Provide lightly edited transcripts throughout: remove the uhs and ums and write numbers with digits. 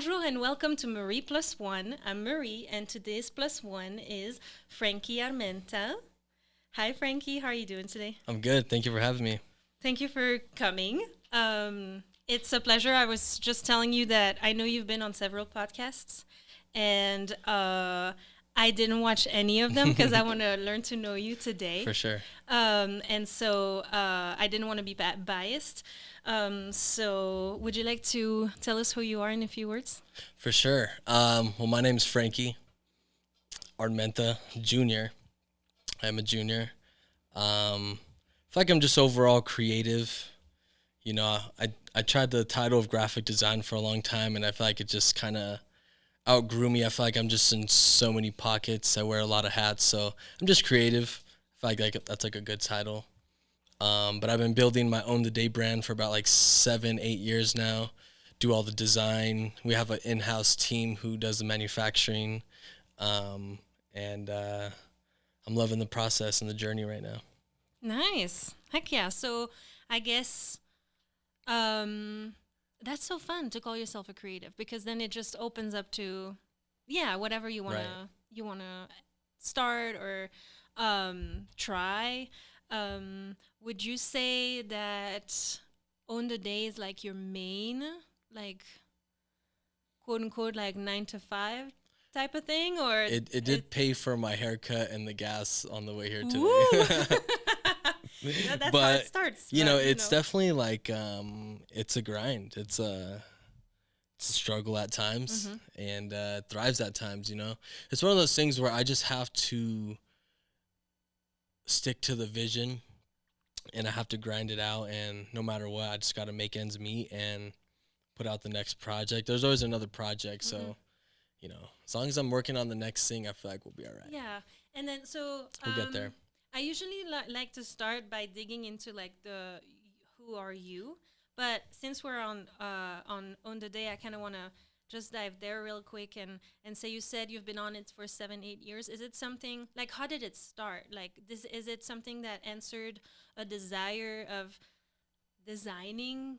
bonjour and welcome to Marie+One. I'm Marie and today's plus one is Frankie Armenta. Hi Frankie, how are you doing today? I'm good. Thank you for having me. Thank you for coming. It's a pleasure. I was just telling you that I know you've been on several podcasts and I didn't watch any of them because I want to learn to know you today. For sure. And so I didn't want to be biased. So would you like to tell us who you are in a few words? For sure. Well, my name's Frankie Armenta Jr. I'm a junior. I feel like I'm just overall creative. I tried the title of graphic design for a long time, and I feel like it just kind of outgrew me. I feel like I'm just in so many pockets. I wear a lot of hats, so I'm just creative. I feel like that's like a good title. But I've been building my own the day brand for about like 7, 8 years now. Do all the design. We have an in-house team who does the manufacturing, and I'm loving the process and the journey right now. Nice. Heck yeah. So I guess um, that's so fun to call yourself a creative because then it just opens up to, yeah, whatever Right. you wanna start or try. Would you say that on the day is like your main, like quote unquote, like 9 to 5 type of thing, or It did pay for my haircut and the gas on the way here Woo! today. That's how it But starts. it's definitely like it's a grind. It's a struggle at times Mm-hmm. and thrives at times. It's one of those things where I just have to stick to the vision and I have to grind it out. And no matter what, I just got to make ends meet and put out the next project. There's always another project, Mm-hmm. so as long as I'm working on the next thing, I feel like we'll be all right. Yeah, and then so We'll get there. I usually like to start by digging into like the who are you, but since we're on the day, I kind of want to just dive there real quick and say you said you've been on it for 7 8 years. Is it something like how did it start? Like this is it something that answered a desire of designing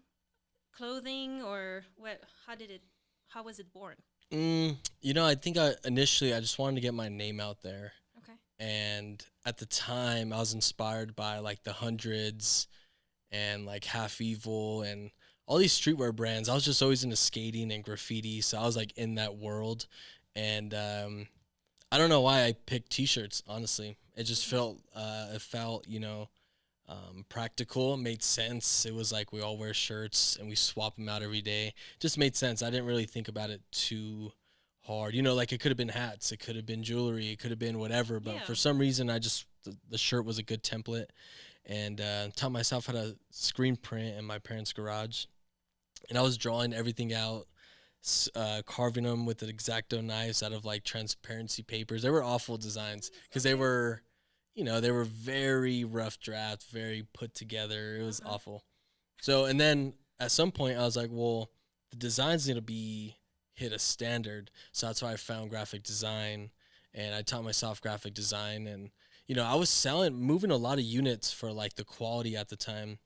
clothing or what? How did it? How was it born? I think I just wanted to get my name out there. Okay. And at the time, I was inspired by like the Hundreds and like Half Evil and all these streetwear brands. I was just always into skating and graffiti, so I was like in that world. And I don't know why I picked T-shirts. Honestly, it felt practical. It made sense. It was like we all wear shirts and we swap them out every day. Just made sense. I didn't really think about it too hard. Like it could have been hats, it could have been jewelry, it could have been whatever. But Yeah. for some reason, the shirt was a good template, and taught myself how to screen print in my parents' garage, and I was drawing everything out. Carving them with the X-Acto knives out of like transparency papers. They were awful designs because they were very rough draft, very put together. It was Uh-huh. awful. So, and then at some point, I was like, well, the design's gonna be hit a standard. So that's why I found graphic design, and I taught myself graphic design, and I was moving a lot of units for like the quality at the time.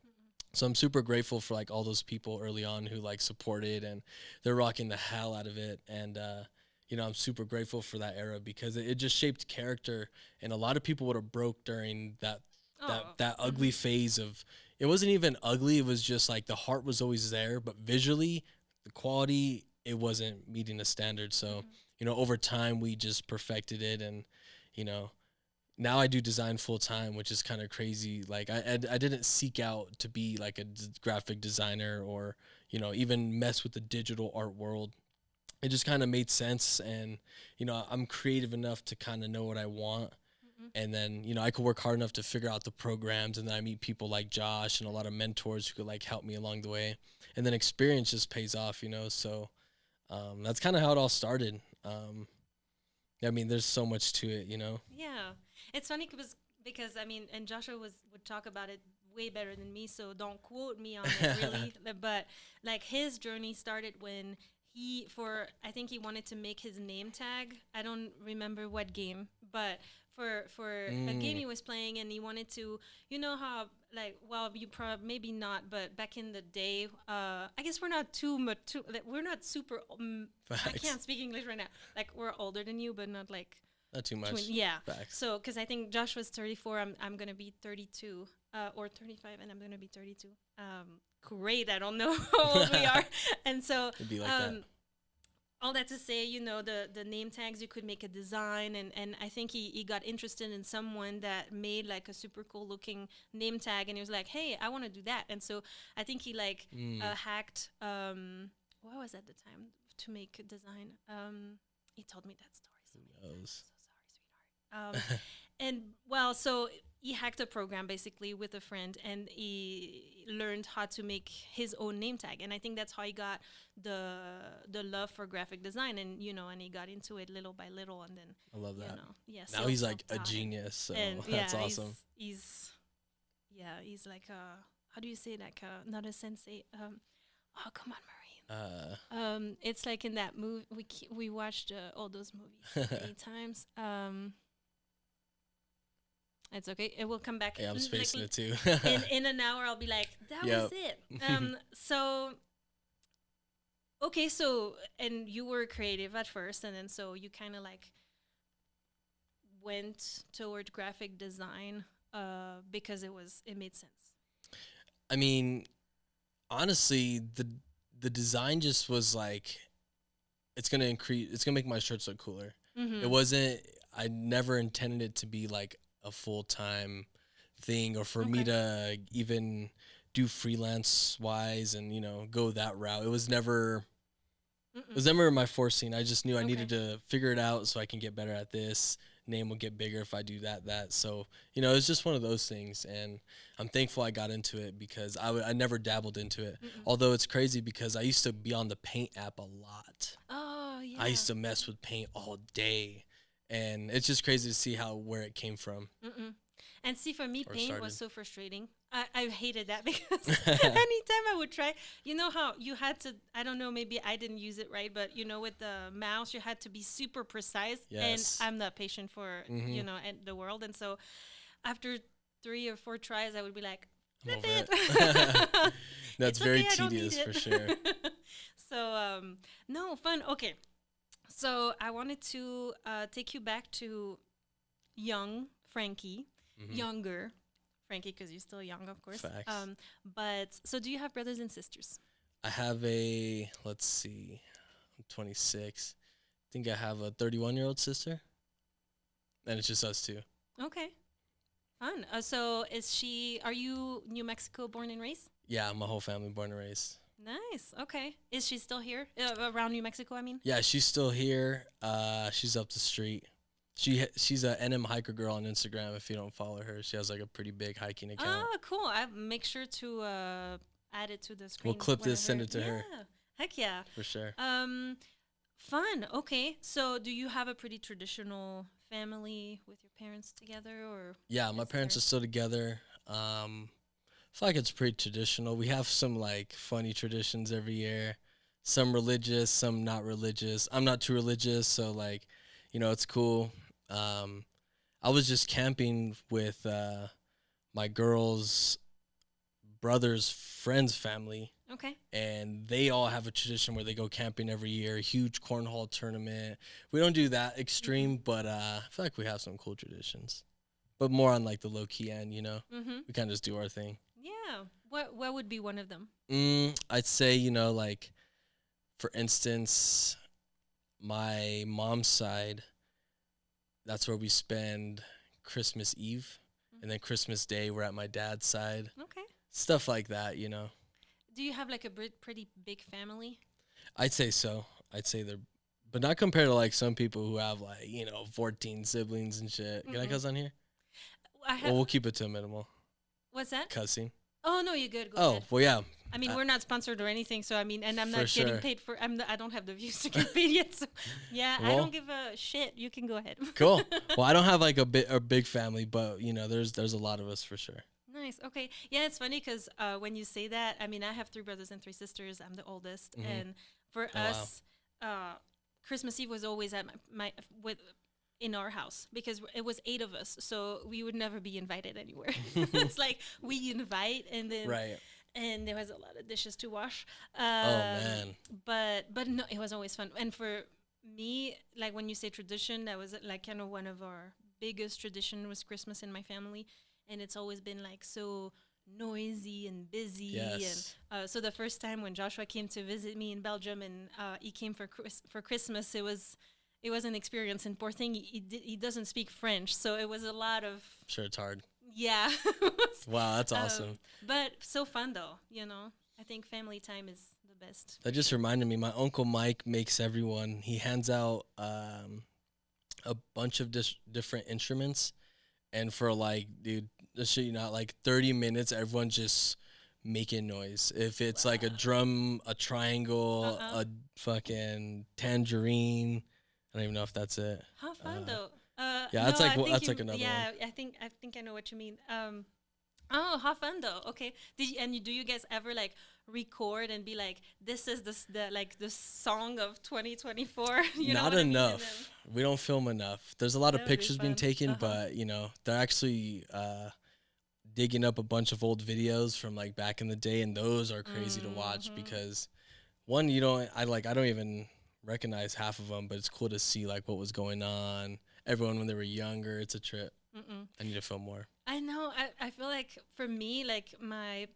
So I'm super grateful for like all those people early on who like supported, and they're rocking the hell out of it. And I'm super grateful for that era because it just shaped character. And a lot of people would have broke during that Oh. that ugly phase of, it wasn't even ugly. It was just like the heart was always there, but visually, the quality, it wasn't meeting the standard. So over time we just perfected it, and you know now I do design full time, which is kind of crazy. Like I didn't seek out to be like a graphic designer or even mess with the digital art world. It just kind of made sense, and I'm creative enough to kind of know what I want, Mhm. and then I could work hard enough to figure out the programs, and then I meet people like Josh and a lot of mentors who could like help me along the way, and then experience just pays off. So that's kind of how it all started. I mean, there's so much to it. Yeah, it's funny because I mean, and Joshua would talk about it way better than me, so don't quote me on it really. But like his journey started when I think he wanted to make his name tag. I don't remember what game, but for a game he was playing, and he wanted to, you know how, like, well, you probably maybe not, but back in the day, I guess we're not too much too, like, we're not super. I Facts. can't speak English right now. Like, we're older than you, but not like Not too much. yeah. Facts. So, because I think Josh was 34, I'm gonna be 32, or 35, and I'm gonna be 32. Great. I don't know how old we are, and so It'd be like that. all that to say, you know, the name tags, you could make a design, and I think he got interested in someone that made like a super cool looking name tag, and he was like, hey, I want to do that. And so I think he like hacked what was at the time to make a design. He told me that story. So Who knows? so sorry, sweetheart. And well, so he hacked a program basically with a friend, and he learned how to make his own name tag. And I think that's how he got the love for graphic design, and you know, and he got into it little by little, and then I love that. you know, yeah. Now he's like a self-taught. genius, so And that's yeah, awesome. he's like a, how do you say, like a, not a sensei. Oh, come on, Marie. It's like in that movie we watched all those movies many times. It's okay. It will come back. Yeah, I'm spacing it too. in an hour, I'll be like, that was it. So, okay, so, and you were creative at first, and then so you kind of like went toward graphic design because it made sense. I mean, honestly, the design just was like, it's gonna make my shirts look cooler. It wasn't. I never intended it to be like a full-time thing, or for me to even do freelance wise and, you know, go that route. It was never my forcing. I just knew I needed to figure it out so I can get better at this. Name will get bigger if I do that. So, you know, it's just one of those things, and I'm thankful I got into it because I never dabbled into it. Although it's crazy because I used to be on the Paint app a lot. Oh yeah. I used to mess with Paint all day. And it's just crazy to see where it came from. And see, for me, Or paint started. was so frustrating. I hated that because anytime I would try, you know how you had to, I don't know, maybe I didn't use it right, but you know, with the mouse, you had to be super precise. Yes. And I'm not patient for, you know, and the world. And so after 3 or 4 tries, I would be like, I'm flip over it. it. That's It's very okay, I don't tedious need it. for sure. So, no, fun. Okay. So I wanted to take you back to young Frankie, younger Frankie, because you're still young, of course. Facts. But so, do you have brothers and sisters? I have let's see, I'm 26. I think I have a 31-year-old sister. And it's just us two. Okay, fun. So are you New Mexico born and raised? Yeah, my whole family born and raised. Nice. Okay. Is she still here? Around New Mexico, I mean? Yeah, she's still here. She's up the street. She's a NM hiker girl on Instagram. If you don't follow her, she has like a pretty big hiking account. Oh, cool. I make sure to add it to the screen. We'll clip this, send it to her. Yeah. Heck yeah. For sure. Fun. Okay. So, do you have a pretty traditional family with your parents together, or? Yeah, my parents are still together. I feel like it's pretty traditional. We have some like funny traditions every year. Some religious, some not religious. I'm not too religious, so like, you know, it's cool. I was just camping with my girl's brother's friend's family. Okay. And they all have a tradition where they go camping every year, huge cornhole tournament. We don't do that extreme, but I feel like we have some cool traditions. But more on like the low key end, you know. We kind of just do our thing. Yeah. What would be one of them? I'd say, you know, like, for instance, my mom's side, that's where we spend Christmas Eve. And then Christmas Day, we're at my dad's side. Okay. Stuff like that, you know. Do you have like a pretty big family? I'd say so. I'd say they're, but not compared to like some people who have like, you know, 14 siblings and shit. Can I cuss on here? Well, we'll keep it to a minimal. What's that? Cussing. Oh no, you're good. Go Oh, ahead. well, yeah. I mean, we're not sponsored or anything, so I mean, and I'm not For getting sure. paid for. I don't have the views to get paid yet, so yeah, I Well- don't give a shit. You can go ahead. Cool. Well, I don't have like a big family, but you know, there's a lot of us for sure. Nice. Okay. Yeah, it's funny because when you say that, I mean, I have 3 brothers and 3 sisters. I'm the oldest, and for Oh, wow. us, Christmas Eve was always at my with in our house because it was 8 of us, so we would never be invited anywhere. It's like we invite, and then Right. and there was a lot of dishes to wash. Oh Um, man. but no, it was always fun. And for me, like when you say tradition, that was like kind of one of our biggest tradition was Christmas in my family, and it's always been like so noisy and busy. And Yes. so the first time when Joshua came to visit me in Belgium, and he came for for Christmas, it was an experience. And poor thing, he doesn't speak French, so it was a lot of Sure, it's hard. yeah. Wow, that's Um, awesome. but so fun though, you know. I think family time is the best. That just reminded me. My uncle Mike makes everyone. He hands out a bunch of different instruments, and for like, dude, just so you know, like 30 minutes, everyone just making noise. If it's like a drum, a triangle, Uh-uh. a fucking tangerine. I don't even know if that's it. How fun Uh, though. yeah, No, that's like I think that's you. like another one. Yeah, I think I know what you mean. Oh, how fun though. Okay. Do you guys ever like record and be like, this is the like the song of 2024? You know Not what I mean? enough. We don't film enough. There's a lot of That would be pictures being fun. taken, Uh huh. but they're actually digging up a bunch of old videos from like back in the day, and those are crazy to watch Mm-hmm. because one, I don't even recognize half of them, but it's cool to see like what was going on. Everyone when they were younger, it's a trip. Mm-mm. I need to film more. I know. I feel like for me, like my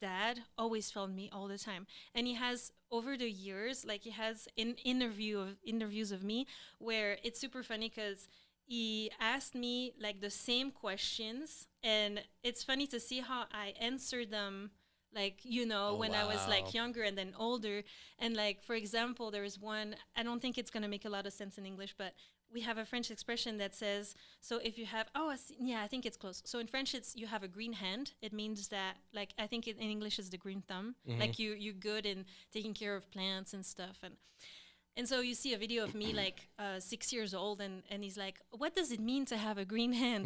dad always filmed me all the time, and he has over the years, like he has interviews of me where it's super funny because he asked me like the same questions, and it's funny to see how I answer them. Like, you know, Oh when I was like wow. younger and then older. And like, for example, there is one, I don't think it's going to make a lot of sense in English, but we have a French expression that says, so if you have, yeah, I think it's close. So in French, it's you have a green hand. It means that, like, I think in English is the green thumb. Hmm. Like you're good in taking care of plants and stuff. And so you see a video of me like 6 years old, and he's like, what does it mean to have a green hand?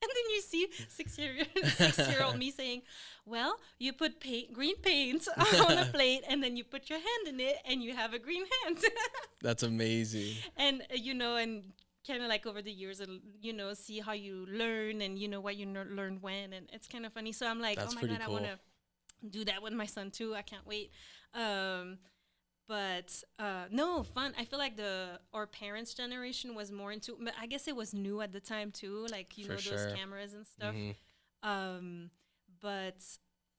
And then you see 6 year old me saying, well, you put green paint on a plate, and then you put your hand in it, and you have a green hand. That's amazing. And and kind of like over the years, see how you learn, and what you learn when, and it's kind of funny. So I'm like, oh That's my pretty god, I want cool. to do that with my son too. I can't wait. Um, but no, fun. I feel like the our parents' generation was more into. But I guess it was new at the time too, like For those sure. cameras and stuff. Hmm. Um, but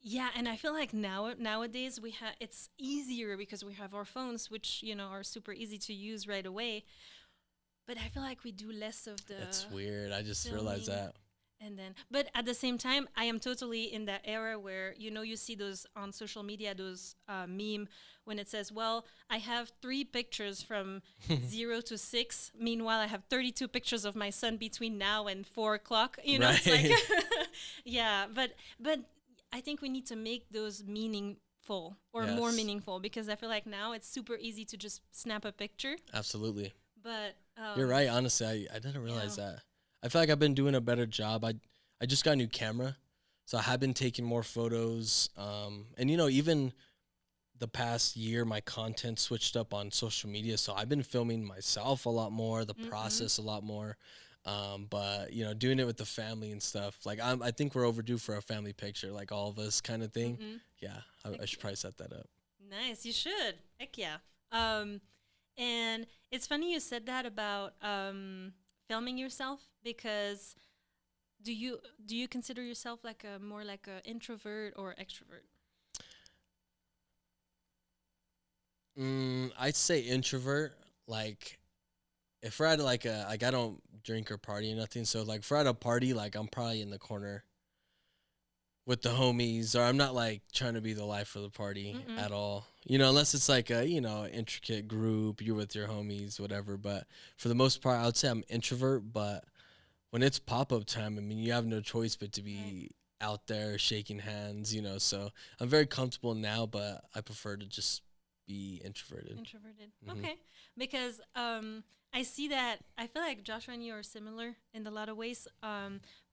yeah, and I feel like nowadays we have it's easier because we have our phones, which are super easy to use right away. But I feel like we do less of the It's weird. I just realized filming. that. And then, but at the same time, I am totally in that era where you see those on social media, those meme when it says, "Well, I have 3 pictures from 0 to 6. Meanwhile, I have 32 pictures of my son between now and 4 o'clock." It's like, Right. yeah. But I think we need to make those meaningful or more Yes. meaningful because I feel like now it's super easy to just snap a picture. Absolutely. But You're right. Honestly, I didn't yeah. realize that. I feel like I've been doing a better job. I just got a new camera, so I have been taking more photos. And even the past year, my content switched up on social media, so I've been filming myself a lot more, the Mm-hmm. process a lot more. But doing it with the family and stuff. Like I think we're overdue for a family picture, like all of us, kind of thing. Mm-hmm. Yeah, I should probably set that up. Nice, you should. Heck yeah. Um, and it's funny you said that about filming yourself because do you consider yourself like a more like a introvert or extrovert? I'd say introvert. Like if we're at like I don't drink or party or nothing, so like if we're at a party, like I'm probably in the corner with the homies, or I'm not like trying to be the life of the party Mm-mm. at all. Unless it's like a intricate group, you're with your homies, whatever. But for the most part, I would say I'm introvert. But when it's pop up time, I mean, you have no choice but to Right. be out there shaking hands. So I'm very comfortable now, but I prefer to just be introverted. Introverted. Hmm. Okay. Because I see that I feel like Joshua and you are similar in a lot of ways.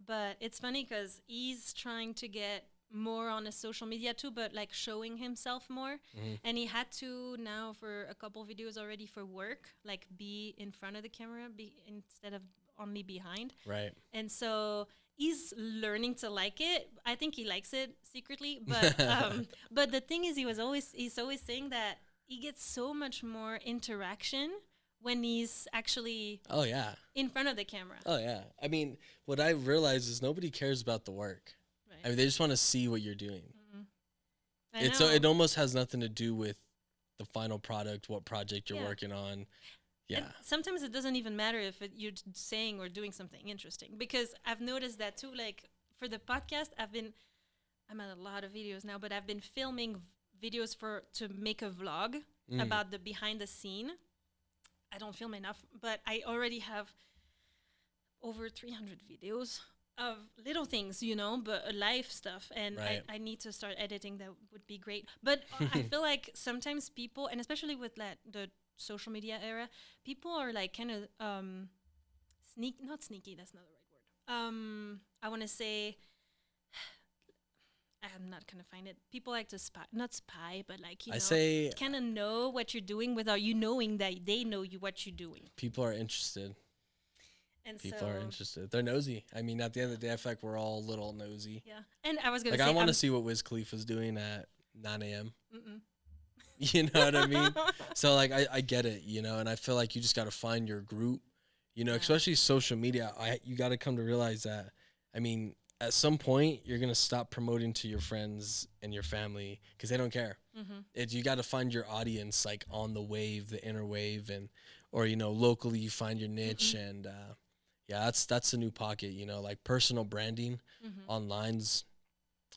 But it's funny because he's trying to get more on a social media too, but like showing himself more. And he had to now for a couple videos already for work, like be in front of the camera, be instead of only behind. Right. And so he's learning to like it. I think he likes it secretly, but but the thing is, he's always saying that he gets so much more interaction when he's actually Oh yeah. in front of the camera. Oh yeah. I mean, what I realize is nobody cares about the work. Right. I mean, they just want to see what you're doing. I It's know. so it almost has nothing to do with the final product, what project you're Yeah. working on. Yeah. And sometimes it doesn't even matter if you're saying or doing something interesting, because I've noticed that too. Like for the podcast, I'm at a lot of videos now, but I've been filming videos to make a vlog about the behind the scene. I don't film enough, but I already have over 300 videos of little things, but life stuff. And Right. I need to start editing. That would be great. But I feel like sometimes people, and especially with the social media era, people are like kind of not sneaky, that's not the right word. I want to say, I'm not gonna find it. People like to spy, not spy, but like I say kind of know what you're doing without you knowing that they know what you're doing. people are interested. And People so, are interested. They're nosy. I mean, at the end of the day, I feel like we're all a little nosy. yeah. And I was gonna Like, say, I want to see what Wiz Khalifa's doing at 9 a.m. Mm-mm. You know what I mean? So, like, I get it, and I feel like you just got to find your group, Yeah. especially social media. You got to come to realize that, I mean, at some point, you're going to stop promoting to your friends and your family because they don't care. You got to find your audience, like, on the wave, the inner wave, or, locally you find your niche. And, yeah, that's the new pocket, like personal branding online's,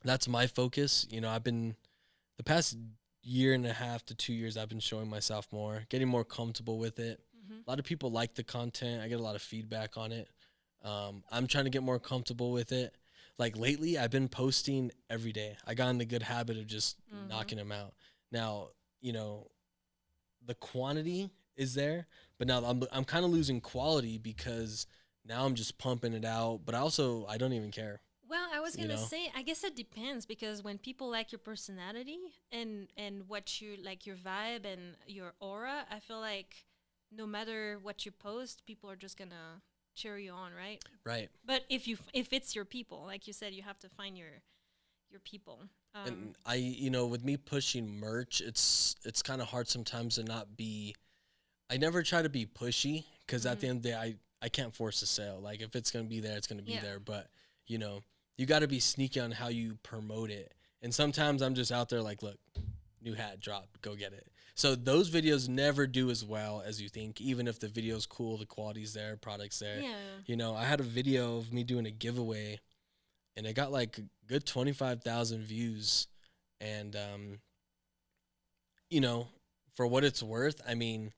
that's my focus. I've been, the past year and a half to 2 years, I've been showing myself more, getting more comfortable with it. A lot of people like the content. I get a lot of feedback on it. I'm trying to get more comfortable with it. Like lately, I've been posting every day. I got in the good habit of just knocking them out. Now, the quantity is there, but now I'm kind of losing quality because now I'm just pumping it out. But I don't even care. Well, I was gonna say, I guess it depends, because when people like your personality and what you like, your vibe and your aura, I feel like no matter what you post, people are just gonna cheer you on, right? Right. But if it's your people, like you said, you have to find your people. And with me pushing merch, it's kind of hard sometimes to not be. I never try to be pushy because at the end of the day, I can't force a sale. Like if it's gonna be there, it's gonna be there. But you got to be sneaky on how you promote it. And sometimes I'm just out there like, look, new hat dropped, go get it. So those videos never do as well as you think, even if the video's cool, the quality's there, product's there. Yeah. I had a video of me doing a giveaway, and it got like a good 25,000 views. And, for what it's worth, I mean,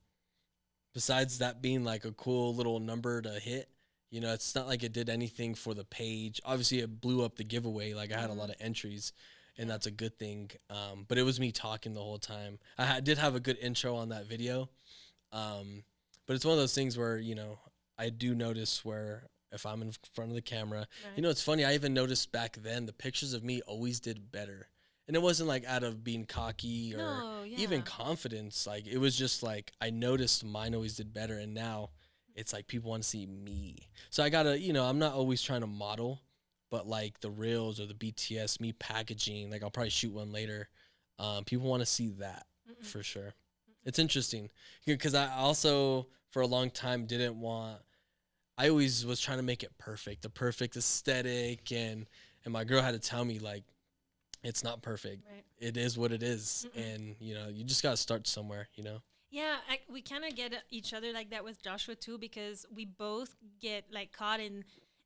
besides that being like a cool little number to hit, it's not like it did anything for the page. Obviously, it blew up the giveaway. Like, I had a lot of entries, and that's a good thing. But it was me talking the whole time. I did have a good intro on that video. But it's one of those things where, I do notice where if I'm in front of the camera, it's funny. I even noticed back then the pictures of me always did better. And it wasn't like out of being cocky or even confidence. Like, it was just like I noticed mine always did better. And now it's like people want to see me. So I got to, I'm not always trying to model, but like the reels or the BTS, me packaging, like I'll probably shoot one later. People want to see that for sure. It's interesting because I also, for a long time, I always was trying to make it perfect, the perfect aesthetic. And my girl had to tell me, like, it's not perfect. Right. It is what it is. And, you just got to start somewhere, Yeah, we kind of get each other like that with Joshua too, because we both get like caught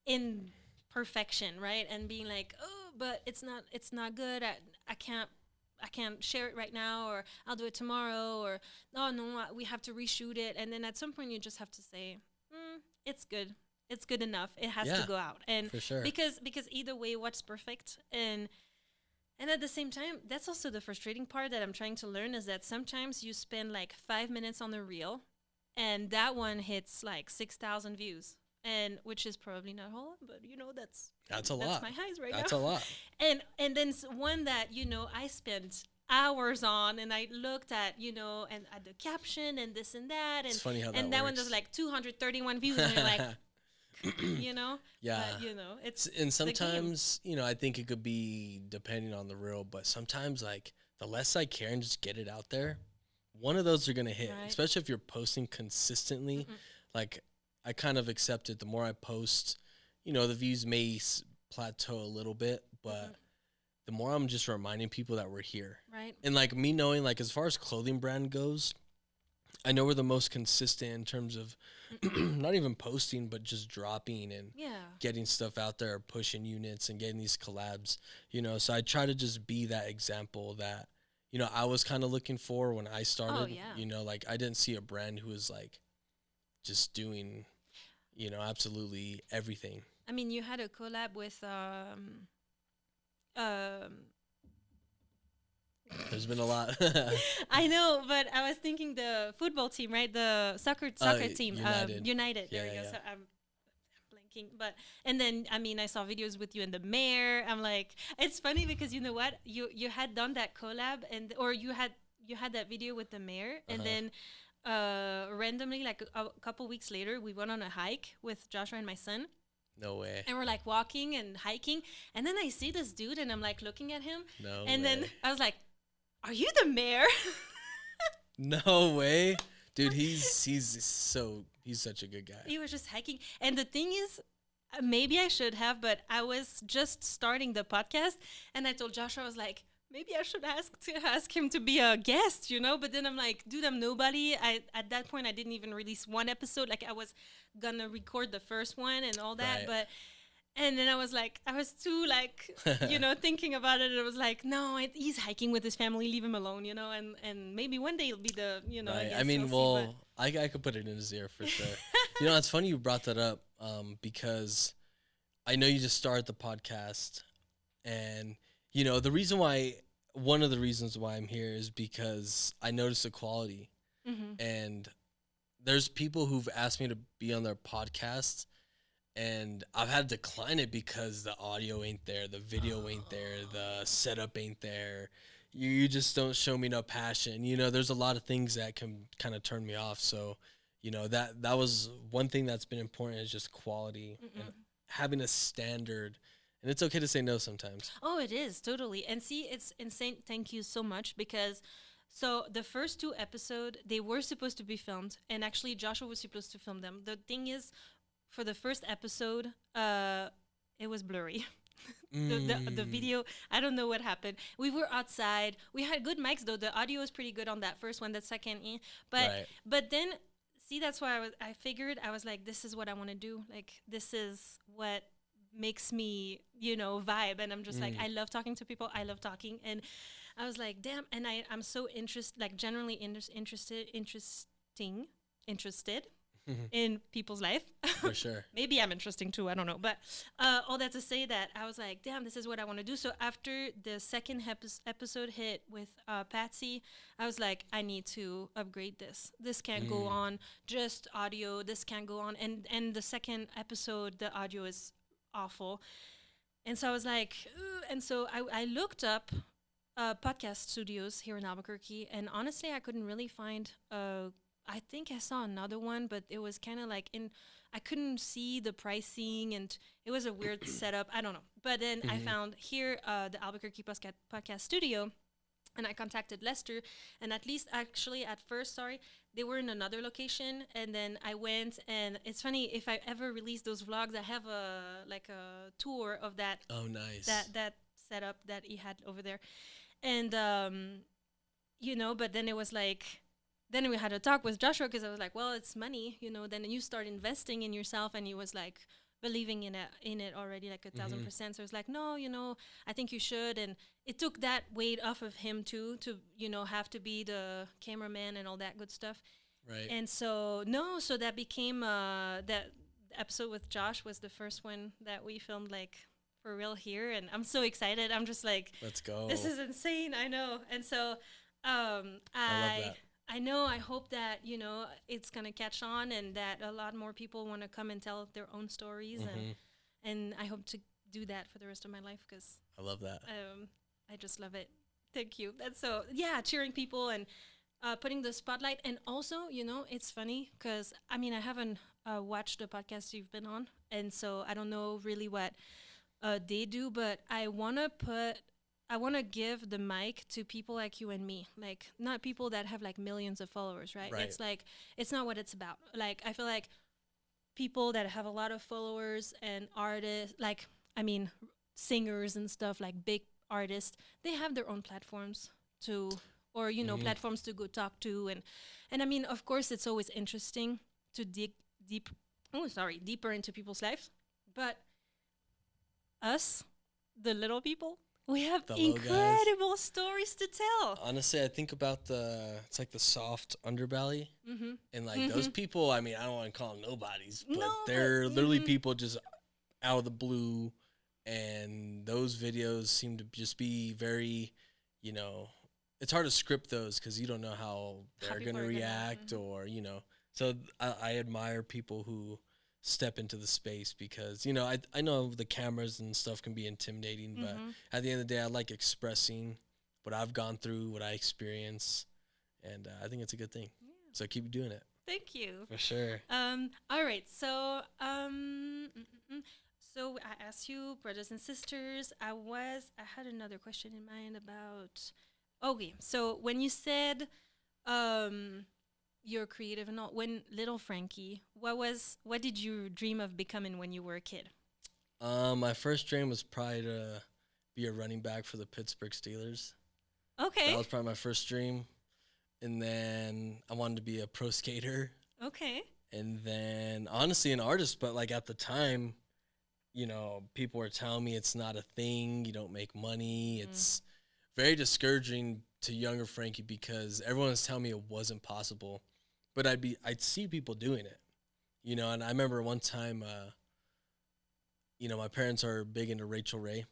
in perfection, right? And being like, oh, but it's not good. I can't share it right now, or I'll do it tomorrow, or no, we have to reshoot it. And then at some point you just have to say, it's good. It's good enough. It has to go out. And for sure. Because either way, what's perfect? And at the same time, that's also the frustrating part that I'm trying to learn, is that sometimes you spend like 5 minutes on the reel and that one hits like 6,000 views. and which is probably not a whole lot, but That's a that's lot. my highs right That's now. a lot. And then one that I spent hours on, and I looked at and at the caption and this and that, It's funny how that and that one does works. like 231 views, and you're like, Yeah. but it's And the game, sometimes, I think it could be depending on the reel, but sometimes like the less I care and just get it out there, one of those are gonna hit. right? Especially if you're posting consistently. Mm-mm. Like I kind of accept it. The more I post, the views may plateau a little bit, but the more I'm just reminding people that we're here. Right. And like me knowing, like as far as clothing brand goes, I know we're the most consistent in terms of not even posting, but just dropping and Yeah. getting stuff out there, pushing units and getting these collabs, So I try to just be that example that, I was kind of looking for when I started, Oh, yeah. like I didn't see a brand who was like just doing, absolutely everything. I mean, you had a collab with um There's been a lot. I know, but I was thinking the football team, right? The soccer team, United. United. Yeah, There we yeah, go. yeah. So I'm blanking, but and then I mean, I saw videos with you and the mayor. I'm like, it's funny because you know what? You had done that collab, and or you had that video with the mayor, and then randomly, like a couple weeks later, we went on a hike with Joshua and my son. No way. And we're like walking and hiking, and then I see this dude, and I'm like looking at him, No and way. then I was like, "Are you the mayor?" No way. Dude, he's such a good guy. He was just hiking, and the thing is, maybe I should have, but I was just starting the podcast, and I told Joshua, I was like, maybe I should ask him to be a guest, But then I'm like, dude, I'm nobody. At that point I didn't even release one episode. Like I was gonna record the first one and all that, Right. but and then I was too like, thinking about it. It was like, no, he's hiking with his family. Leave him alone, And maybe one day he'll be the, I Right. guess I mean, we'll see, I could put it in his ear for sure. It's funny you brought that up because I know you just started the podcast, and one of the reasons why I'm here is because I noticed the quality, and there's people who've asked me to be on their podcast, and I've had to decline it because the audio ain't there, the video ain't there, the setup ain't there. You just don't show me no passion. There's a lot of things that can kind of turn me off. So, that was one thing that's been important is just quality and having a standard. And it's okay to say no sometimes. Oh, it is totally. And see, it's insane. Thank you so much because so the first two episodes they were supposed to be filmed, and actually Joshua was supposed to film them. The thing is, for the first episode, it was blurry. The video, I don't know what happened. We were outside. We had good mics though. The audio was pretty good on that first one. That second, but Right. but then see, that's why I figured I was like, this is what I want to do. Like this is what makes me vibe, and I'm just like, I love talking to people, I love talking, and I was like, damn. And I'm so generally interested in people's life. For sure. Maybe I'm interesting too, I don't know, but all that to say that I was like, damn, this is what I want to do. So after the second episode hit with Patsy, I was like, I need to upgrade this can't go on just audio, this can't go on, and the second episode the audio is awful. And so I was like, ugh. And so I looked up podcast studios here in Albuquerque, and honestly I couldn't really find I think I saw another one, but it was kind of like I couldn't see the pricing, and it was a weird setup, I don't know. But then I found here the Albuquerque podcast studio, and I contacted Lester, and at least actually at first, they were in another location, and then I went, and it's funny, if I ever release those vlogs, I have a tour of that. Oh, nice. That setup that he had over there, and but then it was like, then we had a talk with Joshua because I was like, well, it's money, then you start investing in yourself, and he was like believing in it already like 1,000%. So it's like, no, I think you should. And it took that weight off of him too, to have to be the cameraman and all that good stuff. Right. And so so that became that episode with Josh was the first one that we filmed like for real here, and I'm so excited. I'm just like, Let's go. this is insane. I know. And so I love that. I know. I hope that it's gonna catch on, and that a lot more people want to come and tell their own stories, Hmm. and I hope to do that for the rest of my life because I love that. I just love it. Thank you. That's so yeah, cheering people and putting the spotlight, and also it's funny because I mean I haven't watched the podcast you've been on, and so I don't know really what they do, but I want to give the mic to people like you and me, like not people that have like millions of followers, right? Right. It's like it's not what it's about. Like I feel like people that have a lot of followers and artists, like I mean singers and stuff, like big artists, they have their own platforms to, or Hmm. platforms to go talk to, and I mean of course it's always interesting to dig deep, oh sorry, deeper into people's lives, but us, the little people, we have The little guys. incredible stories to tell. Honestly, I think about it's like the soft underbelly. Mm-hmm. And like those Mm-hmm. people, I mean, I don't want to call them nobodies, but No, but they're literally people just out of the blue. And those videos seem to just be very, you know, it's hard to script those because you don't know how how they're going people to are gonna. react or. So I admire people who step into the space because, I know the cameras and stuff can be intimidating, but Mm-hmm. at the end of the day, I like expressing what I've gone through, what I experience. And I think it's a good thing. Yeah. So keep doing it. Thank you. For sure. All right. So I asked you, brothers and sisters. I had another question in mind about. Okay. So when you said, um, you're creative and all, when little Frankie, what did you dream of becoming when you were a kid? My first dream was probably to be a running back for the Pittsburgh Steelers. That Okay. was probably my first dream. And then I wanted to be a pro skater. Okay. And then honestly, an artist. But like at the time, people were telling me it's not a thing. You don't make money. Mm. It's very discouraging to younger Frankie because everyone was telling me it wasn't possible. But I'd see people doing it. And I remember one time, my parents are big into Rachel Ray.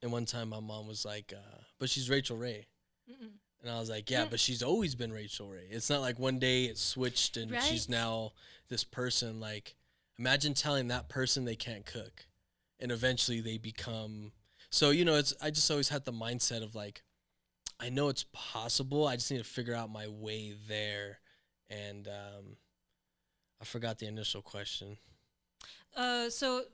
And one time my mom was like, but she's Rachel Ray. Mm-mm. And I was like, yeah, but she's always been Rachel Ray. It's not like one day it switched and she's Right. now this person. Like, imagine telling that person they can't cook and eventually they become. So, I just always had the mindset of like, I know it's possible. I just need to figure out my way there. And I forgot the initial question. So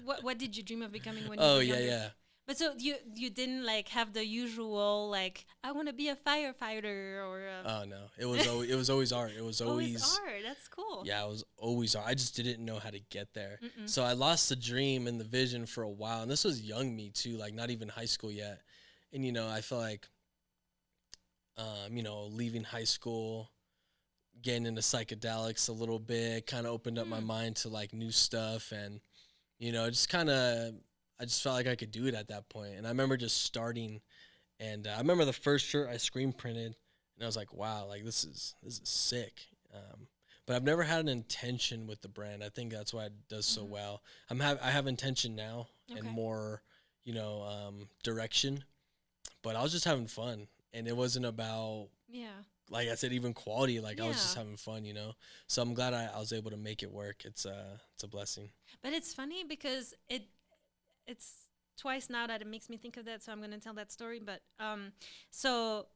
what did you dream of becoming when you Oh, were yeah, younger? yeah. But so you didn't like have the usual like I want to be a firefighter or Oh, no. It was always art. It was always always. art. That's cool. Yeah, I was always. I just didn't know how to get there. Mm-mm. So I lost the dream and the vision for a while. And this was young me too, like not even high school yet. And I feel like, leaving high school, getting into psychedelics a little bit, kind of opened up my Hmm. mind to like new stuff, and I just felt like I could do it at that point. And I remember just starting, and I remember the first shirt I screen printed, and I was like, wow, like this is sick. But I've never had an intention with the brand. I think that's why it does so Mhm. well. I have intention now and Okay. more, direction. But I was just having fun, and it wasn't about, Yeah. like I said, even quality. Like I was just Yeah. having fun. So I'm glad I was able to make it work. It's a blessing. But it's funny because it's twice now that it makes me think of that, so I'm gonna tell that story. But so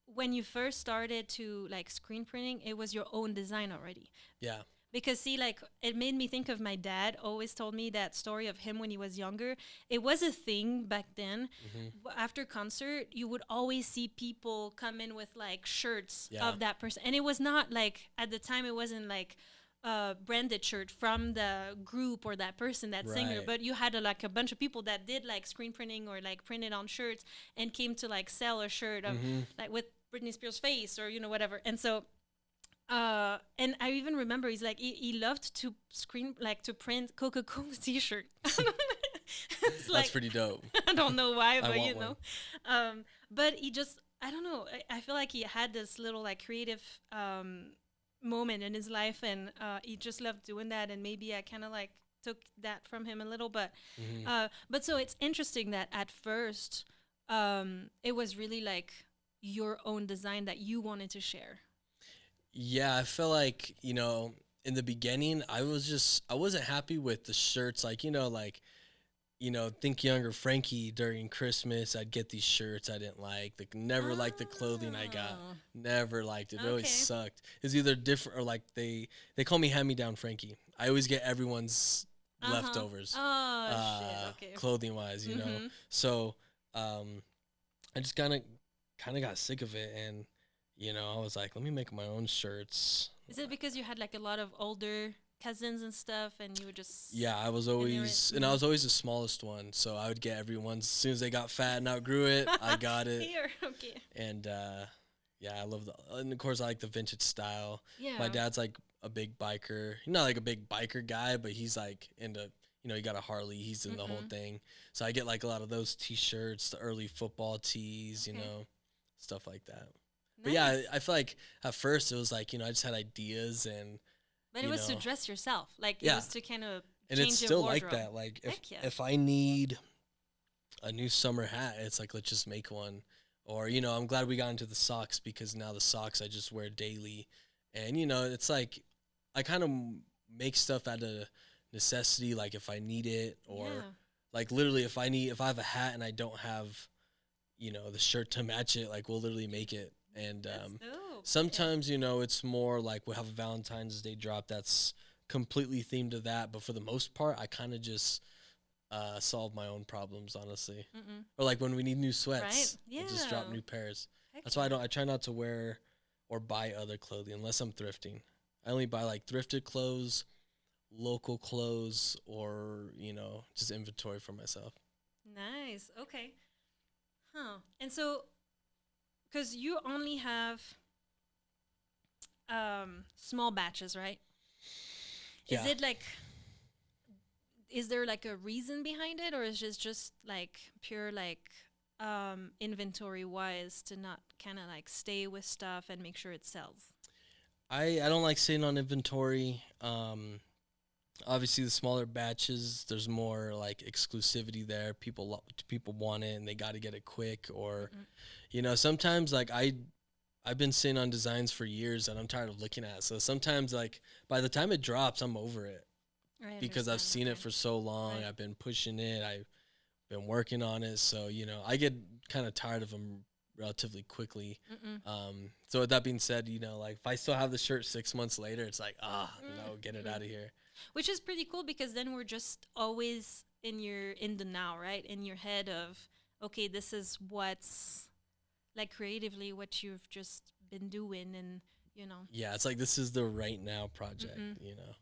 when you first started to like screen printing, it was your own design already. Yeah. Because see, like it made me think of my dad always told me that story of him when he was younger. It was a thing back then. Hmm. After concert, you would always see people come in with like shirts Yeah. of that person, and it was not like at the time it wasn't like a branded shirt from the group or that person, that singer, Right. but you had like a bunch of people that did like screen printing or like printed on shirts and came to like sell a shirt of Hmm. like with Britney Spears face or whatever. And so and I even remember he loved to screen like to print Coca-Cola t-shirt. It's That's like pretty dope. I don't know why, I but want one. but he just I don't know. I feel like he had this little like creative moment in his life, and he just loved doing that. And maybe I kind of like took that from him a little, Hmm. but so it's interesting that at first, it was really like your own design that you wanted to share? Yeah, I feel like, in the beginning, I wasn't happy with the shirts. Like, think younger Frankie during Christmas, I'd get these shirts I didn't like. Like, never liked the clothing I got. Oh, Never liked it. It always okay. sucked. It's either different or like they call me hand me down Frankie. I always get everyone's Uh-huh. leftovers, Oh, shit. Okay. clothing wise. Mm-hmm. So, I just kind of got sick of it, and I was like, let me make my own shirts. Is it because you had like a lot of older cousins and stuff, and you would just Yeah, and they were I was always the smallest one, so I would get everyone's. As soon as they got fat and outgrew it, I got it. here? Okay. And yeah, I love and of course I like the vintage style. My Yeah. dad's like a big biker. He's not like a big biker guy, but he's like into, he got a Harley. He's in the whole Mm-mm. thing. So I get like a lot of those T-shirts, the early football tees, Okay. stuff like that. But yeah, Nice. I feel like at first it was like, I just had ideas and But it you was to know, dress yourself. Like it yeah, was to kind of and it's change your still like wardrobe. that. Like if Heck yeah. if I need a new summer hat, it's like let's just make one. Or I'm glad we got into the socks because now the socks I just wear daily, and it's like I kind of make stuff out of necessity. Like if I need it, or Yeah. like literally if I have a hat and I don't have the shirt to match it, like we'll literally make it. And That's dope. sometimes it's more like we'll have a Valentine's Day drop that's completely themed to that, but for the most part I kind of just solve my own problems, honestly. Yeah. Mm-mm. Or like when we need new sweats, Right? we'll just drop Yeah. new pairs. Heck That's why yeah. I try not to wear or buy other clothing unless I'm thrifting. I only buy like thrifted clothes, local clothes, or just inventory for myself. Nice. Okay. Huh. And so, because you only have small batches, right? Is Yeah. it like, is there like a reason behind it, or is it just like pure like inventory wise to not kind of like stay with stuff and make sure it sells? I don't like sitting on inventory. Obviously, the smaller batches, there's more like exclusivity there. People want it and they got to get it quick. Or, Mm-mm. sometimes like I've been sitting on designs for years and I'm tired of looking at it. So sometimes like by the time it drops, I'm over it I because I've understand. seen it Okay. for so long. Right. I've been pushing it. I've been working on it. So I get kind of tired of them relatively quickly. Mm-mm. So with that being said, like if I still have the shirt 6 months later, it's like get it Mm-mm. out of here. Which is pretty cool because then we're just always in the now, right? In your head of, okay, this is what's like creatively what you've just been doing, and Yeah, it's like this is the right now project. Mm-mm.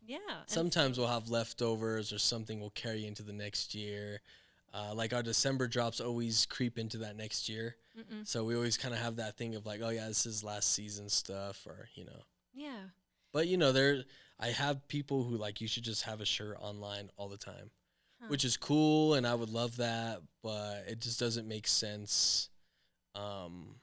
Yeah. And Sometimes we'll have leftovers or something we'll carry into the next year. Like our December drops always creep into that next year. mm-mm. So we always kind of have that thing of like, oh yeah, this is last season stuff, or. Yeah. But I have people who like you should just have a shirt online all the time, Huh. which is cool, and I would love that, but it just doesn't make sense. Um,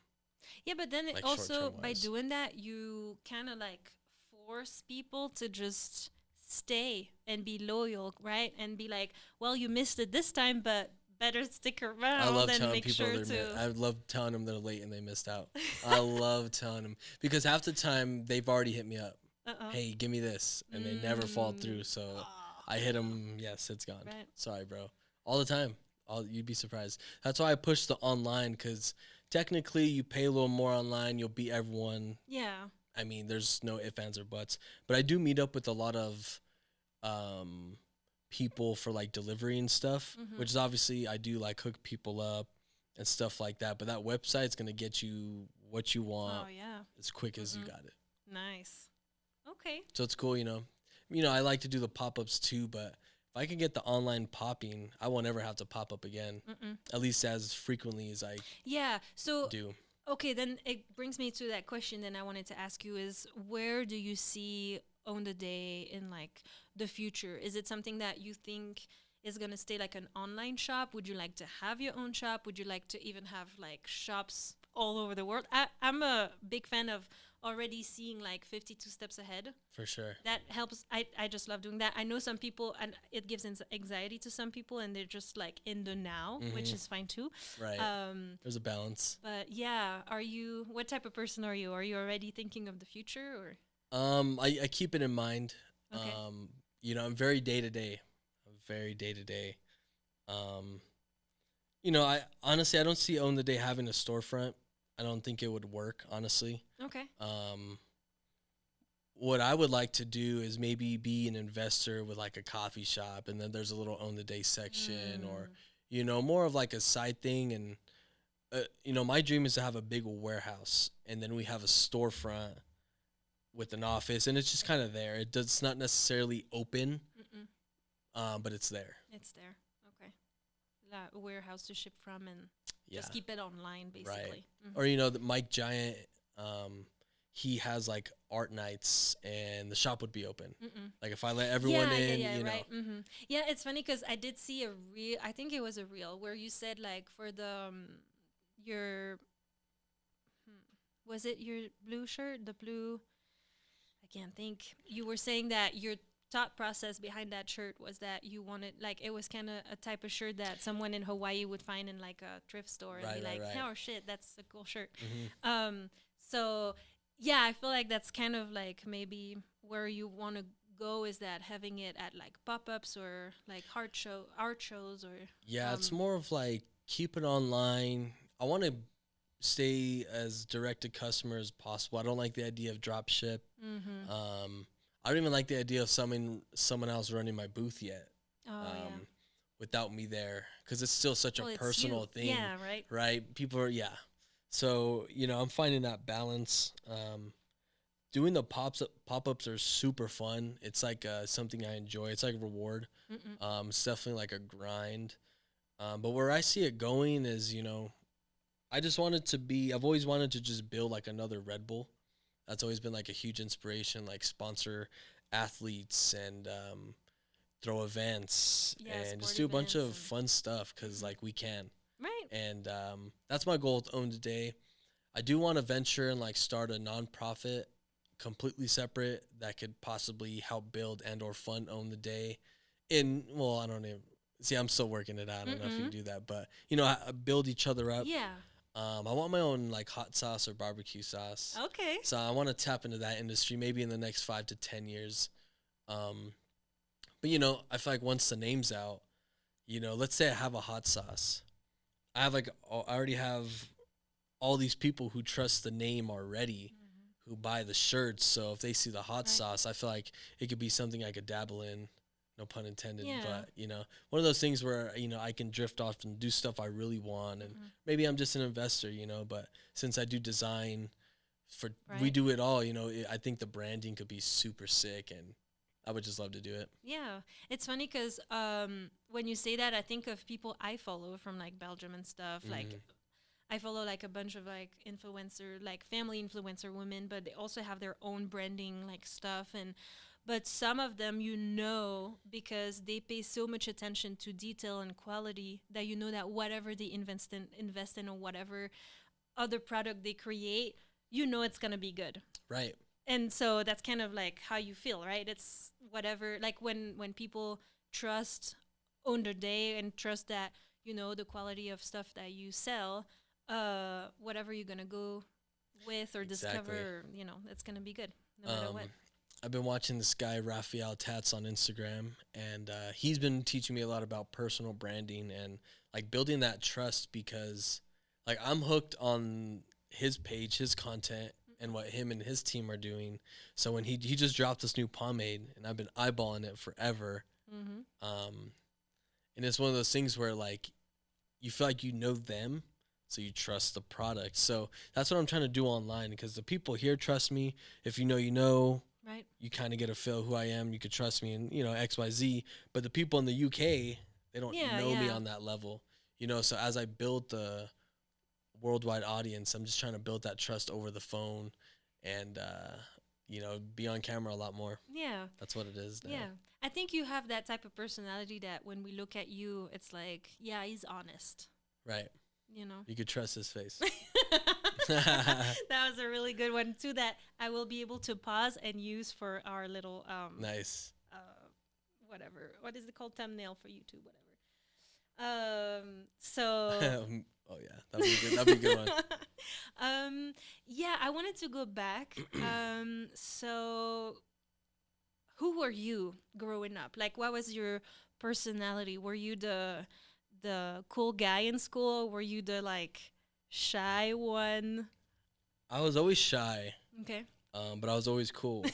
Yeah, but then like also short-term by wise. doing that, you kind of like force people to just stay and be loyal, right? And be like, well, you missed it this time, but better stick I around love and telling make people sure to. I love telling them they're late and they missed out. I love telling them because half the time they've already hit me up. Uh-oh. Hey, give me this, and they never fall Mm. through. So Ah, I hit them. Yes, it's gone. right. Sorry, bro. All the time. You'd be surprised. That's why I push the online because technically you pay a little more online. You'll beat everyone. Yeah. I mean, there's no ifs, ands, or buts. But I do meet up with a lot of people for like delivery and stuff, Mhm. which is obviously I do like hook people up and stuff like that. But that website's gonna get you what you Oh, want yeah. as quick as you Mhm. got it. Nice. Okay. So it's cool, I like to do the pop ups too, but if I can get the online popping, I won't ever have to pop up again. Mm-mm. At least as frequently as I Yeah. So, do. okay, then it brings me to that question then I wanted to ask you is where do you see Own the Day in like the future? Is it something that you think is going to stay like an online shop? Would you like to have your own shop? Would you like to even have like shops all over the world. I'm a big fan of already seeing like 52 steps ahead. For sure. That helps. I just love doing that. I know some people, and it gives anxiety to some people, and they're just like in the now, which is fine too. Right. There's a balance. But yeah, what type of person are you? Are you already thinking of the future, or? I keep it in mind. Okay. I'm very day to day. Very day to day. I honestly I don't see Own the Day having a storefront. I don't think it would work, honestly. Okay. What I would like to do is maybe be an investor with like a coffee shop, and then there's a little Own the Day section, or more of like a side thing. And my dream is to have a big warehouse, and then we have a storefront with an office, and it's just kind of there. It's not necessarily open, but it's there. It's there. Okay. A warehouse to ship from, and Yeah. just keep it online, basically. Right. Or the Mike Giant, he has like art nights, and the shop would be open. Like if I let everyone in, right. Yeah, it's funny because I did see a reel. I think it was a reel where you said like for the your was it your blue shirt, the blue? I can't think. You were saying that your thought process behind that shirt was that you wanted, like, it was kind of a type of shirt that someone in Hawaii would find in like a thrift store and be like, oh shit, that's a cool shirt. So yeah, I feel like that's kind of like maybe where you want to go, is that having it at like pop-ups or like art shows or it's more of like keep it online. I want to stay as direct to customer as possible. I don't like the idea of drop ship. I don't even like the idea of someone else running my booth yet. Without me there, because it's still such a personal thing. Yeah, right. People are So I'm finding that balance. Doing the pop-ups are super fun. It's like something I enjoy. It's like a reward. It's definitely like a grind. But where I see it going is, I've always wanted to just build like another Red Bull. That's always been like a huge inspiration, like sponsor athletes and throw events and just do a bunch of fun stuff, because like we can. Right. And that's my goal with Own the Day. I do want to venture and like start a nonprofit completely separate that could possibly help build and or fund Own the Day. I don't even see. I'm still working it out. I don't know if you can do that, but build each other up. Yeah. I want my own like hot sauce or barbecue sauce. Okay. So I want to tap into that industry maybe in the next 5 to 10 years. But I feel like once the name's out, let's say I have a hot sauce. I already have all these people who trust the name already, who buy the shirts. So if they see the hot sauce, I feel like it could be something I could dabble in. No pun intended, but one of those things where I can drift off and do stuff I really want, and maybe I'm just an investor, but since I do design, we do it all, I think the branding could be super sick, and I would just love to do it. Yeah, it's funny because when you say that, I think of people I follow from like Belgium and stuff. Like I follow like a bunch of like influencer, like family influencer women, but they also have their own branding like stuff. But some of them, because they pay so much attention to detail and quality, that that whatever they invest in or whatever other product they create, it's going to be good. Right. And so that's kind of like how you feel, right? It's whatever, like when people trust Own the Day and trust that, the quality of stuff that you sell, whatever you're going to go with or discover, it's going to be good no matter what. I've been watching this guy, Raphael Tats, on Instagram, and he's been teaching me a lot about personal branding and like building that trust, because like I'm hooked on his page, his content, and what him and his team are doing. So when he just dropped this new pomade, and I've been eyeballing it forever. And it's one of those things where like you feel like them, so you trust the product. So that's what I'm trying to do online, because the people here trust me. If you know. Right. You kind of get a feel who I am. You could trust me in, XYZ. But the people in the UK, they don't know me on that level. So as I build the worldwide audience, I'm just trying to build that trust over the phone and, be on camera a lot more. Yeah. That's what it is now. Yeah. I think you have that type of personality that when we look at you, it's like, yeah, he's honest. Right. You could trust his face. That was a really good one too. That I will be able to pause and use for our little Nice. whatever. What is it called? Thumbnail for YouTube, whatever. So Oh yeah, that'd be good. That'd be a good one. yeah, I wanted to go back. So who were you growing up? Like, what was your personality? Were you the cool guy in school? Were you the like shy one? I was always shy, Okay. but I was always cool.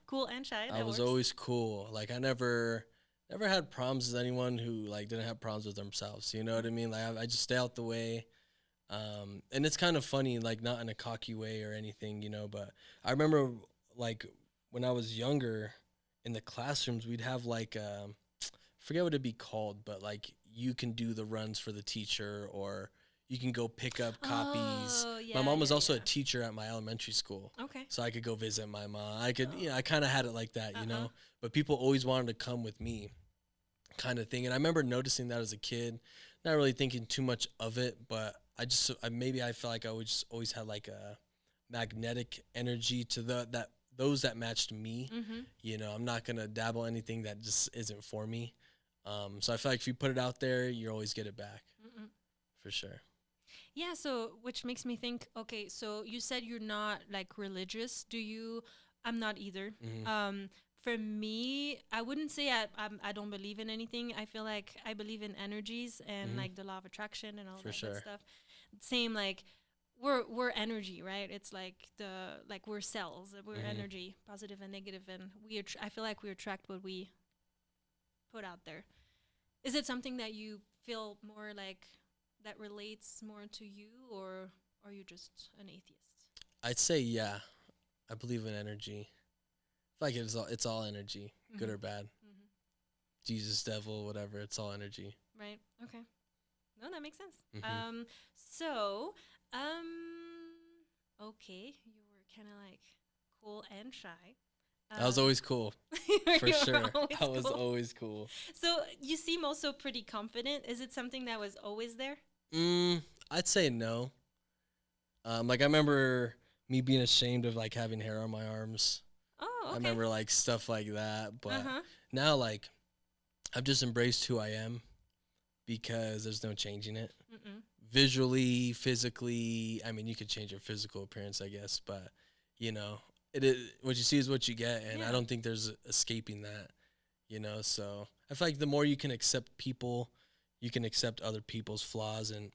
Cool and shy. I That was works. always cool. Like I never had problems with anyone who like didn't have problems with themselves. You know what I mean? Like I just stay out the way. And it's kind of funny, like not in a cocky way or anything, you know. But I remember like when I was younger in the classrooms, we'd have like forget what it'd be called, but like you can do the runs for the teacher or you can go pick up copies. Oh, yeah, My mom was yeah, also yeah. a teacher at my elementary school. Okay. So I could go visit my mom. I could, I kind of had it like that, you Uh-huh. know. But people always wanted to come with me, kind of thing. And I remember noticing that as a kid, not really thinking too much of it, but maybe I felt like I always had like a magnetic energy to those that matched me. Mm-hmm. You know, I'm not gonna dabble anything that just isn't for me. So I feel like if you put it out there, you always get it back Mm-mm. for sure. Yeah, so which makes me think, okay, so you said you're not like religious. Do you? I'm not either. Hmm. For me, I wouldn't say I don't believe in anything. I feel like I believe in energies and Hmm. like the law of attraction and all For that sure. good stuff. Same like we're energy, right? It's like we're cells. We're Hmm. energy, positive and negative, and I feel like we attract what we put out there. Is it something that you feel more like that relates more to you, or are you just an atheist? I'd say yeah. I believe in energy. I feel like it's all energy, good Mhm. or bad. Mm-hmm. Jesus, devil, whatever. It's all energy. Right. Okay. No, that makes sense. Hmm. So, okay, you were kind of like cool and shy. I was always cool, for You were sure. always I was cool. always cool. So you seem also pretty confident. Is it something that was always there? I'd say no. Like I remember me being ashamed of like having hair on my arms. Oh, I okay. remember like stuff like that. But Uh-huh. now like I've just embraced who I am because there's no changing it. Mm-mm. Visually, physically, I mean you could change your physical appearance, I guess, but you know, it is what you see is what you get, and I Yeah. don't think there's escaping that, you know. So I feel like the more you can accept people, you can accept other people's flaws, and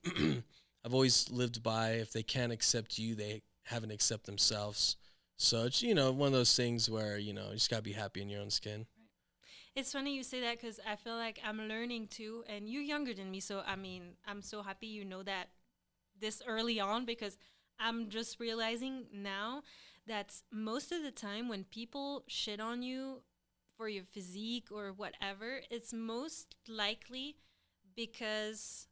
I've always lived by if they can't accept you, they haven't accept themselves. So it's one of those things where you just gotta be happy in your own skin. It's funny you say that because I feel like I'm learning too, and you're younger than me, so I mean, I'm so happy you know that this early on because I'm just realizing now that most of the time when people shit on you for your physique or whatever, it's most likely because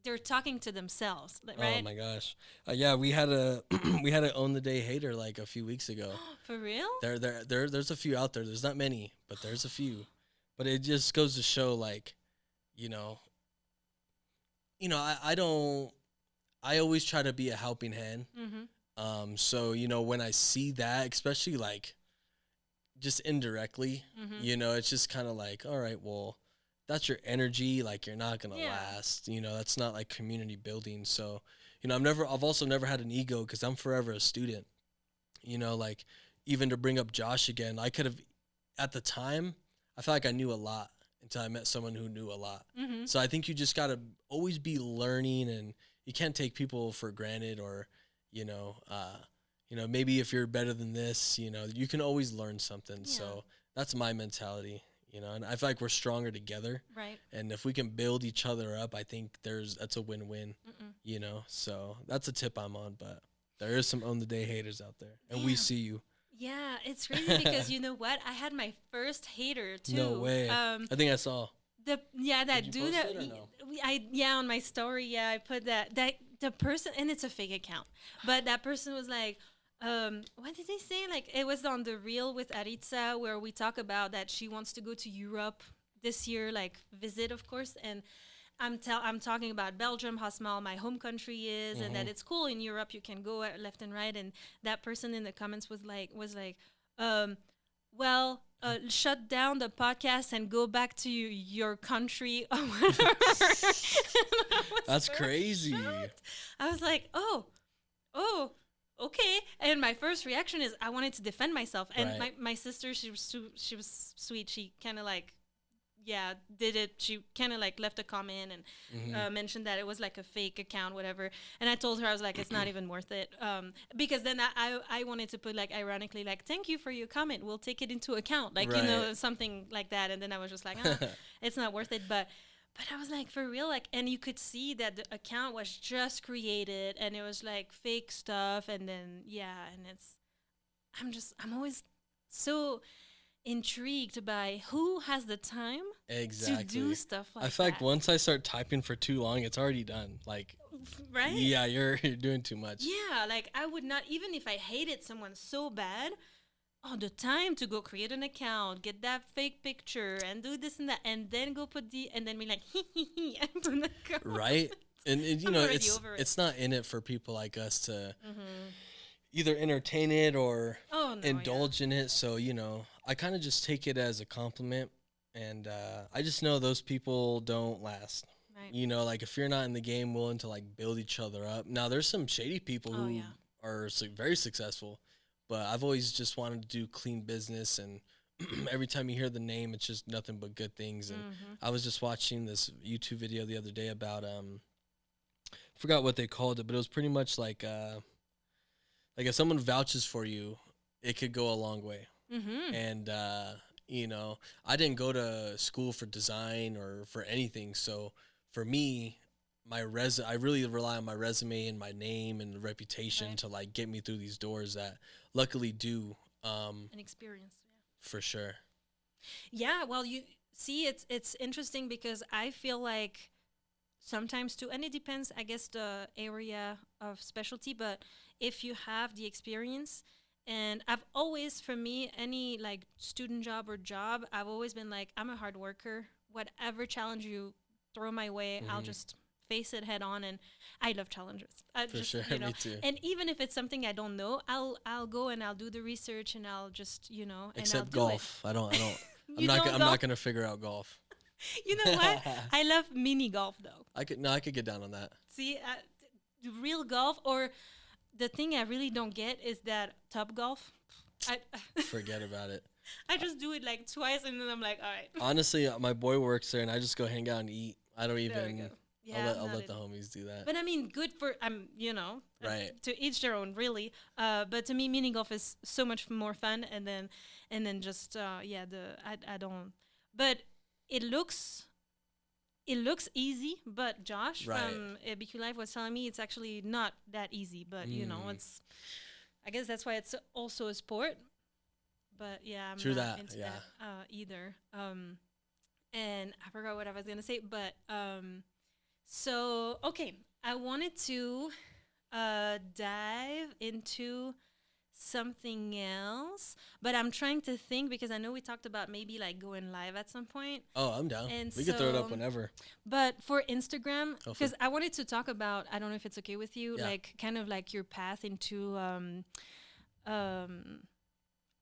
they're talking to themselves, Oh right? my gosh, yeah, we had a we had an own the day hater like a few weeks ago. For real? There's a few out there. There's not many, but there's a few. But it just goes to show, like, you know, I don't. I always try to be a helping hand. Mm-hmm. So when I see that, especially like just indirectly, Mm-hmm. it's just kind of like, all right, well, that's your energy. Like you're not gonna Yeah. last. That's not like community building. So, I've also never had an ego because I'm forever a student. Like even to bring up Josh again, I could have, at the time, I felt like I knew a lot until I met someone who knew a lot. Mm-hmm. So I think you just gotta always be learning, and you can't take people for granted, or, maybe if you're better than this, you can always learn something. Yeah. So that's my mentality, and I feel like we're stronger together. Right. And if we can build each other up, I think that's a win-win, Mm-mm. So that's a tip I'm on, but there is some on the day haters out there, and we Damn. see you. Yeah, it's crazy because you know what? I had my first hater too. No way. I think I saw. That Did you dude post that it or no? on my story, yeah, I put that the person, and it's a fake account. But that person was like, what did they say? Like it was on the reel with Aritza where we talk about that she wants to go to Europe this year, like visit of course, and I'm talking about Belgium, how small my home country is, and that it's cool in Europe. You can go left and right. And that person in the comments was like, um, well, shut down the podcast and go back to your country or whatever. And I was That's so crazy. shocked. I was like, oh, okay. And my first reaction is I wanted to defend myself. And Right. my sister, she was sweet. She kind of like, yeah, did it. She kind of like left a comment and mentioned that it was like a fake account, whatever. And I told her, I was like, it's not even worth it. Because then I wanted to put like ironically like, thank you for your comment. We'll take it into account. Like, you know, Right. something like that. And then I was just like, it's not worth it. But I was like, for real, like, and you could see that the account was just created and it was like fake stuff. And then, yeah, and I'm always so intrigued by who has the time Exactly. to do stuff like I feel like that. once I start typing for too long, it's already done. Like, Right? yeah, you're doing too much. Yeah, like I would not, even if I hated someone so bad, oh, the time to go create an account, get that fake picture, and do this and that, and then go put and then be like, and put an account. Right? And you I'm know, already over it. it's not in it for people like us to either entertain it or Oh, no, indulge in it. So, you know, I kind of just take it as a compliment. And I just know those people don't last. yeah. Right. You know, like if you're not in the game willing to like build each other up. Now, there's some shady people Oh, who yeah. are very successful, but I've always just wanted to do clean business. And every time you hear the name, it's just nothing but good things. And I was just watching this YouTube video the other day about I forgot what they called it, but it was pretty much like if someone vouches for you, it could go a long way. And you know, I didn't go to school for design or for anything, so for me, I really rely on my resume and my name and the reputation Right. to like get me through these doors that luckily do, An experience. Yeah. for sure. Yeah, well, you see, it's interesting because I feel like sometimes too, and it depends, I guess, the area of specialty. But if you have the experience, and I've always, for me, any like student job or job, I've always been like, I'm a hard worker. Whatever challenge you throw my way, I'll just face it head on. And I love challenges. I For just, sure, you know, me too. and even if it's something I don't know, I'll go and I'll do the research and I'll just, you know, and I'll Except do golf. I don't. You don't I'm golf? not gonna figure out golf. You know what? I love mini golf though. I could get down on that. See, real golf, or the thing I really don't get is that tub golf. I Forget about it. I just do it like twice and then I'm like, all right. Honestly, my boy works there, and I just go hang out and eat. I don't There we even. go. Yeah, I'll not let the it. homies do that. But I mean, good for you know, Right. to each their own, really. But to me, mini golf is so much more fun, and then just yeah, I don't. But it looks easy. But Josh Right. from BQ Live was telling me it's actually not that easy. But you know, it's I guess that's why it's also a sport. But yeah, I'm True not that, into yeah. that either. And I forgot what I was gonna say, but so okay, I wanted to dive into something else, but I'm trying to think because I know we talked about maybe like going live at some point. Oh, I'm down. And We can throw it up so- whenever. But for Instagram, Go for because it. I wanted to talk about, I don't know if it's okay with you, Yeah. like kind of like your path into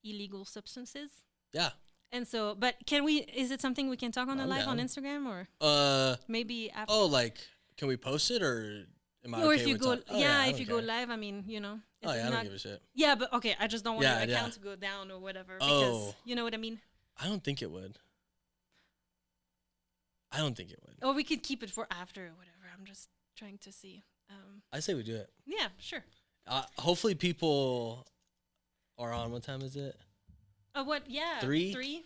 illegal substances. Yeah. And so, but is it something we can talk on the I'm live on down. Instagram or maybe after? Oh, like, can we post it or am I or okay if you with go, talk- Oh, yeah, I if don't you go care. live, I mean, you know. Oh, it's yeah, I not- don't give a shit. Yeah, but okay, I just don't want Yeah, your yeah. account to go down or whatever because Oh. you know what I mean. I don't think it would. I don't think it would. Or we could keep it for after or whatever. I'm just trying to see. I say we do it. Yeah, sure. Hopefully people are on. What time is it? What? Yeah, 3? 3.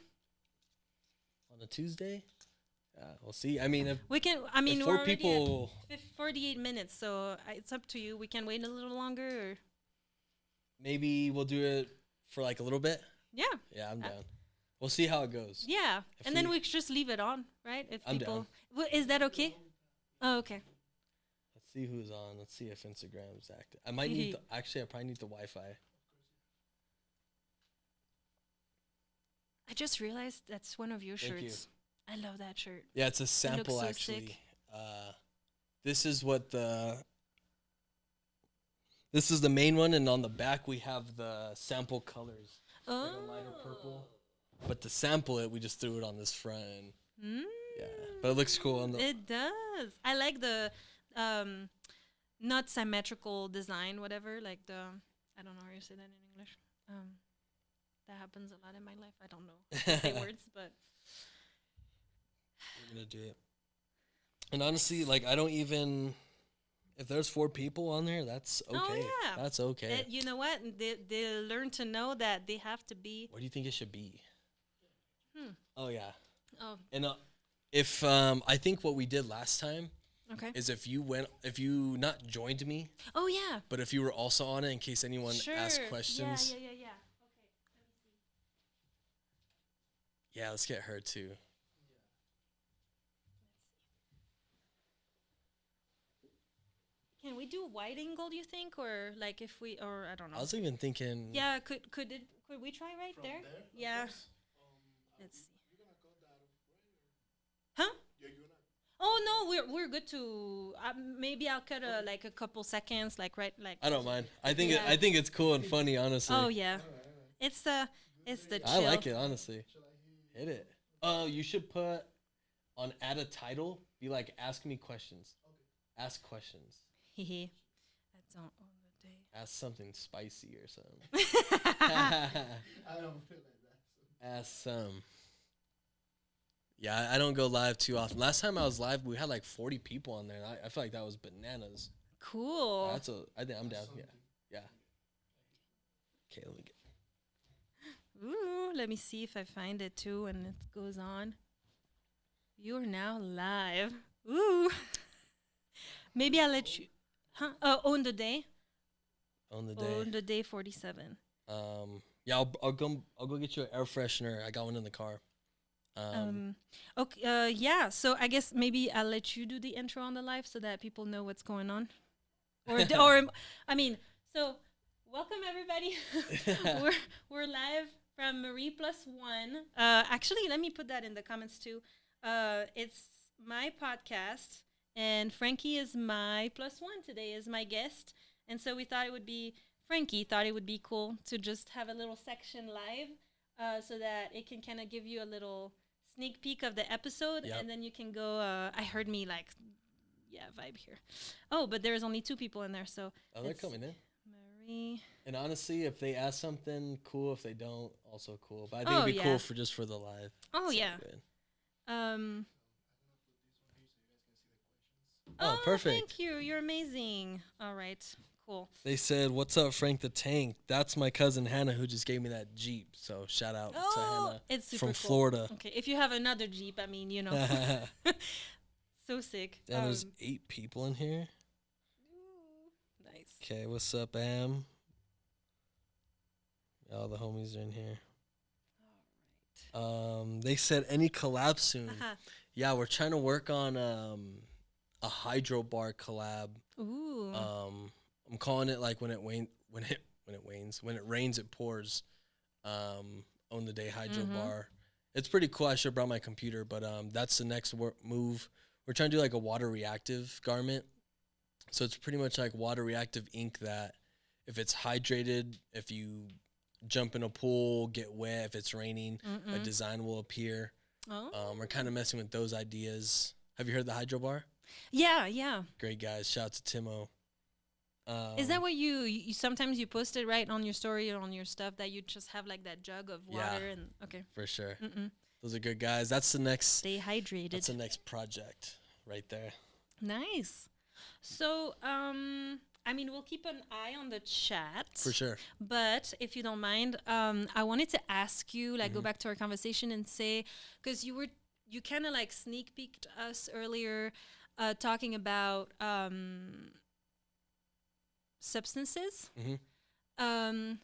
On a Tuesday? Yeah, we'll see. I mean, if, We can. I mean, if we're 4 already people, at 48 minutes, so it's up to you. We can wait a little longer. Or, maybe we'll do it for like a little bit. yeah, Yeah, I'm down. We'll see how it goes. yeah, If and then we- we could just leave it on, right? If I'm people, down. Is that okay? Oh, okay. Let's see who's on. Let's see if Instagram's active. I might need actually I probably need the Wi-Fi. I just realized that's one of your Thank you. shirts. I love that shirt. Yeah, it's a sample so actually. sick. This is what the this is the main one, and on the back we have the sample colors, like a lighter purple. But to sample it, we just threw it on this front. And Mm. yeah, but it looks cool on the. It does. I like the um, not symmetrical design, whatever. Like the I don't know how you say that in English. That happens a lot in my life. I don't know how to say words, but We're gonna do it. And honestly, like I don't even. If there's 4 people on there, that's okay. oh yeah, That's okay. You know what? They learn to know that they have to be. What do you think it should be? Hmm. Oh yeah. Oh, And if I think what we did last time okay. is if you not joined me, Oh yeah. but if you were also on it in case anyone Sure. asked questions. Yeah. Okay. Let me see. Yeah, let's get her too. Can we do wide angle? Do you think, or like if we, or I don't know. I was even thinking. Yeah. Could we try right there? Yeah. Let's see. Huh? Oh no, we're good to. Maybe I'll cut like a couple seconds, like right, like. I don't mind. I think Yeah. I think it's cool and funny, honestly. Oh yeah, it's the chill. I like it, honestly. Hit it. Oh, you should put on add a title. Be like, ask me questions. Ask questions. Hehe. That's on the day. Ask something spicy or something. I don't feel like that. Ask some. Yeah, I don't go live too often. Last time I was live, we had like 40 people on there. And I feel like that was bananas. Cool. I think I'm down. Yeah. Okay, let me get. Ooh, let me see if I find it too, and it goes on. You're now live. Ooh. Maybe I'll let you. Huh? Own the day. On the day. Own the day 47. Yeah, I'll go get you an air freshener. I got one in the car. Okay. Yeah. So I guess maybe I'll let you do the intro on the live so that people know what's going on. Or I mean, so welcome everybody. we're live from Marie+One. Actually, let me put that in the comments too. It's my podcast, and Frankie is my +1 today, is my guest. And so we thought Frankie thought it would be cool to just have a little section live so that it can kind of give you a little sneak peek of the episode. Yep. And then you can go, I heard me like, yeah, vibe here. Oh, but there's only 2 people in there, so. Oh, they're coming in. Marie. And honestly, if they ask something, cool. If they don't, also cool. But I think it'd be cool for just for the live. Oh, So yeah. good. Oh, perfect. Thank you. You're amazing. All right. Cool. They said, "What's up, Frank the Tank?" That's my cousin Hannah who just gave me that Jeep. So shout out to Hannah It's super from cool. Florida. Okay, if you have another Jeep, I mean, you know. So sick. Damn, there's 8 people in here. Nice. Okay, what's up, Am? All the homies are in here. They said any collab soon. Uh-huh. Yeah, we're trying to work on a hydro bar collab. Ooh. I'm calling it like when it rains it pours. Own the day hydro bar. It's pretty cool. I should have brought my computer, but that's the next move. We're trying to do like a water reactive garment. So it's pretty much like water reactive ink that if it's hydrated, if you jump in a pool, get wet, if it's raining, a design will appear. Oh. We're kind of messing with those ideas. Have you heard the hydro bar? Yeah. Great guys. Shout out to Timo. Is that what you sometimes you post it right on your story or on your stuff that you just have like that jug of water and okay. For sure. Those are good guys. That's the next. Stay hydrated. That's the next project right there. Nice. So, I mean, we'll keep an eye on the chat. For sure. But if you don't mind, I wanted to ask you, like, go back to our conversation and say, because you kind of like sneak peeked us earlier, talking about substances.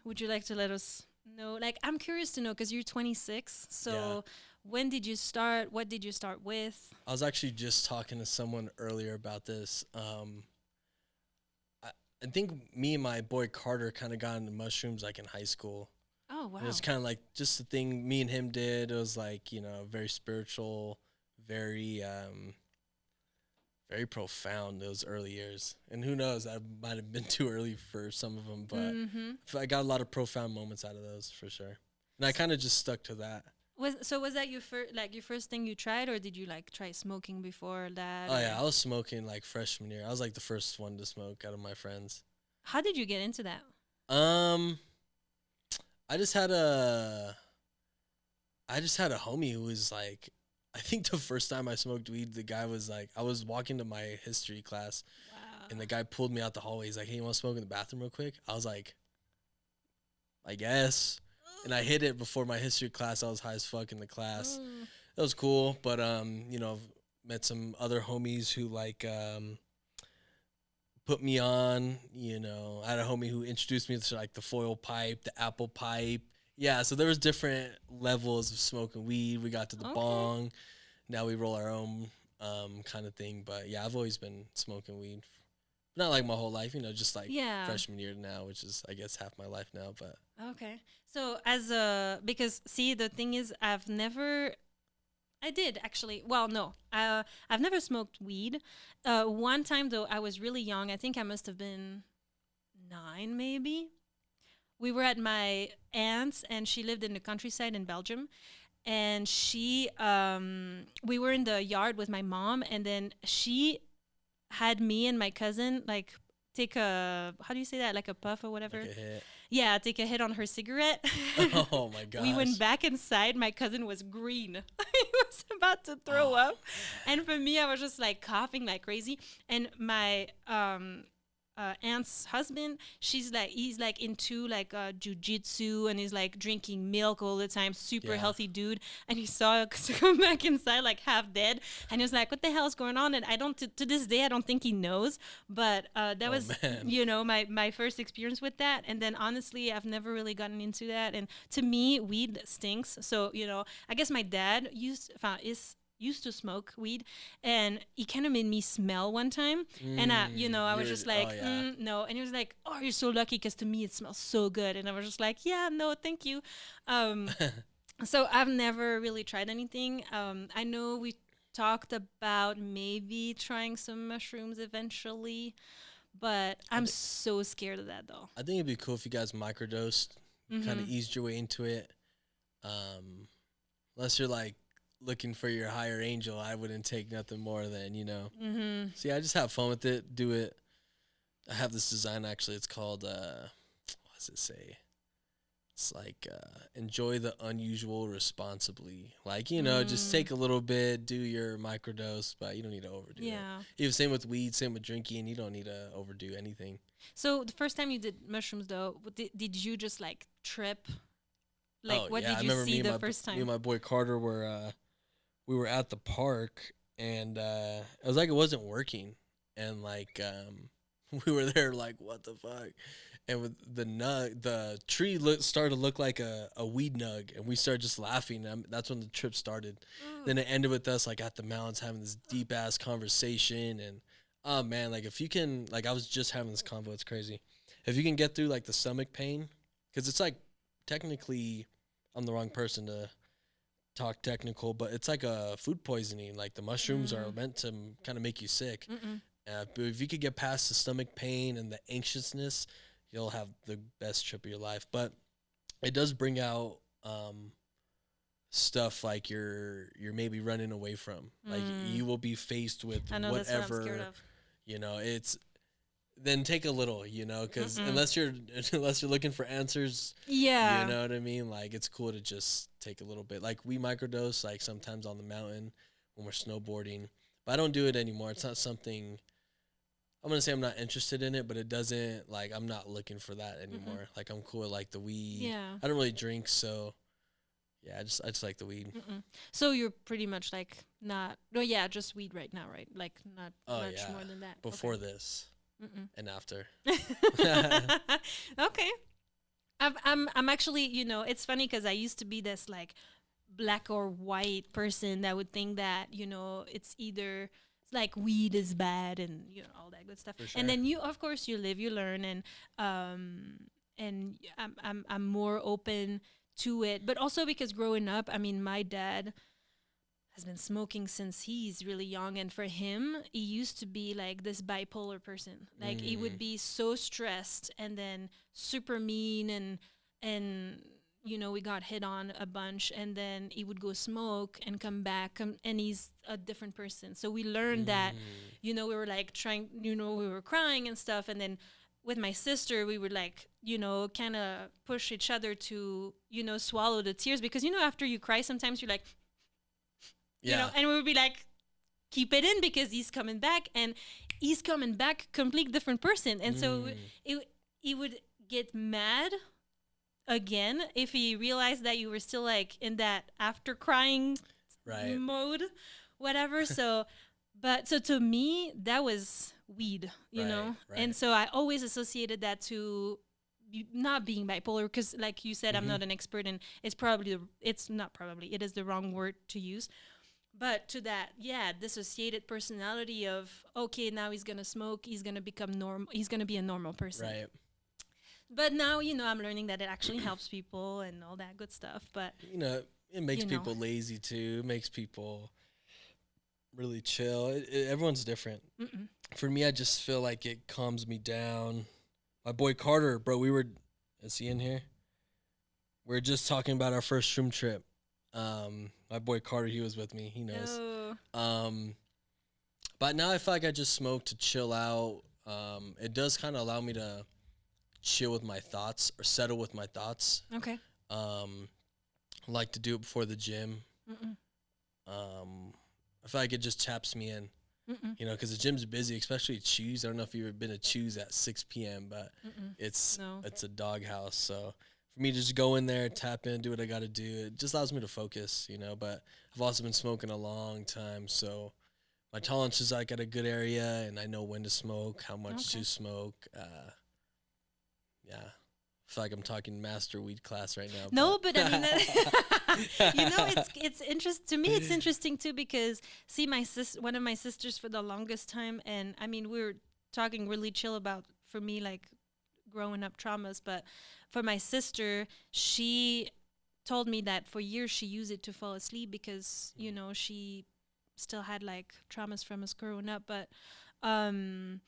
Would you like to let us know? Like, I'm curious to know because you're 26. So, when did you start? What did you start with? I was actually just talking to someone earlier about this. I think me and my boy Carter kind of got into mushrooms like in high school. Oh, wow. It was kind of like just the thing me and him did. It was like, very spiritual, very very profound those early years. And who knows, I might have been too early for some of them, but Mm-hmm. I got a lot of profound moments out of those for sure. And I kind of just stuck to that. Was that your first your first thing you tried, or did you like try smoking before that? Oh yeah, Or I was smoking like freshman year. I was like the first one to smoke out of my friends. how did you get into that? Um, I just had a I just had a homie who was like, I think the first time I smoked weed, the guy was like, I was walking to my history class, and Wow. the guy pulled me out the hallway. He's like, "Hey, you want to smoke in the bathroom real quick?" I was like, "I guess." And I hit it before my history class. I was high as fuck in the class. Mm. That was cool, but you know, met some other homies who like put me on. You know, I had a homie who introduced me to like the foil pipe, the apple pipe. Yeah, so there was different levels of smoking weed. We got to the Okay. bong. Now we roll our own kind of thing. But yeah, I've always been smoking weed. Not like my whole life, you know, just like Yeah. freshman year to now, which is I guess half my life now. But Okay. So as a because see the thing is I've never I did actually. Well, no. I've never smoked weed. One time though I was really young. I think I must have been 9 maybe. We were at my aunt's and she lived in the countryside in Belgium, and she we were in the yard with my mom, and then she had me and my cousin like take a, how do you say that, like a puff or whatever. like a hit. Yeah, take a hit on her cigarette. Oh my gosh. We went back inside. My cousin was green. He was about to throw up. And for me, I was just like coughing like crazy. And my aunt's husband, he's like into like jujitsu, and he's like drinking milk all the time, super Yeah. healthy dude. And he saw us come back inside like half dead, and he was like, "What the hell is going on?" And I don't, to this day, I don't think he knows. But that Oh, was, man. you know, my first experience with that. And then honestly, I've never really gotten into that. And to me, weed stinks. So you know, I guess my dad used to smoke weed, and he kind of made me smell one time. And you know, I was just like, oh yeah. no. And he was like, "Oh, you're so lucky, because to me it smells so good." And I was just like, "Yeah, no, thank you." um so I've never really tried anything. I know we talked about maybe trying some mushrooms eventually, but I'm so scared of that though. I think it'd be cool if you guys microdosed, kind of Mhm. eased your way into it. Unless you're like looking for your higher angel, I wouldn't take nothing more than, you know. Mhm. So yeah, I just have fun with it, do it. I have this design actually. It's called what does it say? It's like enjoy the unusual responsibly. Like, you know, just take a little bit, do your microdose, but you don't need to overdo it. Yeah. Even same with weed, same with drinking. You don't need to overdo anything. So the first time you did mushrooms though, did you just like trip? Like, Oh what yeah, I did you remember see me and the my first me time? and my boy Carter were we were at the park, and it was like it wasn't working, and like we were there like what the fuck, and with the tree started to look like a weed nug, and we started just laughing. That's when the trip started. Then it ended with us like at the mountains having this deep ass conversation, and oh man, like if you can, like I was just having this convo, it's crazy. If you can get through like the stomach pain, because it's like technically I'm the wrong person to talk technical, but it's like a food poisoning. Like the mushrooms are meant to kind of make you sick. Mm-mm. But if you could get past the stomach pain and the anxiousness, you'll have the best trip of your life. But it does bring out stuff like you're maybe running away from. Like you will be faced with I know, that's what I'm scared whatever, of. you know. It's then take a little, you know, because Mm-mm. unless you're looking for answers, Yeah. you know what I mean? Like, it's cool to just take a little bit. Like, we microdose, like, sometimes on the mountain when we're snowboarding. But I don't do it anymore. It's not something, I'm going to say I'm not interested in it, but it doesn't, like, I'm not looking for that anymore. Like, I'm cool with, like, the weed. Yeah. I don't really drink, so, yeah, I just like the weed. Mm-mm. So you're pretty much like not, no, yeah, just weed right now, right? Like not Oh, much yeah. more than that. Before this Mm-mm. and after. Okay. I'm actually, you know, it's funny because I used to be this like black or white person that would think that, you know, it's either it's like weed is bad and you know all that good stuff. For sure. And then you, of course, you live, you learn, and I'm more open to it. But also because growing up, I mean, my dad has been smoking since he's really young, and for him he used to be like this bipolar person. Like he would be so stressed and then super mean, and we got hit on a bunch, and then he would go smoke and come back, and he's a different person. So we learned that, we were like trying, we were crying and stuff, and then with my sister, we would like, kind of push each other to, swallow the tears, because, after you cry, sometimes you're like, and we would be like, keep it in, because he's coming back, and he's coming back complete different person. And so he would get mad again if he realized that you were still like in that after crying mode, whatever. So to me, that was weed, you know? Right. And so I always associated that to not being bipolar, because like you said, I'm not an expert, and it is the wrong word to use. But to that, dissociated personality of, okay, now he's going to smoke, he's going to become normal, he's going to be a normal person. Right. But now, I'm learning that it actually helps people and all that good stuff. But, it makes people lazy too. It makes people really chill. Everyone's different. For me, I just feel like it calms me down. My boy Carter, bro, is he in here? We were just talking about our first shroom trip. My boy Carter, he was with me. He knows. Oh. But now I feel like I just smoke to chill out. It does kind of allow me to chill with my thoughts, or settle with my thoughts. Okay. I like to do it before the gym. I feel like it just taps me in, because the gym's busy, especially Choose. I don't know if you've ever been to Choose at 6 p.m., but it's a doghouse. So for me to just go in there, tap in, do what I got to do, it just allows me to focus, But I've also been smoking a long time, so my tolerance is like at a good area, and I know when to smoke, how much to smoke. I feel like I'm talking master weed class right now. No, but I mean, it's interesting to me. It's interesting too, because one of my sisters for the longest time, and I mean, we were talking really chill about, for me, like growing up traumas, but for my sister, she told me that for years she used it to fall asleep, because she still had like traumas from us growing up, but. I mean,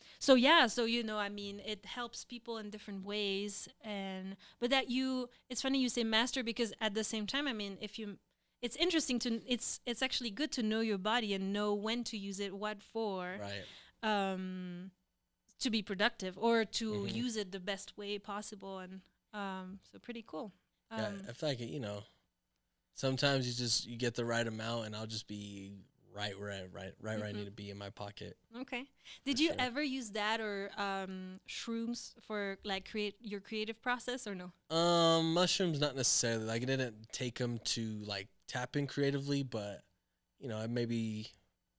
it helps people in different ways, but it's funny you say master, because at the same time, I mean, it's interesting it's actually good to know your body and know when to use it, what for, right, to be productive, or to use it the best way possible, and so pretty cool. I feel like sometimes you get the right amount, and I'll just be right where I need to be in my pocket. Okay. Did you ever use that or shrooms for like your creative process, or no? Mushrooms not necessarily. Like I didn't take them to like tap in creatively, but maybe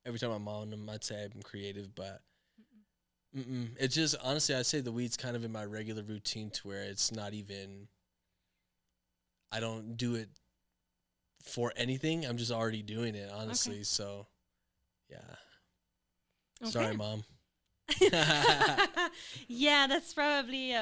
every time I'm on them, I'd say I'm creative. But it's just honestly, I'd say the weed's kind of in my regular routine, to where it's not even. I don't do it for anything. I'm just already doing it, honestly. Okay. So, yeah. Okay. Sorry, Mom. Yeah, that's probably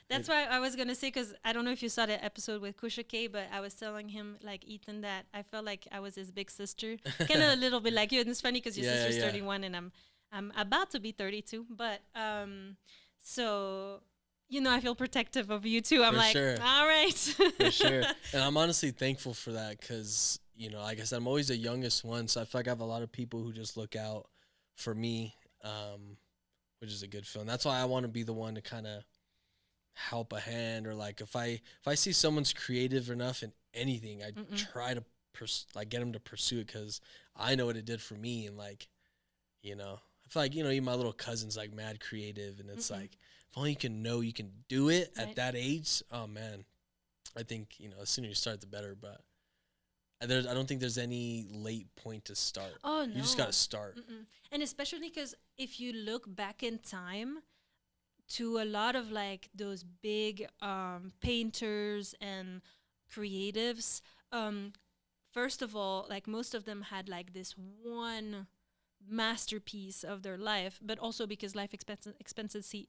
that's why I was gonna say, because I don't know if you saw the episode with Kusha K, but I was telling him, like Ethan, that I felt like I was his big sister, kind of a little bit like you. And it's funny because your sister's 31 and I'm about to be 32, but so. I feel protective of you too. I'm like, sure. All right. For sure. And I'm honestly thankful for that, because, like I said, I'm always the youngest one. So I feel like I have a lot of people who just look out for me, which is a good feeling. That's why I want to be the one to kind of help a hand, or like if I see someone's creative enough in anything, I try to get them to pursue it, because I know what it did for me. And like, I feel like, even my little cousin's like mad creative, and it's like, if only you can do it at that age. Oh man, I think the sooner you start, the better. But I don't think there's any late point to start. Oh no, you just gotta start. And especially because if you look back in time to a lot of like those big painters and creatives, first of all, like most of them had like this one masterpiece of their life, but also because life expectancy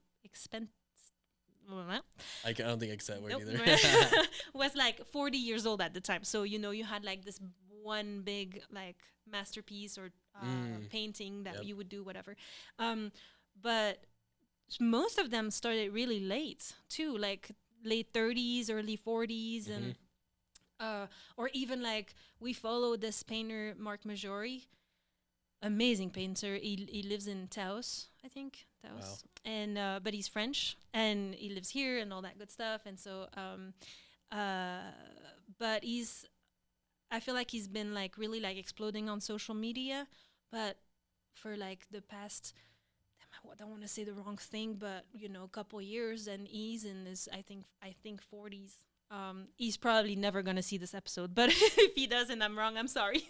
I don't think I can say that word either. Was like 40 years old at the time. So, you had like this one big like masterpiece or painting that Yep. you would do whatever. But most of them started really late too, like late 30s, early 40s, and or even like we follow this painter Mark Majori, amazing painter. He lives in Taos, I think Taos, and but he's French and he lives here and all that good stuff. And so, but I feel like he's been like really like exploding on social media, but for like the past, I don't want to say the wrong thing, but you know, a couple years, and he's in his I think 40s. He's probably never gonna see this episode, but if he does and I'm wrong, I'm sorry.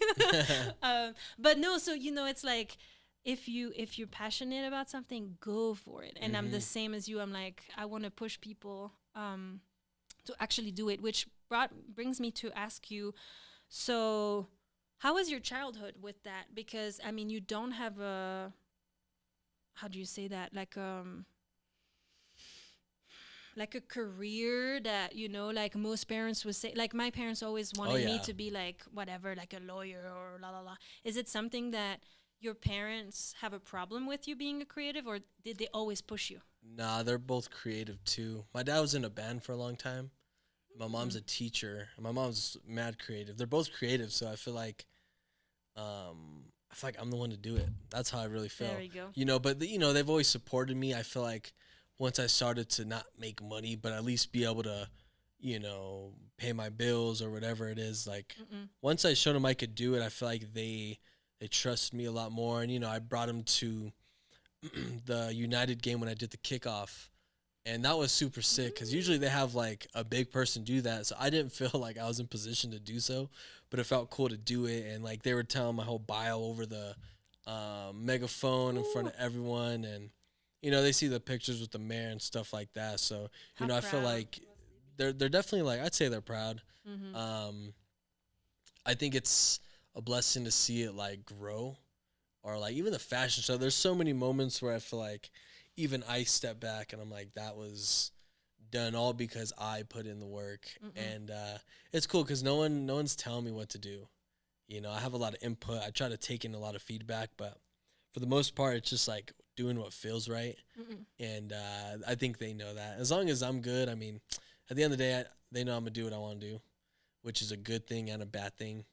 But no, so you know, it's like if you're passionate about something, go for it. And I'm the same as you. I'm like, I want to push people to actually do it, which brings me to ask you. So, how was your childhood with that? Because I mean, you don't have a, how do you say that? Like a career that, you know, like most parents would say. Like my parents always wanted me to be like whatever, like a lawyer or la la la. Is it something that your parents have a problem with you being a creative, or did they always push you? Nah, they're both creative too. My dad was in a band for a long time. My mom's a teacher. And my mom's mad creative. They're both creative, so I feel like I'm the one to do it. That's how I really feel. There you go. You know, but you know, they've always supported me. I feel like once I started to not make money, but at least be able to, you know, pay my bills or whatever it is, like once I showed them I could do it, I feel like they trust me a lot more. And you know, I brought them to the United game when I did the kickoff. And that was super sick because usually they have like a big person do that. So I didn't feel like I was in position to do so, but it felt cool to do it. And like they were telling my whole bio over the megaphone in front of everyone. And, you know, they see the pictures with the mayor and stuff like that. So, you know, I feel like they're definitely like, I'd say they're proud. I think it's a blessing to see it like grow, or like even the fashion show. There's so many moments where I feel like even I step back and I'm like, that was done all because I put in the work. And it's cool because no one's telling me what to do. You know, I have a lot of input. I try to take in a lot of feedback, but for the most part, it's just like doing what feels right. And I think they know that. As long as I'm good, I mean, at the end of the day, they know I'm going to do what I want to do, which is a good thing and a bad thing.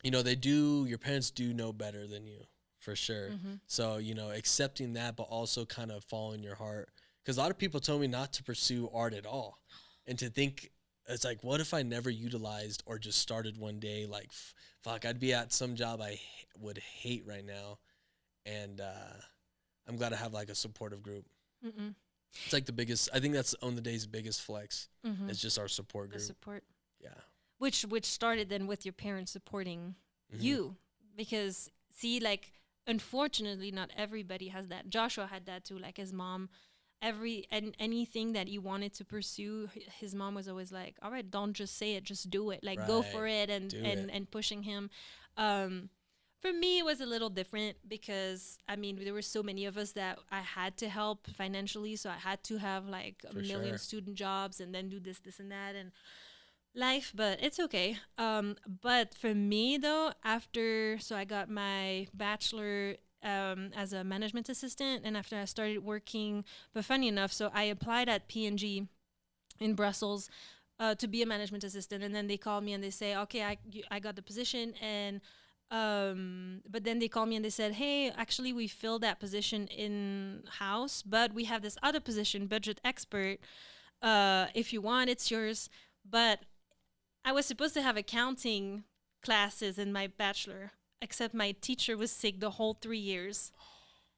You know, your parents do know better than you. For sure. So, you know, accepting that, but also kind of following your heart. Because a lot of people told me not to pursue art at all. And to think, it's like, what if I never utilized or just started one day? Like, fuck, I'd be at some job I would hate right now. And I'm glad to have like a supportive group. It's like the biggest, I think that's on the day's biggest flex. It's just our support group. The support. Yeah. Which started then with your parents supporting you. Because, see, like, unfortunately, not everybody has that. Joshua had that too. Like his mom, anything that he wanted to pursue, his mom was always like, "All right, don't just say it, just do it. Like go for it," and pushing him. For me, it was a little different because I mean there were so many of us that I had to help financially, so I had to have like a million student jobs and then do this, and that, and life, but it's okay. But for me though, so I got my bachelor as a management assistant, and after I started working, but funny enough, so I applied at P&G in Brussels to be a management assistant, and then they called me and they say, okay, I got the position, and but then they called me and they said, hey, actually we filled that position in house, but we have this other position, budget expert. If you want, it's yours. But I was supposed to have accounting classes in my bachelor, except my teacher was sick the whole 3 years.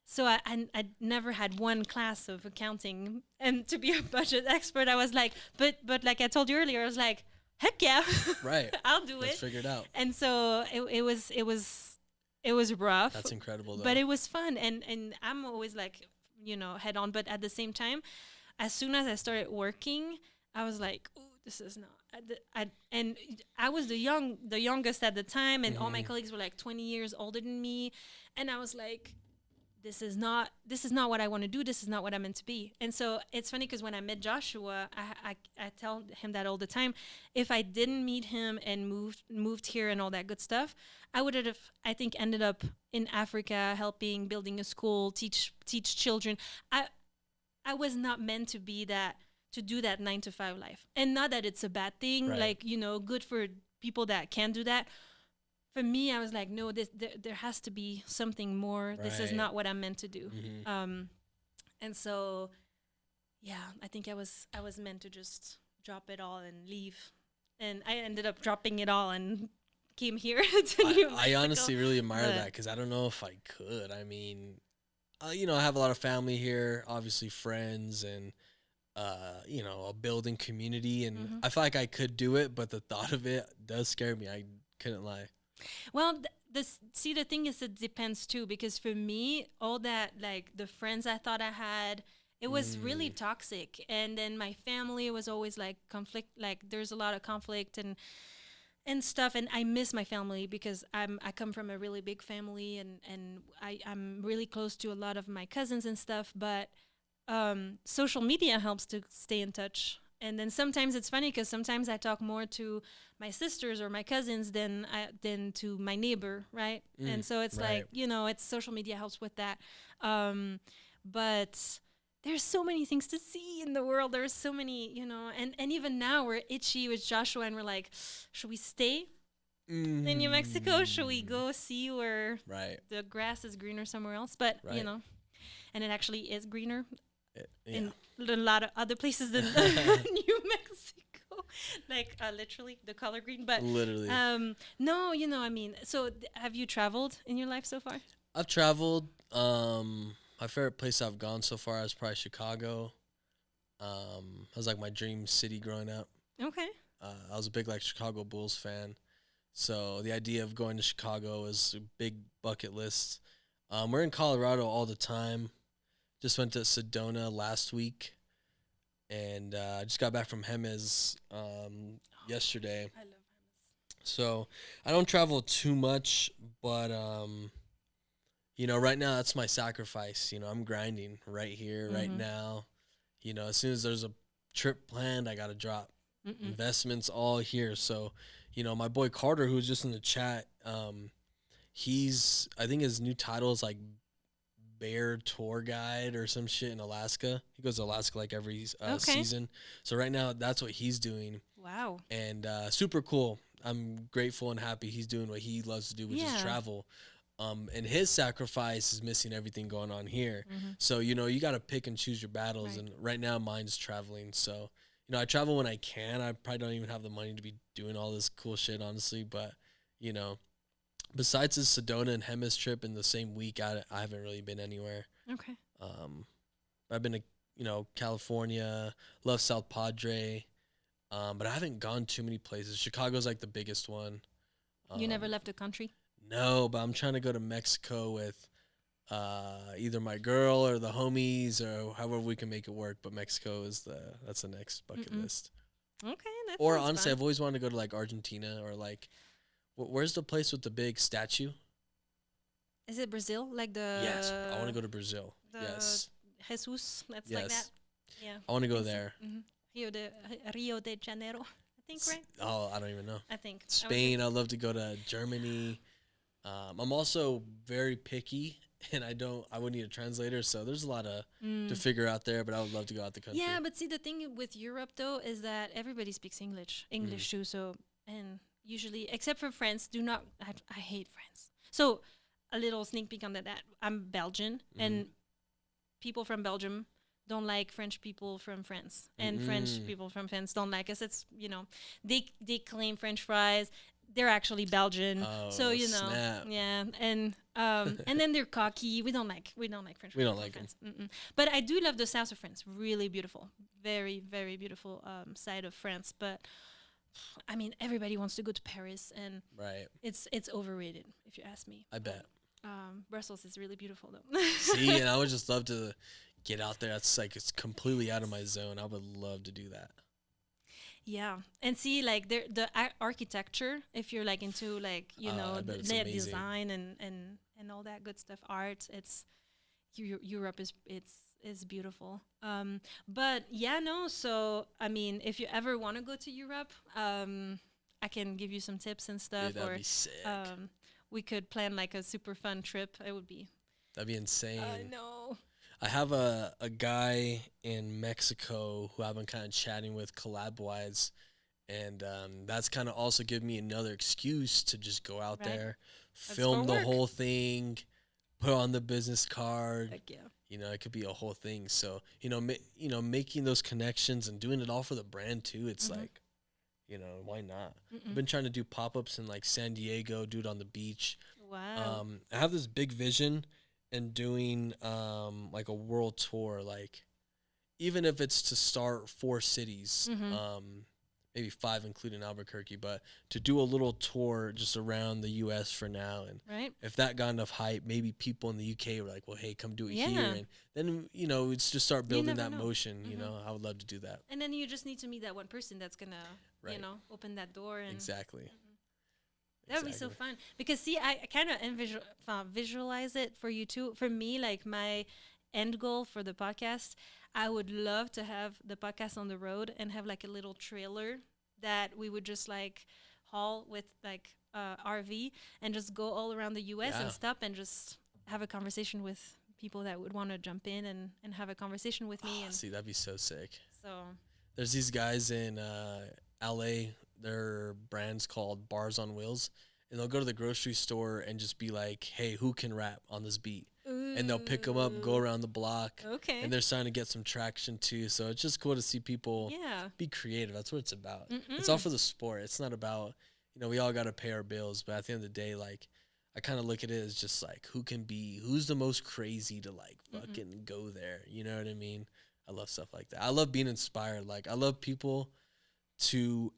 So I never had one class of accounting. And to be a budget expert, I was like, but like I told you earlier, I was like, heck yeah, right, I'll do Let's it. figure it out. And so it was rough. That's incredible, though. But it was fun, and I'm always like, you know, head on. But at the same time, as soon as I started working, I was like, ooh, this is not. And I was the youngest at the time, and all my colleagues were like 20 years older than me, and I was like, this is not what I want to do. This is not what I'm meant to be. And so it's funny because when I met Joshua, I tell him that all the time. If I didn't meet him and moved here and all that good stuff, I would have, I think, ended up in Africa helping, building a school, teach children. I was not meant to be that, to do that 9 to 5 life. And not that it's a bad thing, Right. like, good for people that can do that. For me, I was like, no, there has to be something more. This is Right. not what I'm meant to do. Mhm. And so, yeah, I think I was meant to just drop it all and leave. And I ended up dropping it all and came here to New Mexico. I honestly really admire but- that because I don't know if I could. I mean, I have a lot of family here, obviously friends, and a building community, and Mhm. I feel like I could do it, but the thought of it does scare me. I couldn't lie. Well, the thing is, it depends too, because for me, all that, like, the friends I thought I had, it was really toxic. And then my family was always like conflict, like there's a lot of conflict and stuff. And I miss my family because I come from a really big family, and I'm really close to a lot of my cousins and stuff. But social media helps to stay in touch. And then sometimes it's funny because sometimes I talk more to my sisters or my cousins than to my neighbor, right? And so it's right. like, it's social media helps with that. But there's so many things to see in the world. There's so many, and even now we're itchy with Joshua, and we're like, should we stay in New Mexico? Should we go see where Right. the grass is greener somewhere else? But, Right. and it actually is greener Yeah. in a lot of other places than New Mexico, like literally the color green. But Literally. no, I mean, so have you traveled in your life so far? I've traveled. My favorite place I've gone so far is probably Chicago. That was like my dream city growing up. Okay. I was a big Chicago Bulls fan, so the idea of going to Chicago was a big bucket list. We're in Colorado all the time. Just went to Sedona last week, and I just got back from Hemes yesterday. I love So I don't travel too much, but right now that's my sacrifice. I'm grinding right here, right now. As soon as there's a trip planned, I gotta drop investments all here. So, my boy Carter, who's just in the chat, I think his new title is like bear tour guide or some shit in Alaska. He goes to Alaska like every season. So right now that's what he's doing. Wow. And super cool. I'm grateful and happy he's doing what he loves to do, which is travel. And his sacrifice is missing everything going on here. So, you got to pick and choose your battles. Right. And right now mine's traveling. So, I travel when I can. I probably don't even have the money to be doing all this cool shit, honestly. But, besides this Sedona and Hemis trip in the same week, I haven't really been anywhere. Okay. I've been to, California, love South Padre. But I haven't gone too many places. Chicago's like the biggest one. You never left the country? No, but I'm trying to go to Mexico with either my girl or the homies or however we can make it work. But Mexico that's the next bucket list. Okay, that's Or honestly, I've always wanted to go to like Argentina or like, where's the place with the big statue? Is it Brazil? Like the Yes, I want to go to Brazil. the Yes, Jesus, that's like that. yes, Yeah. I want to go there. Rio de Janeiro, I think, right? Oh, I don't even know. I think Spain. I'd love to go to Germany. I'm also very picky, and I would need a translator, so there's a lot to figure out there. But I would love to go out the country. Yeah, but see, the thing with Europe though is that everybody speaks English too. So, and usually, except for France, I hate France. So, a little sneak peek on that. I'm Belgian, and people from Belgium don't like French people from France, and French people from France don't like us. It's they claim French fries. They're actually Belgian, Oh, so snap. yeah, and then they're cocky. We don't like French. We don't people like from France. But I do love the south of France. Really beautiful, very very beautiful side of France. But I mean, everybody wants to go to Paris, and Right. it's overrated if you ask me. I bet. Brussels is really beautiful though. See, and I would just love to get out there. It's completely out of my zone. I would love to do that. Yeah, and see, like the architecture. If you're like into like I bet it's net amazing. design and all that good stuff, art. It's Europe is beautiful. But yeah, no. So I mean, if you ever want to go to Europe, I can give you some tips and stuff, Dude, that'd or be sick. we could plan like a super fun trip. It would be. That'd be insane. I know. I have a guy in Mexico who I've been kind of chatting with collab wise, and that's kind of also given me another excuse to just go out Right. there, Let's film go the work. whole thing, put on the business card. Heck yeah. You know, it could be a whole thing. So making those connections and doing it all for the brand too. It's Mhm. like, why not? I've Mm-mm. been trying to do pop ups in like San Diego, do it on the beach. Wow. I have this big vision and doing like a world tour, like even if it's to start 4 cities, Mhm. maybe 5 including Albuquerque, but to do a little tour just around the US for now. And Right. if that got enough hype, maybe people in the UK were like, well, hey, come do it here. Yeah. And then, it's just start You building never that know. motion, Mhm. I would love to do that. And then you just need to meet that one person that's gonna, Right. open that door. And Exactly. that would be so fun. Because see, I kind of visualize it for you too. For me, like my end goal for the podcast, I would love to have the podcast on the road and have like a little trailer that we would just like haul with like RV and just go all around the US Yeah. and stop and just have a conversation with people that would want to jump in and have a conversation with me. And See, that'd be so sick. so, There's these guys in LA, their brand's called Bars on Wheels, and they'll go to the grocery store and just be like, hey, who can rap on this beat? And they'll pick them up, go around the block, okay. and they're starting to get some traction too. So it's just cool to see people Yeah. be creative. That's what it's about. It's all for the sport. It's not about, we all got to pay our bills, but at the end of the day, like, I kind of look at it as just like, who's the most crazy to like fucking go there? You know what I mean? I love stuff like that. I love being inspired. Like, I love people to,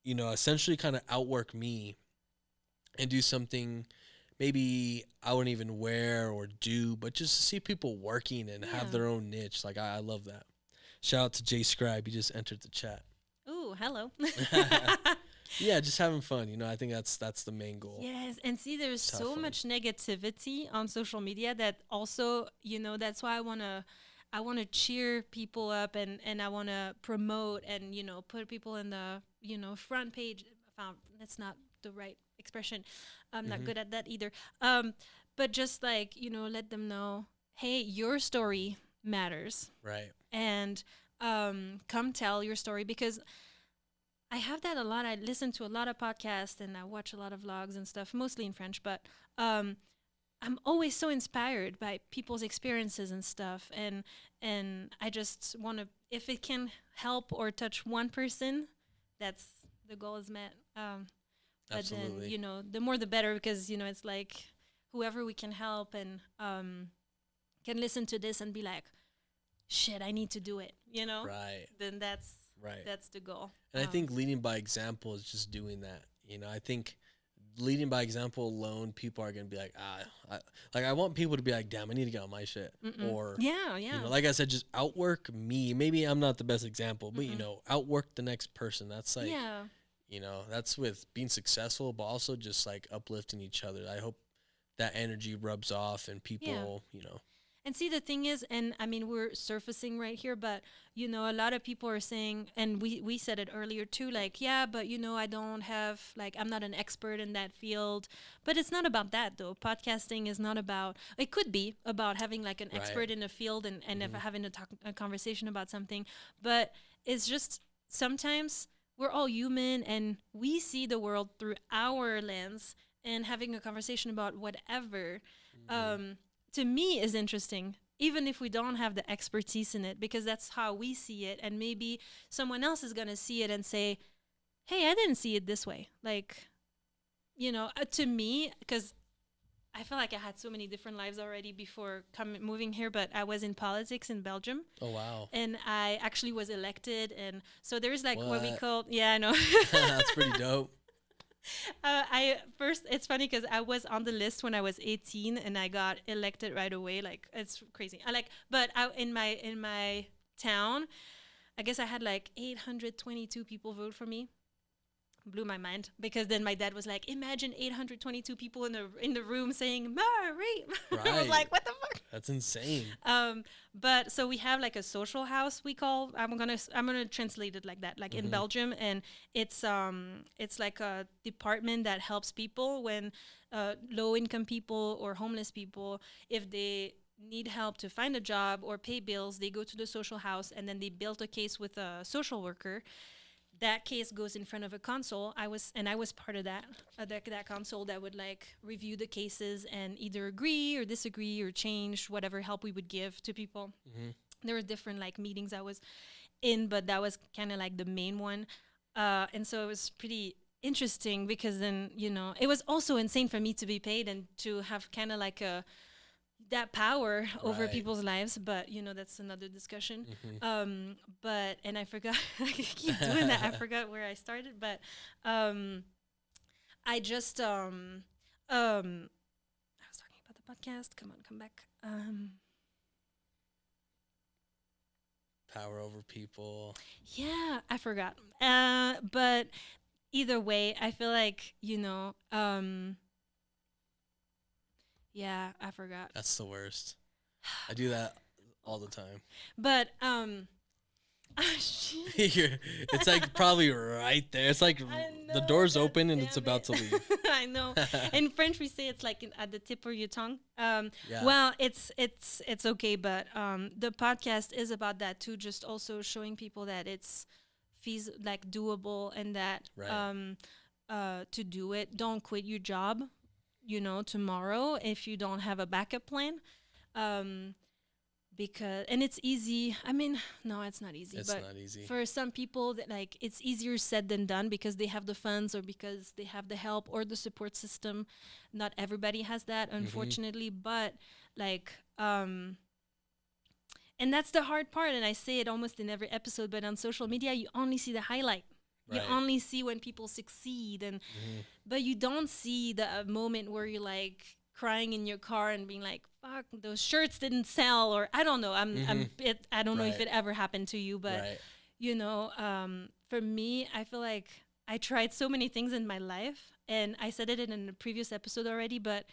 essentially kind of outwork me and do something maybe I wouldn't even wear or do, but just to see people working and Yeah. have their own niche. Like, I love that. Shout out to Jay Scribe. He just entered the chat. Ooh, hello. Yeah, just having fun. I think that's the main goal. Yes, and see, there's Tough so one. much negativity on social media that also, that's why I wanna cheer people up and I wanna promote and put people in the front page. That's not the right expression. I'm not good at that either. But just like let them know, hey, your story matters, Right. and come tell your story, because I have that a lot. I listen to a lot of podcasts and I watch a lot of vlogs and stuff, mostly in French, but I'm always so inspired by people's experiences and stuff, and I just want to, if it can help or touch one person, that's the goal is met. But Absolutely. then the more the better, because it's like whoever we can help and can listen to this and be like, shit, I need to do it. Right. Then that's Right. that's the goal. And I think leading by example is just doing that. I think leading by example alone, people are going to be like, I want people to be like, damn, I need to get on my shit. Or, yeah. like I said, just outwork me. Maybe I'm not the best example, but, outwork the next person. That's like, yeah. That's with being successful, but also just like uplifting each other. I hope that energy rubs off and people, And see, the thing is, and I mean, we're surfacing right here, but, a lot of people are saying, and we said it earlier too, like, yeah, but, I don't have, like, I'm not an expert in that field. But it's not about that, though. Podcasting is not about, it could be about having, like, an Right. expert in a field and if having a conversation about something. But it's just sometimes we're all human and we see the world through our lens, and having a conversation about whatever. To me is interesting, even if we don't have the expertise in it, because that's how we see it. And maybe someone else is going to see it and say, hey, I didn't see it this way. Like, to me, because I feel like I had so many different lives already before moving here, but I was in politics in Belgium. Oh, wow. And I actually was elected. And so there's like what we What? call, yeah, I know. That's pretty dope. It's funny because I was on the list when I was 18 and I got elected right away. Like, it's crazy. In my town, I guess I had like 822 people vote for me. blew my mind, because then my dad was like, imagine 822 people in the room saying Marie. I was Right. like, what the fuck? That's insane. But so we have like a social house, we call, I'm gonna translate it like that, like in Belgium, and it's like a department that helps people when low income people or homeless people, if they need help to find a job or pay bills, they go to the social house, and then they build a case with a social worker. That case goes in front of a console. I was part of that console that would like review the cases and either agree or disagree or change whatever help we would give to people. There were different like meetings I was in, but that was kind of like the main one. And so it was pretty interesting, because then, it was also insane for me to be paid and to have kind of like that power over Right. people's lives, but that's another discussion. But and I forgot, I keep doing that, I forgot where I started, but I just I was talking about the podcast. Come on, come back. Power over people. Yeah, I forgot. But either way, I feel like, yeah, I forgot. That's the worst. I do that all the time. But It's like probably right there. It's like I the know, door's God open and it's damn about it. to leave. I know. In French, we say it's like at the tip of your tongue. Yeah. Well, it's okay, but the podcast is about that too. Just also showing people that it's like doable, and that Right. to do it, don't quit your job, tomorrow if you don't have a backup plan. Because and it's easy. I mean, no, it's not easy. It's but not easy. for some people, that like it's easier said than done, because they have the funds or because they have the help or the support system. Not everybody has that, unfortunately. But like, and that's the hard part. And I say it almost in every episode. But on social media, you only see the highlight. You Right. only see when people succeed, and but you don't see the moment where you're like crying in your car and being like, "Fuck, those shirts didn't sell," or I don't know. I don't know if Right. it ever happened to you, but Right. for me, I feel like I tried so many things in my life, and I said it in a previous episode already, but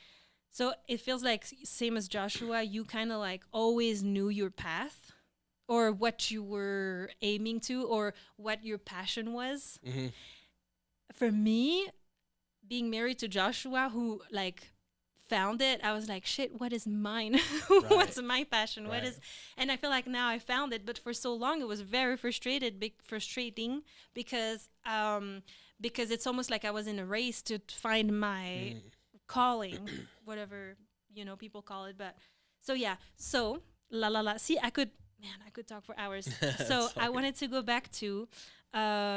so it feels like same as Joshua, you kind of like always knew your path or what you were aiming to or what your passion was. For me, being married to Joshua, who like found it, I was like, shit, what is mine? What's my passion? What Right. is, and I feel like now I found it, but for so long it was very frustrating, because it's almost like I was in a race to find my calling, whatever, people call it. But so yeah, so la la la. See, I could talk for hours. So It's I all wanted to go back to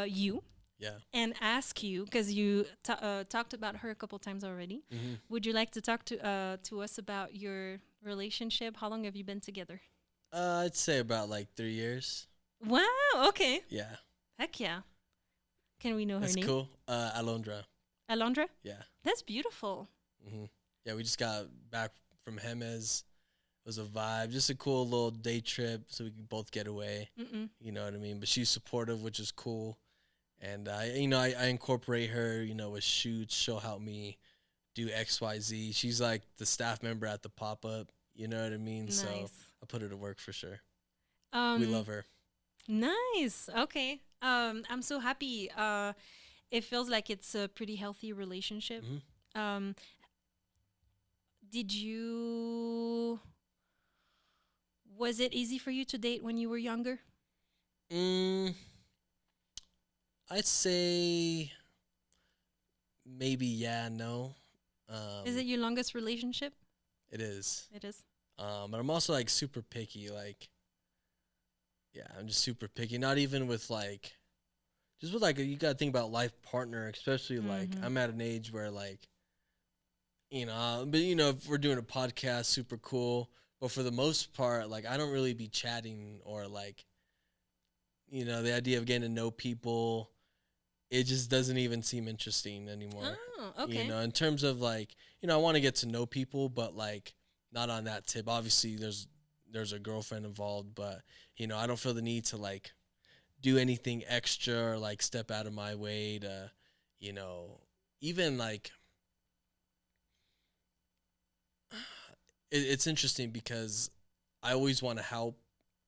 you Yeah. and ask you, because you talked about her a couple times already. Would you like to talk to us about your relationship? How long have you been together? I'd say about like 3 years. Wow. Okay. Yeah. Heck yeah. Can we know her That's name? cool. Alondra. Alondra. Yeah. That's beautiful. Yeah, we just got back from Jemez. It was a vibe, just a cool little day trip, so we could both get away. You know what I mean? But she's supportive, which is cool. And I incorporate her, with shoots. She'll help me do X, Y, Z. She's like the staff member at the pop up. You know what I mean? So Nice. I put her to work for sure. Um, We love her. Nice. Okay. I'm so happy. It feels like it's a pretty healthy relationship. Um, did you? Was it easy for you to date when you were younger? Mm, I'd say maybe yeah, no. Is it your longest relationship? It is. It is. But I'm also like super picky. Like, yeah, I'm just super picky. Not even with like, just with like you gotta think about life partner, especially like I'm at an age where like, if we're doing a podcast, super cool. But for the most part, like I don't really be chatting or like, the idea of getting to know people, it just doesn't even seem interesting anymore. Oh, okay. In terms of like, I want to get to know people, but like not on that tip. Obviously, there's a girlfriend involved, but I don't feel the need to like do anything extra or like step out of my way to, you know, even like it's interesting because I always want to help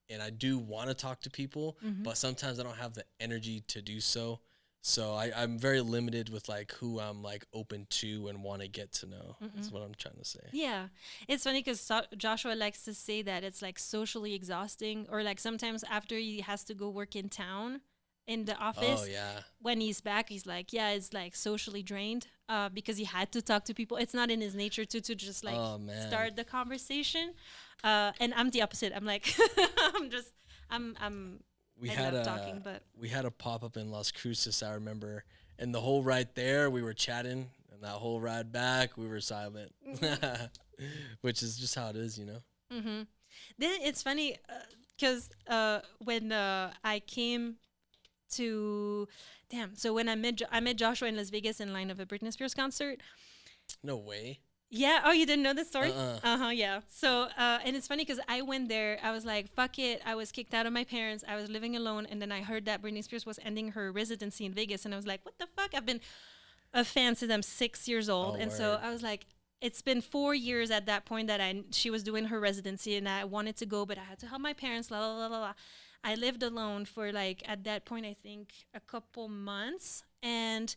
and I do want to talk to people, but sometimes I don't have the energy to do so. So I'm very limited with like who I'm like open to and want to get to know. That's what I'm trying to say. Yeah. It's funny because Joshua likes to say that it's like socially exhausting, or like sometimes after he has to go work in town in the office, Oh yeah. when he's back, he's like, yeah, it's like socially drained because he had to talk to people. It's not in his nature to just like Oh, man. start the conversation. And I'm the opposite. I'm like, I'm We I had love a talking, but we had a pop up in Las Cruces, I remember, and the whole ride there we were chatting, and that whole ride back we were silent, which is just how it is, you know. then it's funny because when I came to, so when I met Joshua in Las Vegas in line of a Britney Spears concert. No way. Yeah. Oh, you didn't know the story? Uh-uh. Yeah. So, and it's funny because I went there. I was like, fuck it. I was kicked out of my parents. I was living alone. And then I heard that Britney Spears was ending her residency in Vegas. And I was like, what the fuck? I've been a fan since I'm 6 years old. Oh, And so word. I was like, it's been 4 years at that point that she was doing her residency and I wanted to go, but I had to help my parents, la, la, la, la, la. I lived alone for like, at that point, I think a couple months. And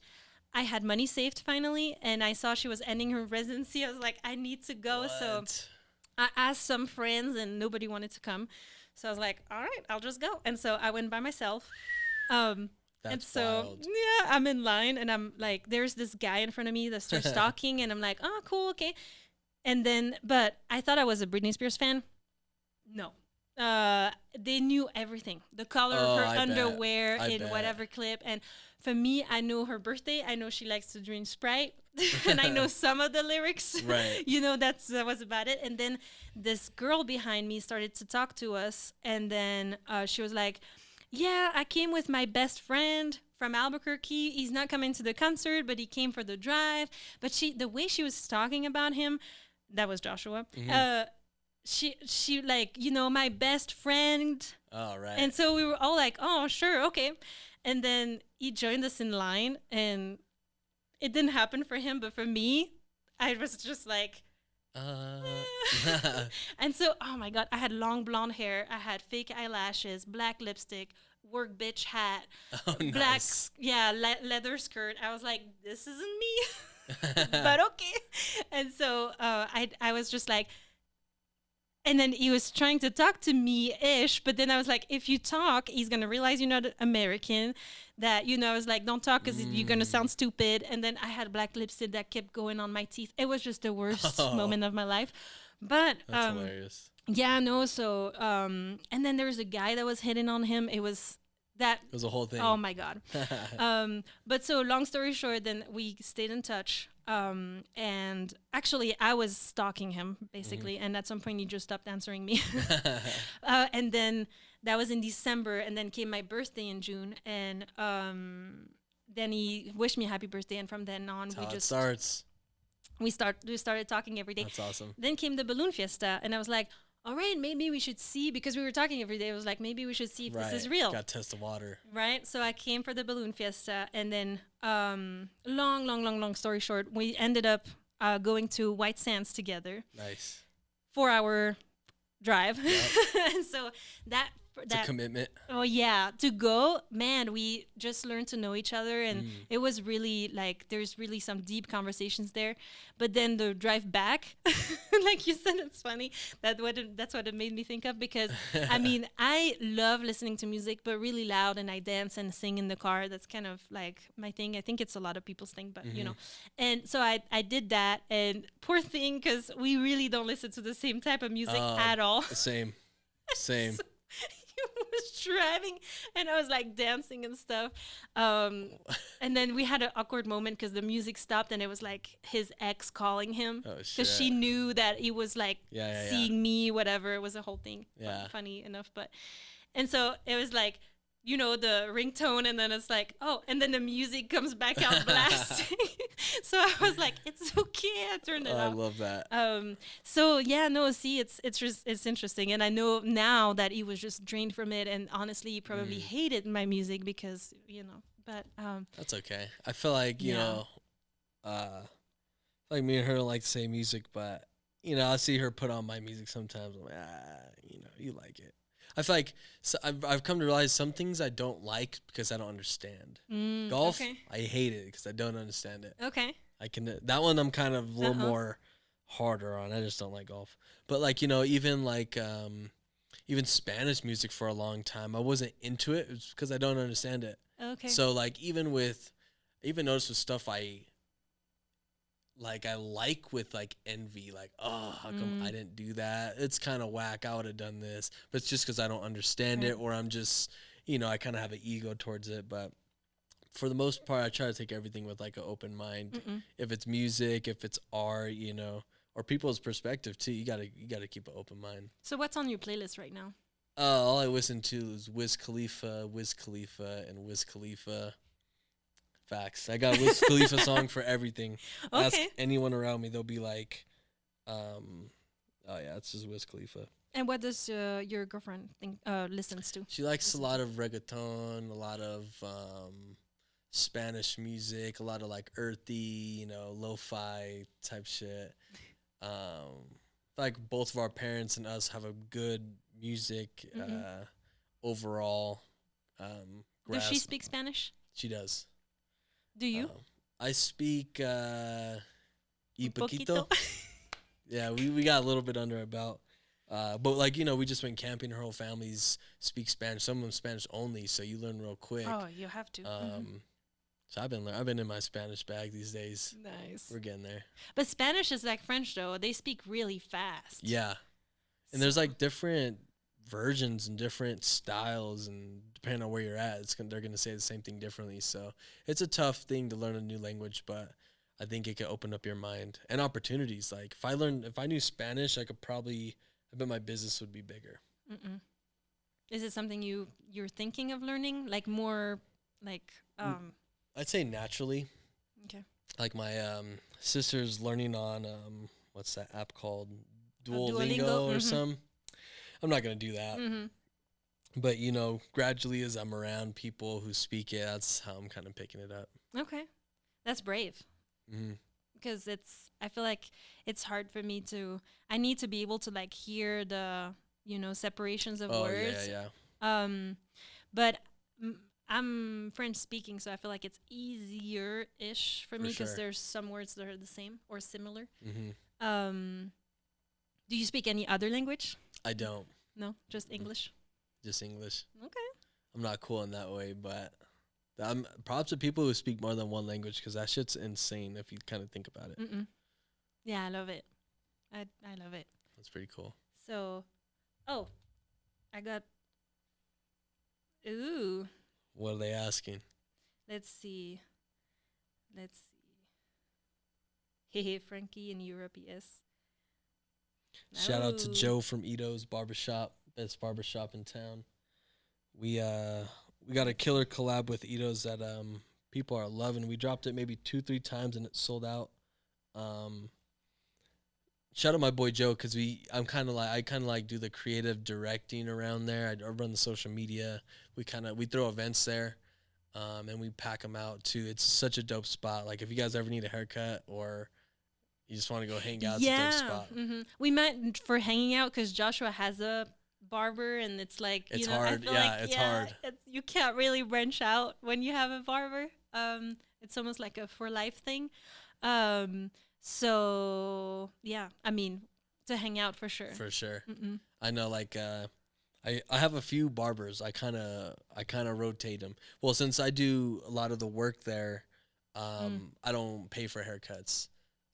I had money saved finally, and I saw she was ending her residency. I was like, I need to go. So What? I asked some friends, and nobody wanted to come. So I was like, all right, I'll just go. And so I went by myself. And That's so, wild. yeah, I'm in line, and I'm like, there's this guy in front of me that starts talking, and I'm like, oh, cool, okay. And then, but I thought I was a Britney Spears fan. No. They knew everything, the color Oh, of her I bet. underwear I in bet. whatever clip. And for me, I know her birthday. I know she likes to drink Sprite, and I know some of the lyrics. Right. You know, that was about it. And then this girl behind me started to talk to us, and then she was like, yeah, I came with my best friend from Albuquerque. He's not coming to the concert, but he came for the drive. But the way she was talking about him, that was Joshua. She like, you know, my best friend. Oh, right. And so we were all like, oh, sure, okay. And then he joined us in line, and it didn't happen for him, but for me, I was just like, and so, oh my God, I had long blonde hair, I had fake eyelashes, black lipstick, work bitch hat, Oh, black, nice. yeah, leather skirt. I was like, this isn't me, but okay. And so I was just like, and then he was trying to talk to me-ish, but then I was like, if you talk, he's going to realize you're not American. That, you know, I was like, don't talk because you're going to sound stupid. And then I had black lipstick that kept going on my teeth. It was just the worst moment of my life. But That's hilarious. yeah, no. So, and then there was a guy that was hitting on him. It was that. It was a whole thing. Oh my God. But so long story short, then we stayed in touch. And actually I was stalking him basically. And at some point he just stopped answering me. And then that was in December, and then came my birthday in June. And, then he wished me a happy birthday. And from then on, That's how it starts. we started talking every day. That's awesome. Then came the balloon fiesta, and I was like, all right, maybe we should see, because we were talking every day. I was like, maybe we should see if Right. this is real. Got to test the water. Right? So I came for the balloon fiesta, and then long story short, we ended up going to White Sands together, Nice. 4-hour drive. Yep. And so It's a commitment. oh yeah, to go, man, we just learned to know each other, and it was really like, there's really some deep conversations there. But then the drive back, like you said, it's funny, that's what it made me think of, because I mean, I love listening to music, but really loud, and I dance and sing in the car. That's kind of like my thing. I think it's a lot of people's thing, but you know. And so I did that, and poor thing, because we really don't listen to the same type of music at all. Same. Same. He was driving, and I was like dancing and stuff. And then we had an awkward moment because the music stopped, and it was like his ex calling him, Oh, because shit. she knew that he was like Yeah. seeing me, whatever. It was a whole thing. Yeah. Funny enough, but and so it was like, you know, the ringtone, and then it's like, oh, and then the music comes back out blasting. So I was like, it's okay. I turned it Oh, I off. love that. So yeah, no, see, it's interesting, and I know now that he was just drained from it, and honestly, he probably hated my music because, you know, But That's okay. I feel like Yeah. like me and her don't like the same music, but I see her put on my music sometimes. I'm like, you like it. I feel like I've come to realize some things I don't like because I don't understand. Golf, Okay. I hate it because I don't understand it. Okay. I can that one I'm kind of a little Uh-huh. more harder on. I just don't like golf. But like even like even Spanish music for a long time, I wasn't into it. It was because I don't understand it. Okay. So like even noticed with stuff I like with like envy, like, oh, how come I didn't do that? It's kind of whack. I would have done this, but it's just because I don't understand Right. it, or I'm just, I kind of have an ego towards it. But for the most part, I try to take everything with like an open mind. Mm-mm. If it's music, if it's art, or people's perspective too, you gotta keep an open mind. So what's on your playlist right now? All I listen to is Wiz Khalifa, and Wiz Khalifa. Facts. I got Wiz Khalifa song for everything. Ask Okay. anyone around me, they'll be like, oh yeah, it's just Wiz Khalifa. And what does your girlfriend think listens to? She likes a Listen lot to. of reggaeton, a lot of Spanish music, a lot of like earthy, lo-fi type shit. Like both of our parents and us have a good music Mhm. overall Does she grasp. speak Spanish? She does. Do you? I speak y Un poquito. poquito. Yeah, we got a little bit under our belt. But like we just went camping. Her whole family's speak Spanish. Some of them Spanish only, so you learn real quick. Oh, you have to. So I've been in my Spanish bag these days. Nice. We're getting there. But Spanish is like French though. They speak really fast. Yeah, and there's like different versions and different styles, and depending on where you're at, they're gonna say the same thing differently. So it's a tough thing to learn a new language, but I think it can open up your mind and opportunities. Like if I knew Spanish, I bet my business would be bigger. Mm-mm. Is it something you're thinking of learning? Like more like I'd say naturally. okay. Like my sister's learning on what's that app called, Duolingo, Duolingo, or some. I'm not gonna do that, Mm-hmm. but gradually as I'm around people who speak it, that's how I'm kind of picking it up. Okay. That's brave. Hmm. Because I feel like it's hard for me to, I need to be able to like hear the, separations of Oh words. yeah, But I'm French speaking, so I feel like it's easier ish for me because sure. there's some words that are the same or similar. yeah. Um, do you speak any other language? I don't, No, just English. just English. Okay. I'm not cool in that way, but I'm props to people who speak more than one language because that shit's insane if you kind of think about it. Mm-mm. Yeah, I love it. I love it. That's pretty cool. So, oh, I got. Ooh, What are they asking? let's see. Let's see. Hey, Frankie in Europe, yes. Shout out to Oh. Joe from Ito's Barbershop, best barbershop in town. We got a killer collab with Ito's that people are loving. We dropped it maybe 2-3 times and it sold out. Shout out my boy Joe because I kind of like do the creative directing around there. I run the social media. We throw events there, and we pack them out too. It's such a dope spot. Like if you guys ever need a haircut or you just want to go hang out, it's a dope spot. We met for hanging out because Joshua has a barber, and it's like It's I hard. feel Yeah, like, it's hard. you can't really branch out when you have a barber. It's almost like a for life thing. So yeah, I mean, to hang out for sure. For sure. Mm-mm. I know, like, I have a few barbers. I kind of rotate them. Well, since I do a lot of the work there, I don't pay for haircuts.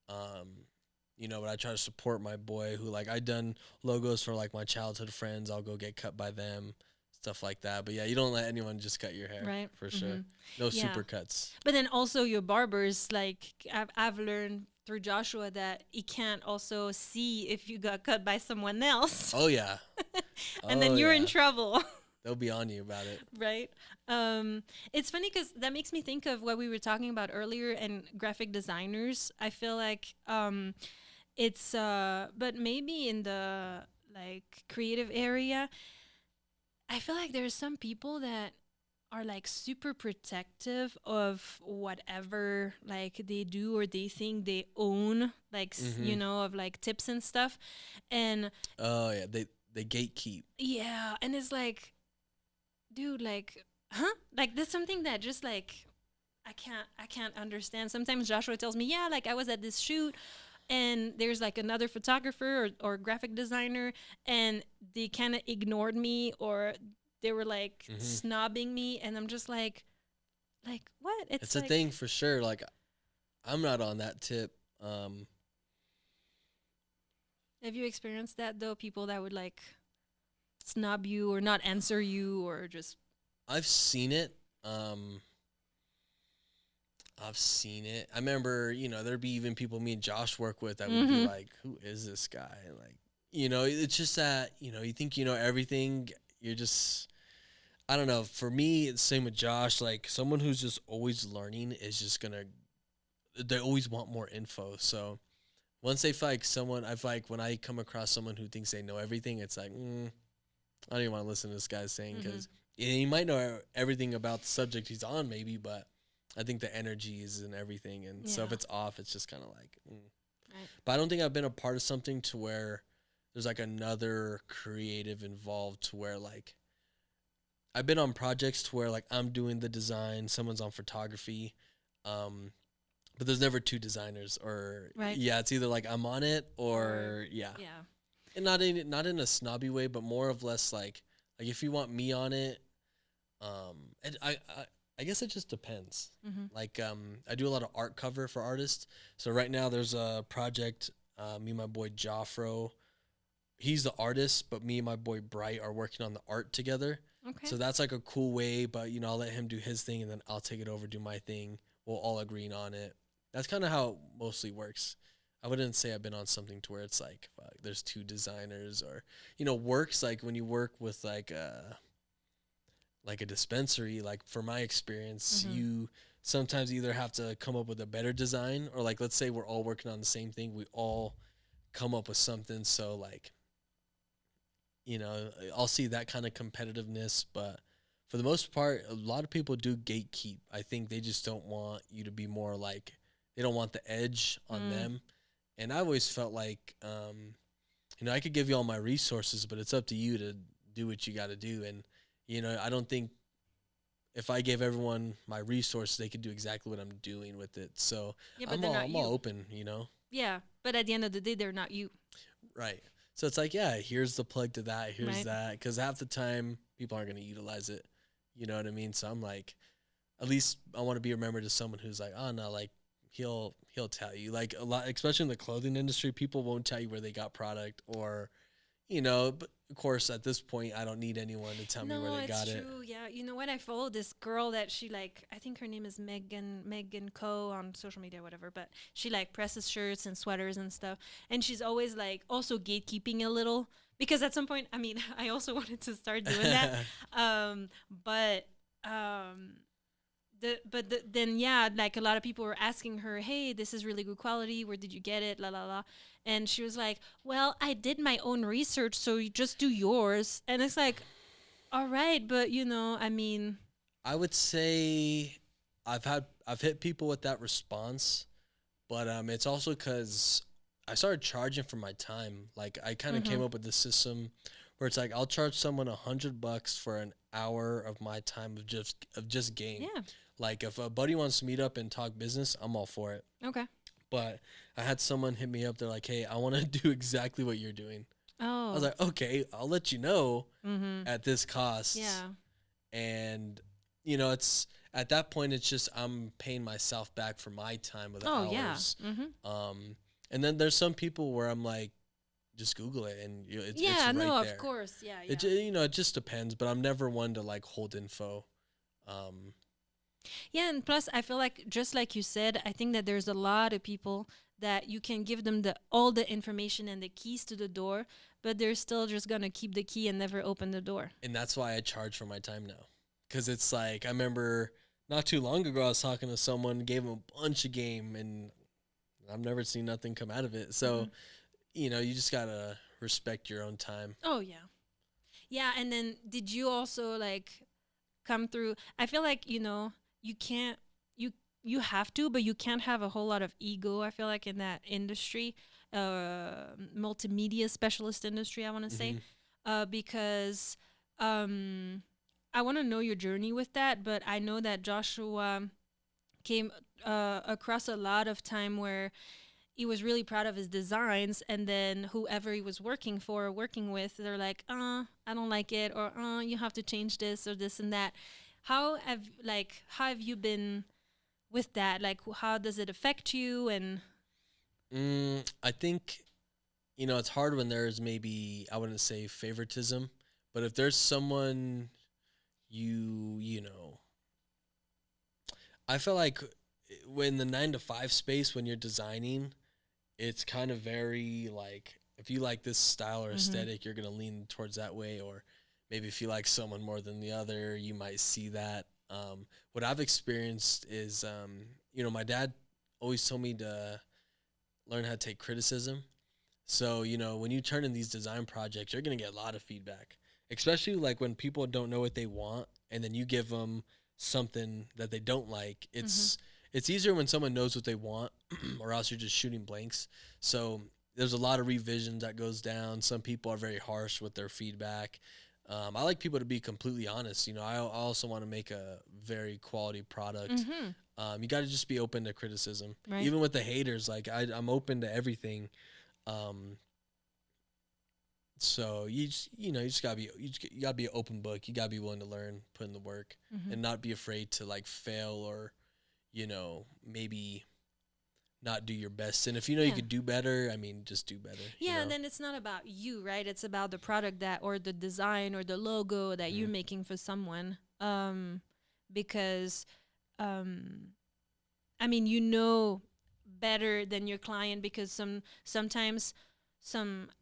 But I try to support my boy who, like, I done logos for like my childhood friends. I'll go get cut by them, stuff like that. But yeah, you don't let anyone just cut your hair, Right. For sure. Mhm. No Yeah. super cuts. But then also your barbers, like I've learned through Joshua that he can't also see if you got cut by someone else, Oh yeah, and then Oh, you're in yeah. trouble. They'll be on you about it. Right. It's funny because that makes me think of what we were talking about earlier and graphic designers. I feel like it's but maybe in the like creative area, I feel like there's some people that are like super protective of whatever like they do or they think they own, like Mm-hmm. of like tips and stuff. And Oh yeah, they gatekeep. yeah, and it's like, dude, like, huh? Like that's something that just like I can't understand. Sometimes Joshua tells me, yeah, like I was at this shoot and there's like another photographer or graphic designer and they kind of ignored me or they were like Mm-hmm. snobbing me, and I'm just like what? It's It's a like, thing for sure. Like I'm not on that tip. have you experienced that though? People that would like snob you or not answer you or just I've seen it. Um, I've seen it. I remember, there'd be even people me and Josh work with that would be mm-hmm. like, "Who is this guy?" And like, it's just that you think you know everything. You're just, I don't know. For me, it's same with Josh. Like someone who's just always learning is just gonna. They always want more info. So once they feel like someone, I feel like when I come across someone who thinks they know everything, it's like, I don't even want to listen to this guy saying because he might know everything about the subject he's on, maybe, but I think the energy is in everything, and so if Yeah. it's off, it's just kind of like. Right. But I don't think I've been a part of something to where there's like another creative involved to where like I've been on projects to where like I'm doing the design, someone's on photography, but there's never two designers or Right. yeah, it's either like I'm on it or yeah, Yeah. and not in a snobby way, but more of less like if you want me on it, and I guess it just depends. Mm-hmm. Like I do a lot of art cover for artists. So right now there's a project. Me and my boy Joffro, he's the artist, but me and my boy Bright are working on the art together. Okay. So that's like a cool way. But I'll let him do his thing, and then I'll take it over, do my thing. We'll all agree on it. That's kind of how it mostly works. I wouldn't say I've been on something to where it's like fuck, there's two designers or works like when you work with like a dispensary, like for my experience, Mm-hmm. you sometimes either have to come up with a better design or like let's say we're all working on the same thing, we all come up with something. So like, I'll see that kind of competitiveness, but for the most part, a lot of people do gatekeep. I think they just don't want you to be more like they don't want the edge on them. And I've always felt like I could give you all my resources, but it's up to you to do what you got to do. And I don't think if I gave everyone my resources, they could do exactly what I'm doing with it. So Yeah, but they're not I'm you. all open, Yeah, but at the end of the day, they're not you. right. So it's like, yeah, here's the plug to that, here's Right. that, because half the time people aren't going to utilize it. You know what I mean? So I'm like, at least I want to be remembered as someone who's like, oh no, like he'll tell you, like a lot, especially in the clothing industry, people won't tell you where they got product or, but of course at this point I don't need anyone to tell me where No, they it's got it. true. Yeah, you know what? I follow this girl that she like. I think her name is Megan Co on social media, whatever. But she like presses shirts and sweaters and stuff, and she's always like also gatekeeping a little because at some point, I mean, I also wanted to start doing that, but then yeah, like a lot of people were asking her, hey, this is really good quality, where did you get it, la la la, and she was like, well, I did my own research, so you just do yours. And it's like, all right, but I mean, I would say I've hit people with that response, but it's also because I started charging for my time. Like I kind of came up with the system where it's like I'll charge someone $100 for an hour of my time of just game. yeah, Like if a buddy wants to meet up and talk business, I'm all for it. okay. But I had someone hit me up. They're like, "Hey, I want to do exactly what you're doing." I Oh, was like, "Okay, I'll let you know mm-hmm. at this cost." Yeah, And it's at that point, it's just I'm paying myself back for my time of the oh yeah, hours. mm-hmm. And then there's some people where I'm like, just Google it, and it's Yeah, right no, there. of course, yeah, yeah. It just depends, but I'm never one to like hold info. Yeah, and plus I feel like just like you said, I think that there's a lot of people that you can give them all the information and the keys to the door, but they're still just gonna keep the key and never open the door. And that's why I charge for my time now. Because it's like, I remember not too long ago, I was talking to someone, gave him a bunch of game, and I've never seen nothing come out of it. So, you just got to respect your own time. Oh yeah. Yeah, and then did you also like come through. I feel like, you know, you can't you you have to, but you can't have a whole lot of ego, I feel like, in that industry, multimedia specialist industry, I want to say, Hmm. because um I want to know your journey with that, but I know that Joshua came across a lot of time where he was really proud of his designs, and then whoever he was working for or working with, they're like, I don't like it, or you have to change this or this and that. How have you been with that? Like, how does it affect you? And I think, it's hard when there's maybe, I wouldn't say favoritism, but if there's someone you know, I feel like when the 9 to 5 space, when you're designing, it's kind of very like, if you like this style or mm-hmm. aesthetic, you're going to lean towards that way. Or maybe if you like someone more than the other, you might see that. What I've experienced is, my dad always told me to learn how to take criticism. So, when you turn in these design projects, you're going to get a lot of feedback, especially like when people don't know what they want and then you give them something that they don't like. Mm-hmm. It's easier when someone knows what they want or else you're just shooting blanks. So, there's a lot of revisions that goes down. Some people are very harsh with their feedback. I like people to be completely honest. I also want to make a very quality product. Mm-hmm. You got to just be open to criticism, Right. even with the haters. Like I'm open to everything. Um, so you just gotta you gotta be an open book. You gotta be willing to learn, put in the work, Mm-hmm. and not be afraid to like fail or, maybe not do your best. And if you know you Yeah. could do better, I mean, just do better. Yeah, and then it's not about you, right? It's about the product that, or the design or the logo that Mhm. you're making for someone. Because, um, I mean, you know better than your client, because sometimes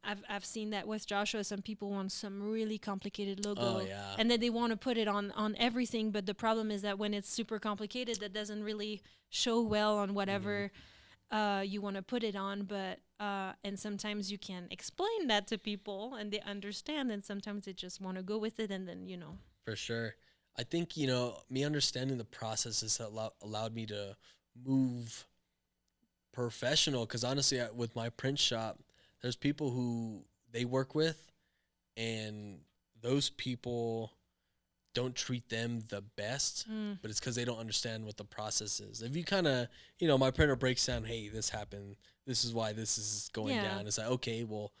I've seen that with Joshua. Some people want some really complicated Oh logo, yeah. and then they want to put it on everything. But the problem is that when it's super complicated, that doesn't really show well on Mhm. whatever you want to put it on. But and sometimes you can explain that to people and they understand, and sometimes they just want to go with it, and then For sure. I think, me understanding the process has allowed me to move professional. Because honestly, with my print shop, there's people who they work with, and those people don't treat them the best, Mm, but it's because they don't understand what the process is. If you kind of, my printer breaks down, hey, this happened. This is why this is going yeah. down. It's like, okay, well,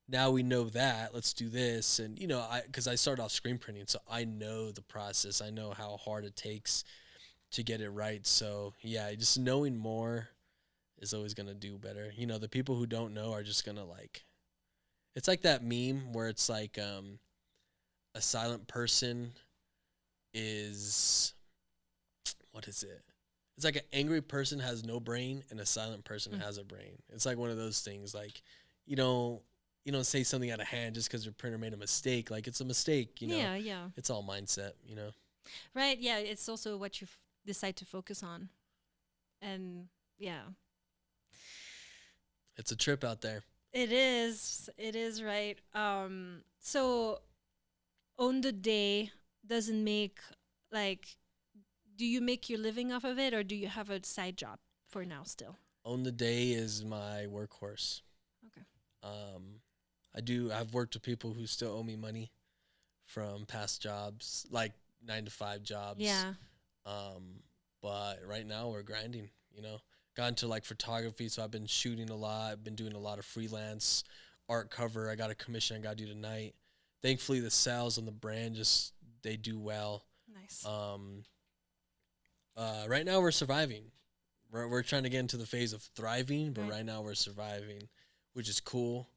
now we know that. Let's do this. And, because I started off screen printing, so I know the process. I know how hard it takes to get it right. So, yeah, just knowing more is always going to do better. The people who don't know are just going to like, it's like that meme where it's like a silent person is, what is it? It's like an angry person has no brain and a silent person Mm. has a brain. It's like one of those things. Like you don't you don't say something out of hand just because your printer made a mistake. Like it's a mistake. Yeah, yeah. It's all mindset. Right, yeah, it's also what you decide to focus on. And yeah, It's a trip out there. it is right. So on the day, doesn't make, like, do you make your living off of it, or do you have a side job for now still? On the day is my workhorse. Okay. Um, I've worked with people who still owe me money from past jobs, like 9 to 5 jobs. Yeah. Um, but right now we're grinding. Got into like photography, so I've been shooting a lot. I've been doing a lot of freelance art cover. I got a commission I got to do tonight. Thankfully, the sales on the brand just they do well. Nice. Um, right now we're surviving. We're trying to get into the phase of thriving, but Right. right now we're surviving, which is cool.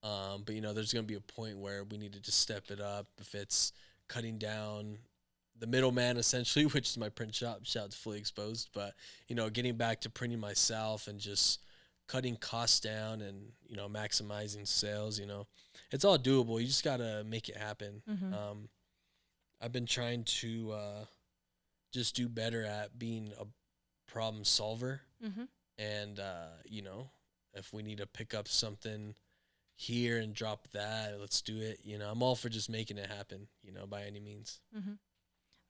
But there's gonna be a point where we need to just step it up. If it's cutting down the middleman, essentially, which is my print shop. Shop's fully exposed, but getting back to printing myself and just cutting costs down and maximizing sales. It's all doable. You just gotta make it happen. Mm-hmm. I've been trying to just do better at being a problem solver, Mm-hmm. and if we need to pick up something here and drop that, let's do it. I'm all for just making it happen, by any means. Mm-hmm.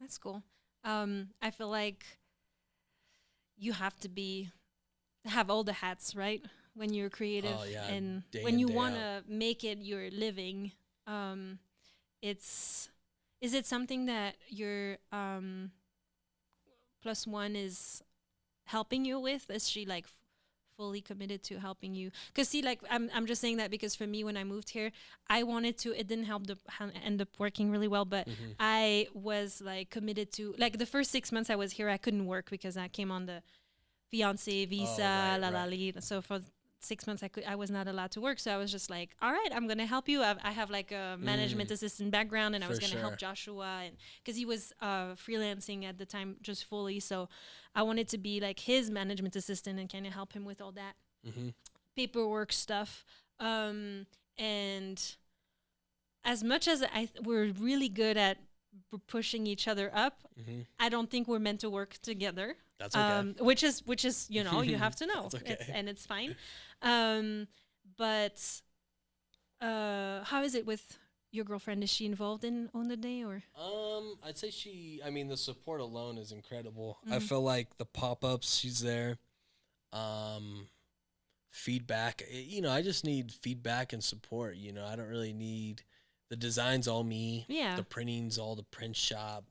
That's cool. I feel like you have to have all the hats, right? When you're creative Oh yeah, and day when in you day want out. to make it your living. It's is it something that your plus one is helping you with? Is she like fully committed to helping you? Because see, like I'm just saying that because for me, when I moved here, I wanted to. It didn't help the end up working really well, but Hmm. I was like committed to like the first 6 months I was here, I couldn't work because I came on the fiance Oh visa, right, la la right. li. So for 6 months I was not allowed to work. So I was just like, all right, I'm gonna help you. I have like a management Mm, assistant background, and I was for gonna help sure. Joshua, and because he was freelancing at the time just fully, so I wanted to be like his management assistant and kind of help him with all that Hmm. paperwork stuff. And as much as we're really good at pushing each other up, Hmm. I don't think we're meant to work together. That's okay. Which is you have to know That's okay. it's fine. Um, but how is it with your girlfriend? Is she involved in On the Day or? I'd say I mean, the support alone is incredible. I Mm-hmm. feel like the pop ups, she's there. Um, Feedback, I just need feedback and support. I don't really need the designs all me, Yeah. the printing's all the print shop.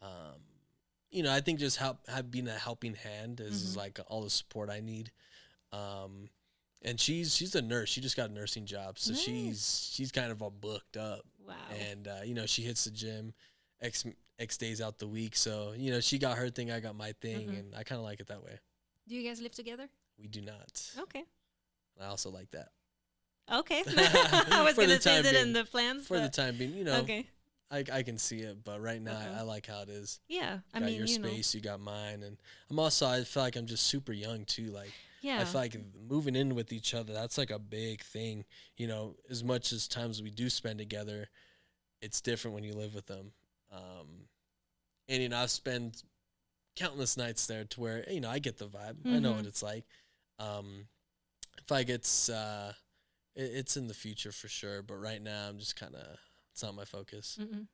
Um, I think just being a helping hand is Mm-hmm. like all the support I need. Um, and she's a nurse. She just got a nursing job, so Nice. she's kind of all booked up, Wow. and she hits the gym x days out the week. So she got her thing, I got my thing, Mm-hmm. and I kind of like it that way. Do you guys live together? We do not. Okay. I also like that. Okay. I was For the gonna say time that in being. the plans, For the but time being, okay. I can see it, but right now Okay. I like how it is. Yeah. I Got mean, your space, you got mine, and I feel like I'm just super young too. Like I Yeah. feel like moving in with each other, that's like a big thing. As much as times we do spend together, it's different when you live with them. And I've spent countless nights there to where I get the vibe. I know what Mm-hmm. it's like. Um, I feel like it's in the future for sure, but right now I'm just kind of it's not my focus. Mm-mm.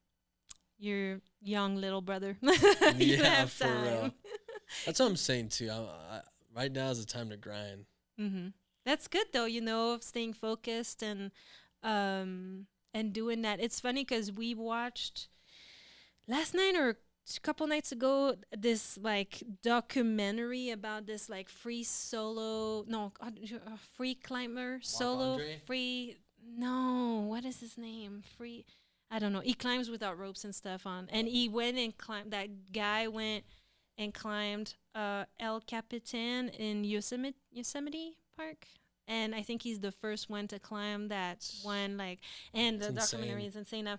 Your young little brother. You Yeah, have for real. time. That's what I'm saying too. Right now is the time to grind. Mm-hmm. That's good though, of staying focused and doing that. It's funny because we watched last night or a couple nights ago this like documentary about this like free solo no free climber solo Andre? free no what is his name free I don't know he climbs without ropes and stuff on and he went and climbed that guy went and climbed El Capitan in Yosemite Park. And I think he's the first one to climb that one, like, and It's the documentary insane. is insane. Now,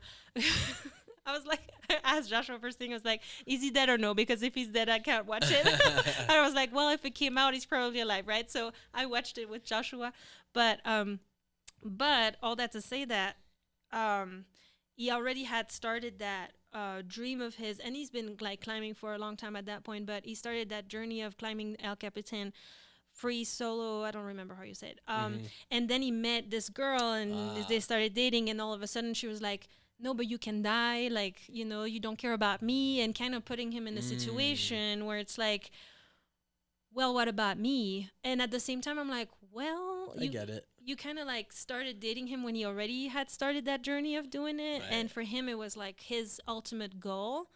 I was like, I asked Joshua first thing. I was like, is he dead or no? Because if he's dead, I can't watch it. I was like, well, if it came out, he's probably alive, right? So I watched it with Joshua, but all that to say that um, he already had started that dream of his, and he's been like climbing for a long time at that point. But he started that journey of climbing El Capitan free solo. I don't remember how you say it. Hmm. And then he met this girl, and they Ah, started dating. And all of a sudden, she was like, "No, but you can die. Like, you don't care about me," and kind of putting him in a mm, situation where it's like, well, what about me? And at the same time, I'm like, well, I you get it. you kind of like started dating him when he already had started that journey of doing it, Right. and for him, it was like his ultimate goal.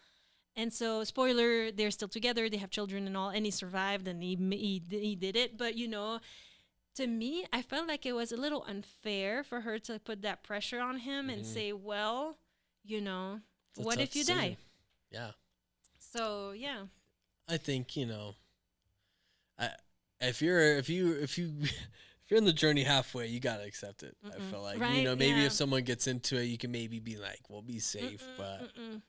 And so, spoiler, they're still together. They have children and all, and he survived, and he did it. But to me, I felt like it was a little unfair for her to put that pressure on him and Hmm. say, well, you know, It's a what tough if you die? decision. Yeah, So yeah. I think I if you if you're in the journey halfway, you gotta accept it. I Mm-mm. feel like Right? maybe Yeah. if someone gets into it, you can maybe be like, "Well, be safe," Mm-mm, but mm-mm.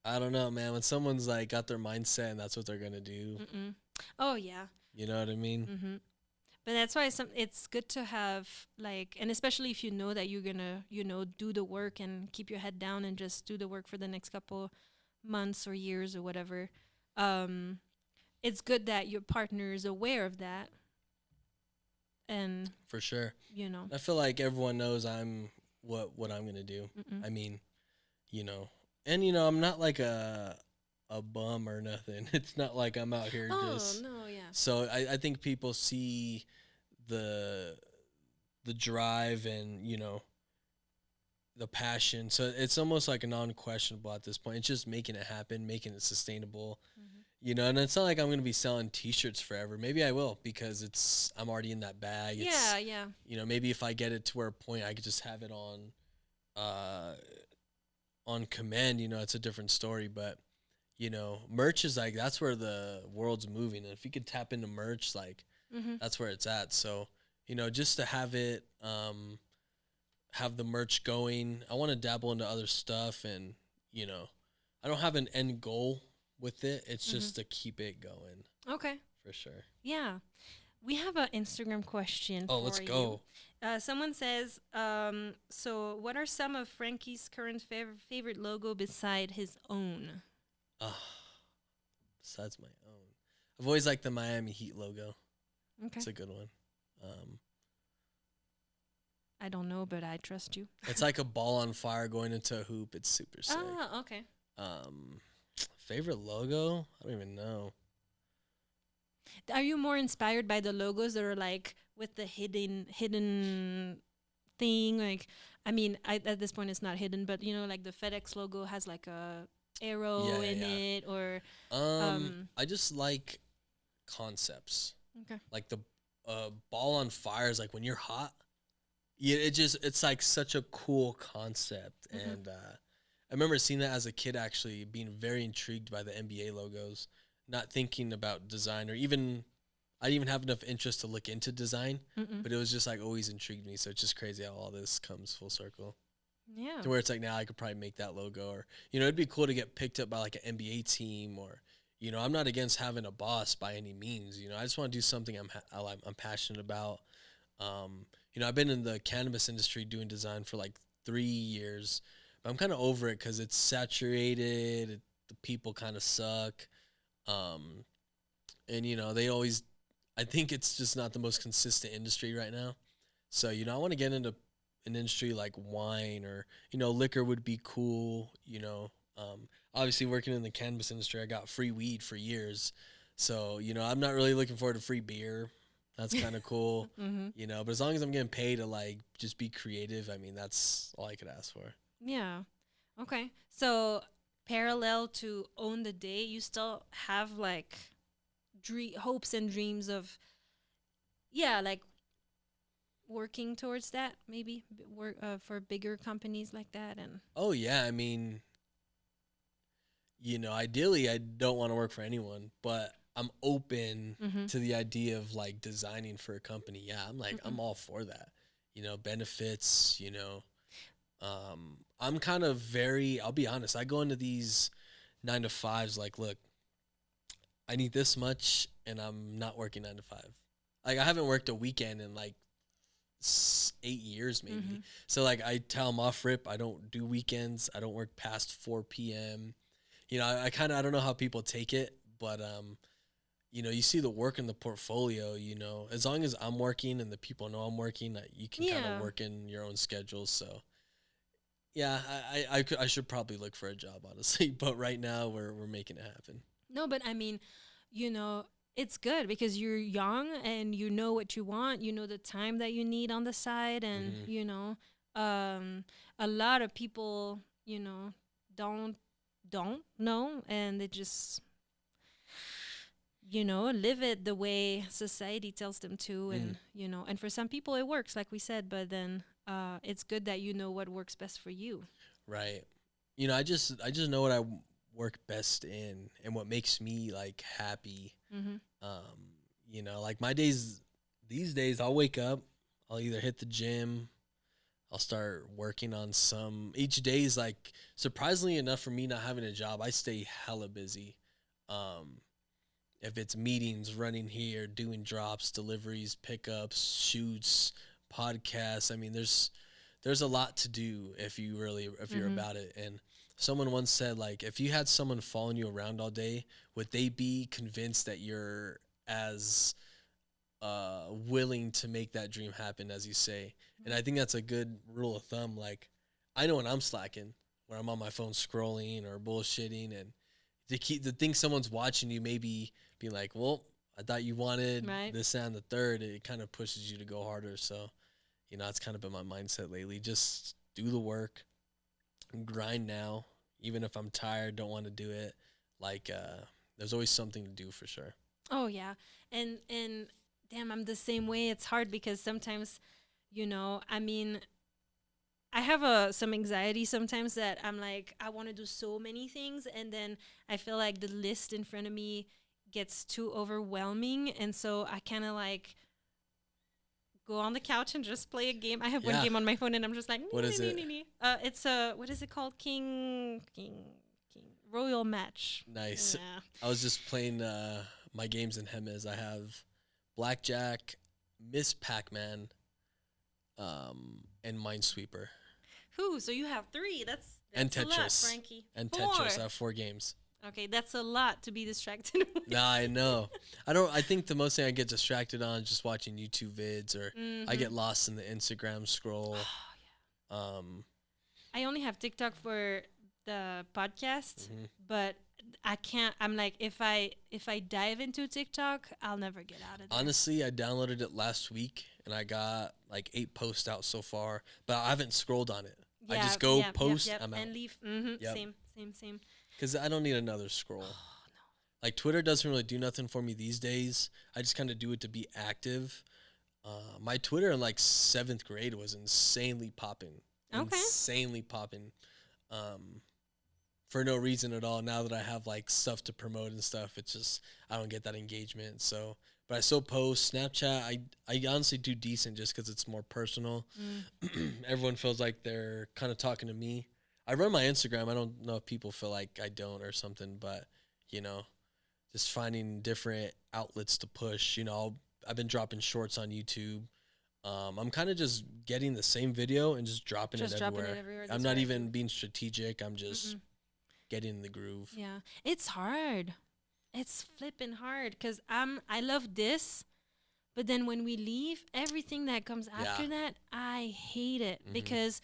I don't know, man. When someone's like got their mindset and that's what they're gonna do, Mm-mm. Oh yeah. you know what I mean? Mm-hmm. But that's why it's good to have like, and especially if you know that you're gonna do the work and keep your head down and just do the work for the next couple months or years or whatever. Um, it's good that your partner is aware of that, and For sure. you know. I feel like everyone knows I'm what I'm gonna do. Mm-mm. I mean, you know, and I'm not like a a bum or nothing. It's not like I'm out here Oh just. no, yeah. So I think people see the the drive and the passion. So it's almost like a non-questionable at this point. It's just making it happen, making it sustainable. Hmm. And it's not like I'm gonna be selling T-shirts forever. Maybe I will because I'm already in that bag. Yeah, yeah. Maybe if I get it to where a point I could just have it uh, on command. It's a different story. But merch is like that's where the world's moving. And if you could tap into merch, like Hmm. that's where it's at. So just to have it, have the merch going. I want to dabble into other stuff, and I don't have an end goal with it. It's just to keep it going Okay. for sure. Yeah. We have an Instagram question Oh, for let's you. go. Someone says, so what are some of Frankie's current favorite logo beside his own? Uh, Besides my own, I've always liked the Miami Heat logo. Okay. It's a good one. Um, I don't know, but I trust you. it's like a ball on fire going into a hoop. It's super sick. Ah, okay. Um, Favorite logo? I don't even know. Are you more inspired by the logos that are like with the hidden thing? Like, I mean, at this point it's not hidden, but like the FedEx logo has like a arrow Yeah, in yeah. it, or um. I just like concepts. Okay. Like the ball on fire is like when you're hot. Yeah, it's like such a cool concept, and I remember seeing that as a kid. Actually, being very intrigued by the NBA logos, not thinking about design or even I didn't even have enough interest to look into design, Mm-mm. but it was just like always intrigued me. So it's just crazy how all this comes full circle Yeah. to where it's like now I could probably make that logo, or it'd be cool to get picked up by like an NBA team, or I'm not against having a boss by any means. I just want to do something I'm passionate about. I've been in the cannabis industry doing design for like 3 years, but I'm kind of over it because it's saturated. The people kind of suck. And they always, I think it's just not the most consistent industry right now. So, I want to get into an industry like wine or, liquor would be cool. Obviously working in the cannabis industry, I got free weed for years. So, I'm not really looking forward to free beer. That's kind of cool, but as long as I'm getting paid to like just be creative, I mean, that's all I could ask for. Yeah. Okay. So parallel to Own the Day, you still have like hopes and dreams of, yeah, like working towards that, maybe work for bigger companies like that, and Oh yeah, I mean, ideally I don't want to work for anyone, but I'm open to the idea of like designing for a company. Yeah, I'm all for that. Benefits, I'm kind of I'll be honest, I go into these 9 to 5s like, look, I need this much and I'm not working 9 to 5. Like I haven't worked a weekend in like 8 years maybe. So like I tell them off rip, I don't do weekends. I don't work past 4 p.m. I don't know how people take it, but you see the work in the portfolio, as long as I'm working and the people know I'm working, you can kind of work in your own schedule. So yeah, I should probably look for a job, honestly, but right now we're making it happen. no, but I mean, it's good because you're young and you know what you want, the time that you need on the side, and a lot of people don't know, and they just live it the way society tells them to, and and for some people it works, like we said, but then it's good that you know what works best for you. Right. I just know what I work best in and what makes me like happy. Like my days these days, I'll wake up, I'll either hit the gym, I'll start working on each day is like surprisingly enough for me not having a job, I stay hella busy. If it's meetings, running here, doing drops, deliveries, pickups, shoots, podcasts, I mean, there's a lot to do if you're about it. And someone once said, like, if you had someone following you around all day, would they be convinced that you're as willing to make that dream happen as you say? And I think that's a good rule of thumb. Like, I know when I'm slacking, when I'm on my phone scrolling or bullshitting, and to think someone's watching you, maybe be like, well, I thought you wanted Right. this and the third. It kind of pushes you to go harder. So, that's kind of been my mindset lately. Just do the work, grind now. Even if I'm tired, don't want to do it. Like, there's always something to do for sure. Oh yeah, and damn, I'm the same way. It's hard because sometimes, I mean, I have some anxiety sometimes that I'm like I want to do so many things, and then I feel like the list in front of me gets too overwhelming, and so I kind of like go on the couch and just play a game. I have one Yeah. game on my phone, and I'm just like, What is it? It's what is it called? King Royal Match. Nice. Yeah. I was just playing my games in Hemes. I have Blackjack, Miss Pac-Man, and Minesweeper. Whew, so you have three. That's And a lot, Tetris. Frankie. And Four. Tetris. I have 4 games. Okay, that's a lot to be distracted with. Nah, I know. I think the most thing I get distracted on is just watching YouTube vids, or I get lost in the Instagram scroll. I only have TikTok for the podcast, but I can't. I'm like, if I dive into TikTok, I'll never get out of there. Honestly, I downloaded it last week, and I got like 8 posts out so far, but I haven't scrolled on it. I just go post, I'm out. and leave. Yep. Same. Because I don't need another scroll. Oh no. Like, Twitter doesn't really do nothing for me these days. I just kind of do it to be active. My Twitter in like 7th grade was insanely popping. Okay. Insanely popping. For no reason at all. Now that I have like stuff to promote and stuff, it's just I don't get that engagement. So, but I still post. Snapchat, I honestly do decent just because it's more personal. Everyone feels like they're kind of talking to me. I run my Instagram. I don't know if people feel like I don't or something, but just finding different outlets to push. I've been dropping shorts on YouTube. I'm kind of just getting the same video and just dropping it everywhere. I'm not even being strategic. I'm just getting in the groove. Yeah, it's hard. It's flipping hard because I love this, but then when we leave, everything that comes after that, I hate it because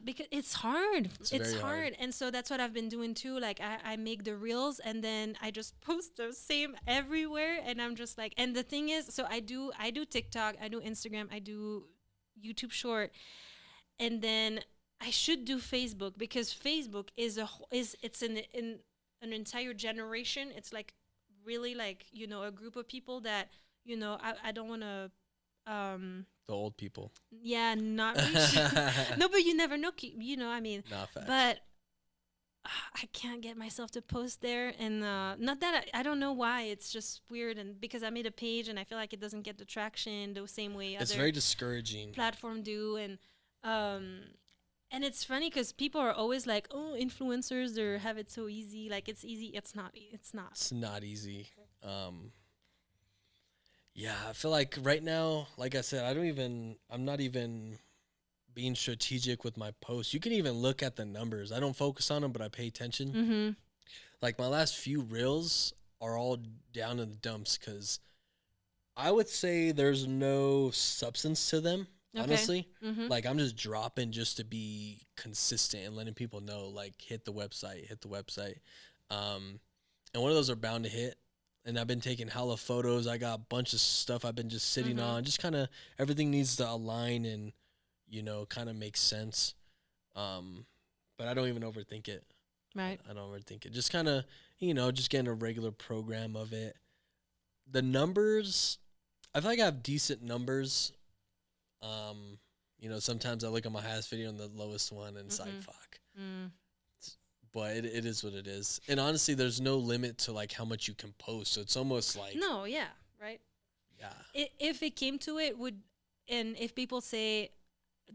it's hard. It's very hard. And so that's what I've been doing too. Like I make the reels and then I just post the same everywhere. And I'm just like, and the thing is, so I do TikTok, I do Instagram, I do YouTube short. And then I should do Facebook because Facebook is it's in an entire generation. It's like really like, a group of people that, I don't want to, The old people. yeah, not really. No, but you never know. I mean, Not facts. but I can't get myself to post there, and not that I don't know why. It's just weird, and because I made a page, and I feel like it doesn't get the traction the same way It's other very discouraging. platform do, and it's funny because people are always like, "Oh, influencers, they have it so easy. Like it's easy. It's not. It's not." It's not easy. Yeah, I feel like right now, like I said, I'm not even being strategic with my posts. You can even look at the numbers. I don't focus on them, but I pay attention. Mm-hmm. Like my last few reels are all down in the dumps because I would say there's no substance to them, Okay. honestly. Mm-hmm. Like I'm just dropping just to be consistent and letting people know, like, hit the website. And one of those are bound to hit. And I've been taking hella photos. I got a bunch of stuff I've been just sitting on. Just kind of everything needs to align and, kind of make sense. But I don't even overthink it. Right. I don't overthink it. Just kind of, just getting a regular program of it. The numbers, I feel like I have decent numbers. Sometimes I look at my highest video and the lowest one, and it's like, fuck. But it is what it is. And honestly, there's no limit to like how much you can post. So it's almost like No, yeah, right. yeah. If it came to it, and if people say,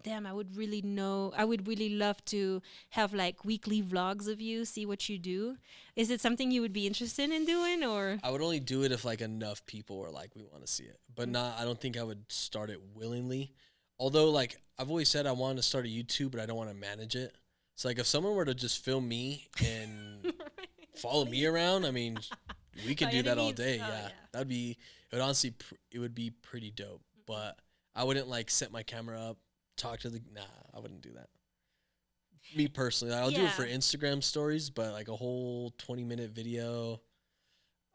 damn, I would really love to have like weekly vlogs of you, see what you do. Is it something you would be interested in doing, or? I would only do it if like enough people were like, we want to see it. But I don't think I would start it willingly. Although like I've always said I want to start a YouTube, but I don't want to manage it. So like if someone were to just film me and follow me around, I mean, we could do that all day. Yeah. It would honestly, it would be pretty dope. But I wouldn't like set my camera up, talk to nah, I wouldn't do that. Me personally, I'll do it for Yeah. Instagram stories, but like a whole 20-minute video,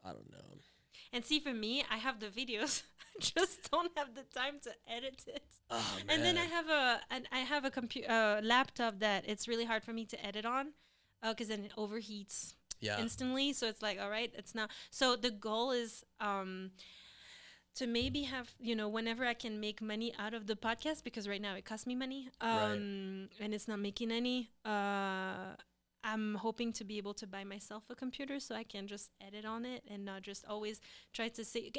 I don't know. And see, for me, I have the videos. I just don't have the time to edit it. Oh And then man. I have a laptop that it's really hard for me to edit on, because then it overheats Yeah. instantly. So it's like, all right, it's not. So the goal is to maybe have, whenever I can make money out of the podcast, because right now it costs me money, and it's not making any. I'm hoping to be able to buy myself a computer so I can just edit on it and not just always try to say.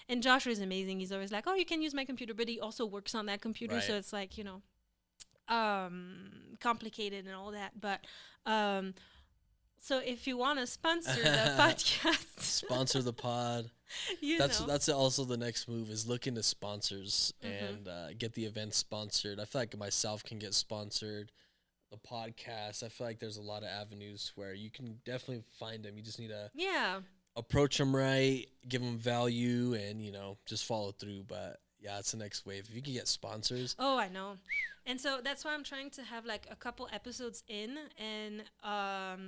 And Joshua is amazing. He's always like, "Oh, you can use my computer," but he also works on that computer, so Right. it's like, complicated and all that. But so if you want to sponsor the podcast, Sponsor the pod. you That's know, that's also the next move is look into sponsors Mhm. and get the event sponsored. I feel like myself can get sponsored. The podcast. I feel like there's a lot of avenues where you can definitely find them. You just need to yeah. approach them right, give them value, and just follow through. But yeah, it's the next wave. If you can get sponsors, Oh, I know. And so that's why I'm trying to have like a couple episodes in and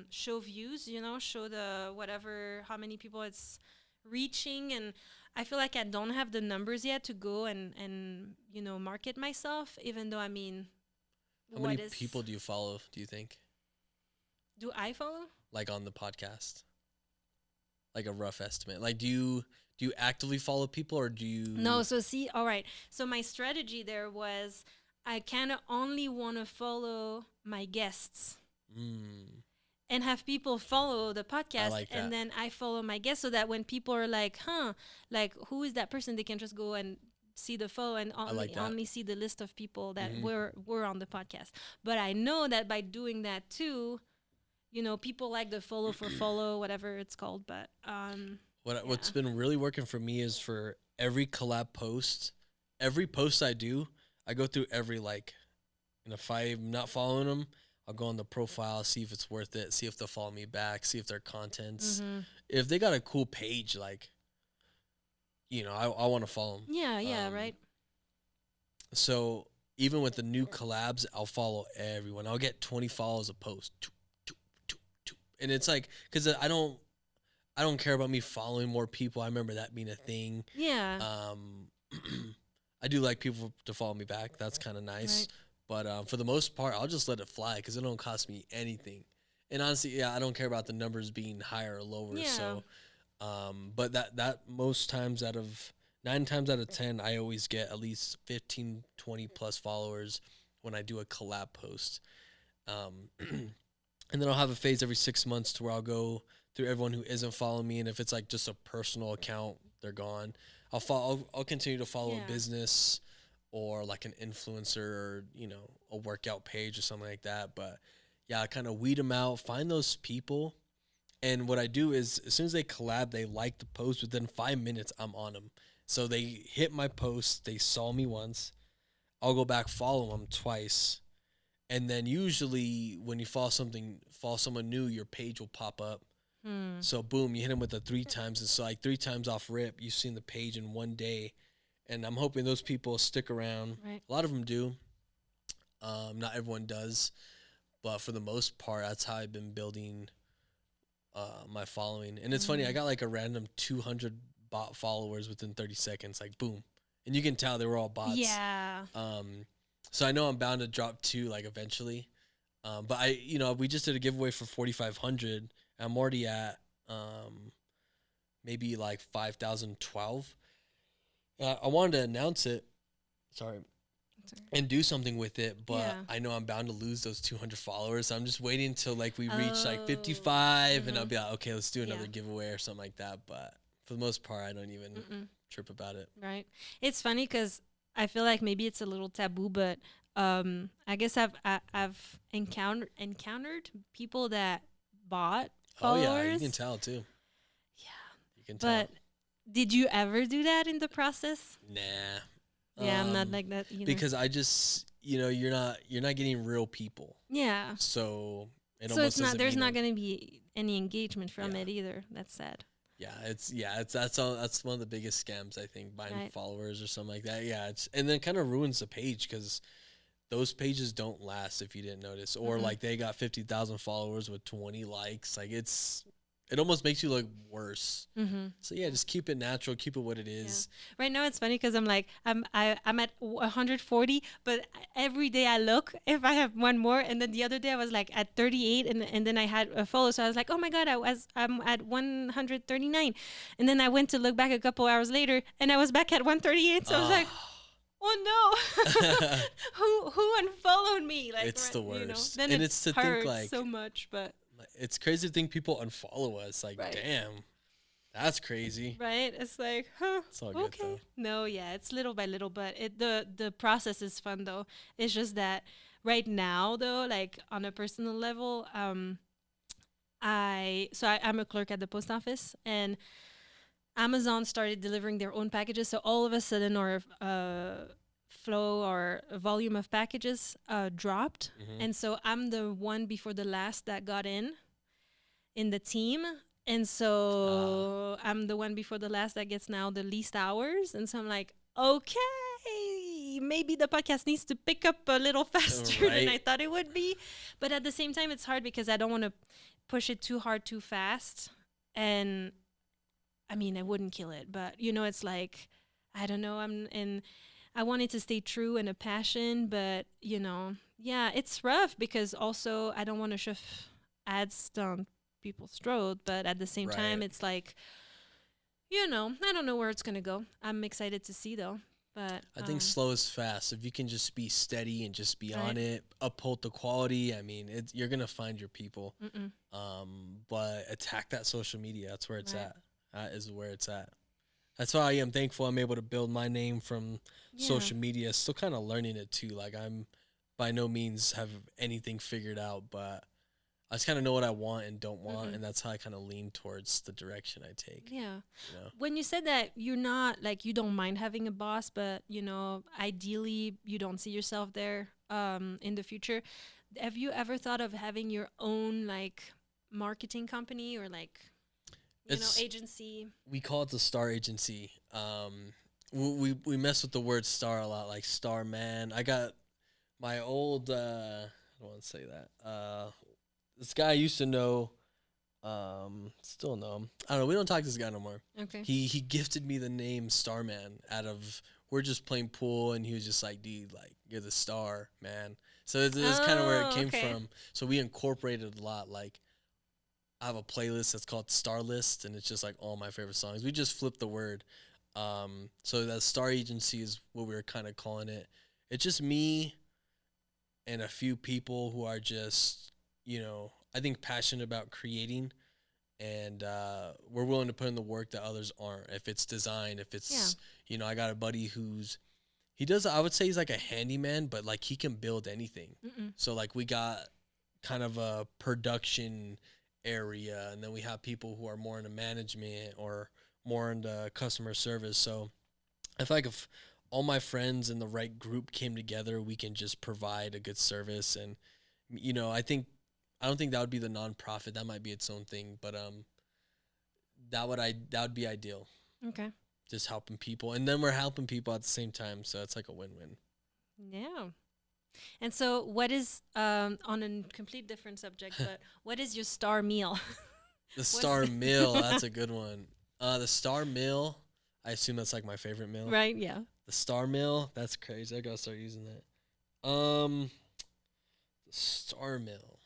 show views, show the whatever, how many people it's reaching. And I feel like I don't have the numbers yet to go and market myself, even though, I mean, how many people do you follow? Do you think, do I follow? like on the podcast, like a rough estimate? Like, do you actively follow people or do you? No, so see, all right. So my strategy there was I kind of only want to follow my guests Mm, and have people follow the podcast, like that. and then I follow my guests so that when people are like, like who is that person, they can just go and see the follow and like that. only see the list of people that Mhm. were on the podcast. But I know that by doing that too, people like the follow for follow, whatever it's called. But What's yeah. been really working for me is for every collab post, every post I do, I go through every like, and if I'm not following them, I'll go on the profile, see if it's worth it, see if they'll follow me back, see if their contents, hmm if they got a cool page, like, I want to follow them. yeah, right. So even with the new collabs, I'll follow everyone. I'll get 20 follows a post, Choo, choo, choo, choo. And it's like, cause I don't care about me following more people. I remember that being a thing. Yeah. I do like people to follow me back. That's kind of nice. Right. But for the most part, I'll just let it fly because it don't cost me anything. And honestly, yeah, I don't care about the numbers being higher or lower. Yeah. So, but that most times out of 9 times out of 10, I always get at least 15, 20 plus followers when I do a collab post. And then I'll have a phase every 6 months to where I'll go through everyone who isn't following me, and if it's like just a personal account, they're gone. I'll continue to follow Yeah. a business or like an influencer or a workout page or something like that. But yeah, I kind of weed them out, find those people, and what I do is as soon as they collab, they like the post. Within 5 minutes, I'm on them. So they hit my post, they saw me once. I'll go back follow them twice, and then usually when you follow someone new, your page will pop up. Hmm. So boom, you hit them with the 3 times. And so like 3 times off rip, you've seen the page in one day. And I'm hoping those people stick around. Right. A lot of them do. Not everyone does. But for the most part, that's how I've been building my following. And it's funny, I got like a random 200 bot followers within 30 seconds. Like boom. And you can tell they were all bots. Yeah. So I know I'm bound to drop 2 like eventually. But we just did a giveaway for 4,500. I'm already at maybe like 5,012. I wanted to announce it, sorry, and do something with it, but Yeah. I know I'm bound to lose those 200 followers. So I'm just waiting until like we reach like Oh. 55, and I'll Mhm. be like, okay, let's do another Yeah. giveaway or something like that. But for the most part, I don't even Mm-mm. trip about it. Right. It's funny because I feel like maybe it's a little taboo, but I guess I've encountered people that bought Oh followers. yeah, you can tell too. Yeah. You can tell. But did you ever do that in the process? Nah. Yeah, I'm not like that either. Because I just you're not getting real people, yeah. so it So almost it's not. doesn't There's mean not going to be any engagement from Yeah. it either. That's sad. That's one of the biggest scams I think, buying Right. followers or something like that. Yeah, and then kind of ruins the page because those pages don't last if you didn't notice, or like they got 50,000 followers with 20 likes. Like it almost makes you look worse. So yeah, just keep it natural, keep it what it is. Right now it's funny because I'm like I'm at 140, but every day I look if I have one more, and then the other day I was like at 38, and then I had a follow, so I was like, oh my god, I'm at 139, and then I went to look back a couple hours later, and I was back at 138, so I was like, oh no, who unfollowed me? Like It's the worst. You know? Then and it's to think like so much, but it's crazy to think people unfollow us. Like, damn, that's crazy. Right? It's like, huh? It's all good though. No, yeah, it's little by little, but the process is fun though. It's just that right now though, like on a personal level, I'm a clerk at the post office, and Amazon started delivering their own packages, so all of a sudden our flow or volume of packages dropped, and so I'm the one before the last that got in the team, and so I'm the one before the last that gets now the least hours, and so I'm like, okay, maybe the podcast needs to pick up a little faster than I thought it would be, but at the same time it's hard because I don't want to push it too hard too fast, and I mean I wouldn't kill it, but you know, it's like I don't know, I wanted to stay true and a passion, but you know, yeah, it's rough because also I don't want to shove ads down people's throat, but at the same time, it's like, you know, I don't know where it's gonna go. I'm excited to see though, but I think slow is fast. If you can just be steady and just be on it, uphold the quality. I mean, you're gonna find your people. But attack that social media. That's where it's at. That is where it's at. That's why I am thankful I'm able to build my name from social media. Still kind of learning it too. Like I'm by no means have anything figured out, but I just kind of know what I want and don't want, and that's how I kind of lean towards the direction I take. Yeah. You know? When you said that you're not like you don't mind having a boss, but you know, ideally you don't see yourself there in the future. Have you ever thought of having your own like marketing company or like agency? We call it the Star Agency. We mess with the word star a lot, like Star Man. I got my old I don't want to say that. This guy I used to know, still know him. I don't know. We don't talk to this guy no more. Okay. He gifted me the name Starman out of we're just playing pool, and he was just like, dude, like you're the star, man. So this kind of where it came from. So we incorporated a lot, like. I have a playlist that's called Star List, and it's just like all my favorite songs. We just flipped the word. So that Star Agency is what we were kind of calling it. It's just me and a few people who are just, you know, I think passionate about creating, and we're willing to put in the work that others aren't. If it's design, if it's, you know, I got a buddy I would say he's like a handyman, but like he can build anything. So like we got kind of a production area, and then we have people who are more into management or more into customer service. So I feel like if all my friends in the right group came together, we can just provide a good service. And you know, I don't think that would be the nonprofit. That might be its own thing, but that would be ideal. Okay. Just helping people, and then we're helping people at the same time, so it's like a win-win. Yeah. And so what is, on a complete different subject, but what is your star meal? The star meal, that's a good one. The star meal, I assume that's like my favorite meal. Right, yeah. The star meal, that's crazy. I gotta start using that. The star meal,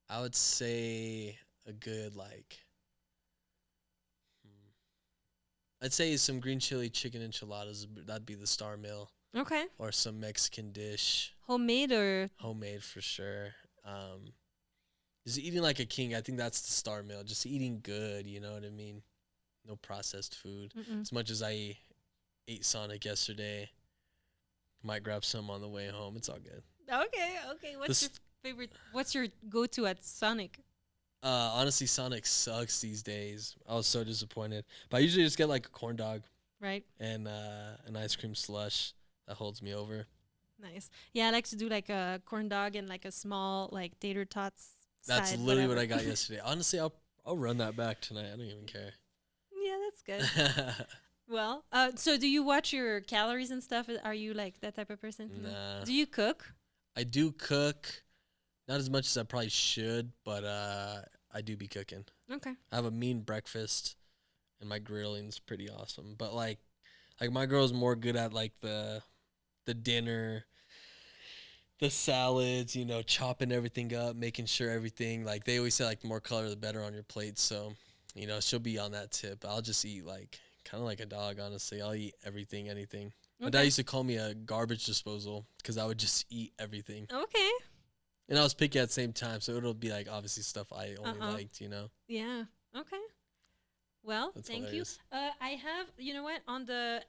I would say a good I'd say some green chili chicken enchiladas. That'd be the star meal. Okay. Or some Mexican dish. Homemade or? Homemade for sure. Just eating like a king. I think that's the star meal. Just eating good, you know what I mean? No processed food. As much as I ate Sonic yesterday, might grab some on the way home. It's all good. Okay. What's your favorite? What's your go-to at Sonic? Honestly, Sonic sucks these days. I was so disappointed. But I usually just get like a corn dog. Right. And an ice cream slush. That holds me over. Nice. Yeah, I like to do like a corn dog and like a small like tater tots. That's literally what I got yesterday. Honestly, I'll run that back tonight. I don't even care. Yeah, that's good. Well, so do you watch your calories and stuff? Are you like that type of person? No. Nah. Do you cook? I do cook, not as much as I probably should, but I do be cooking. Okay. I have a mean breakfast, and my grilling's pretty awesome. But like my girl's more good at like the dinner, the salads, chopping everything up, making sure everything, like they always say, like the more color the better on your plate. So, she'll be on that tip. I'll just eat like kind of like a dog, honestly. I'll eat everything, anything. My dad Okay. used to call me a garbage disposal because I would just eat everything. Okay. And I was picky at the same time, so it'll be like obviously stuff I only Uh-uh. liked. Yeah. Okay. Well, That's thank hilarious. you. I have, you know what? On the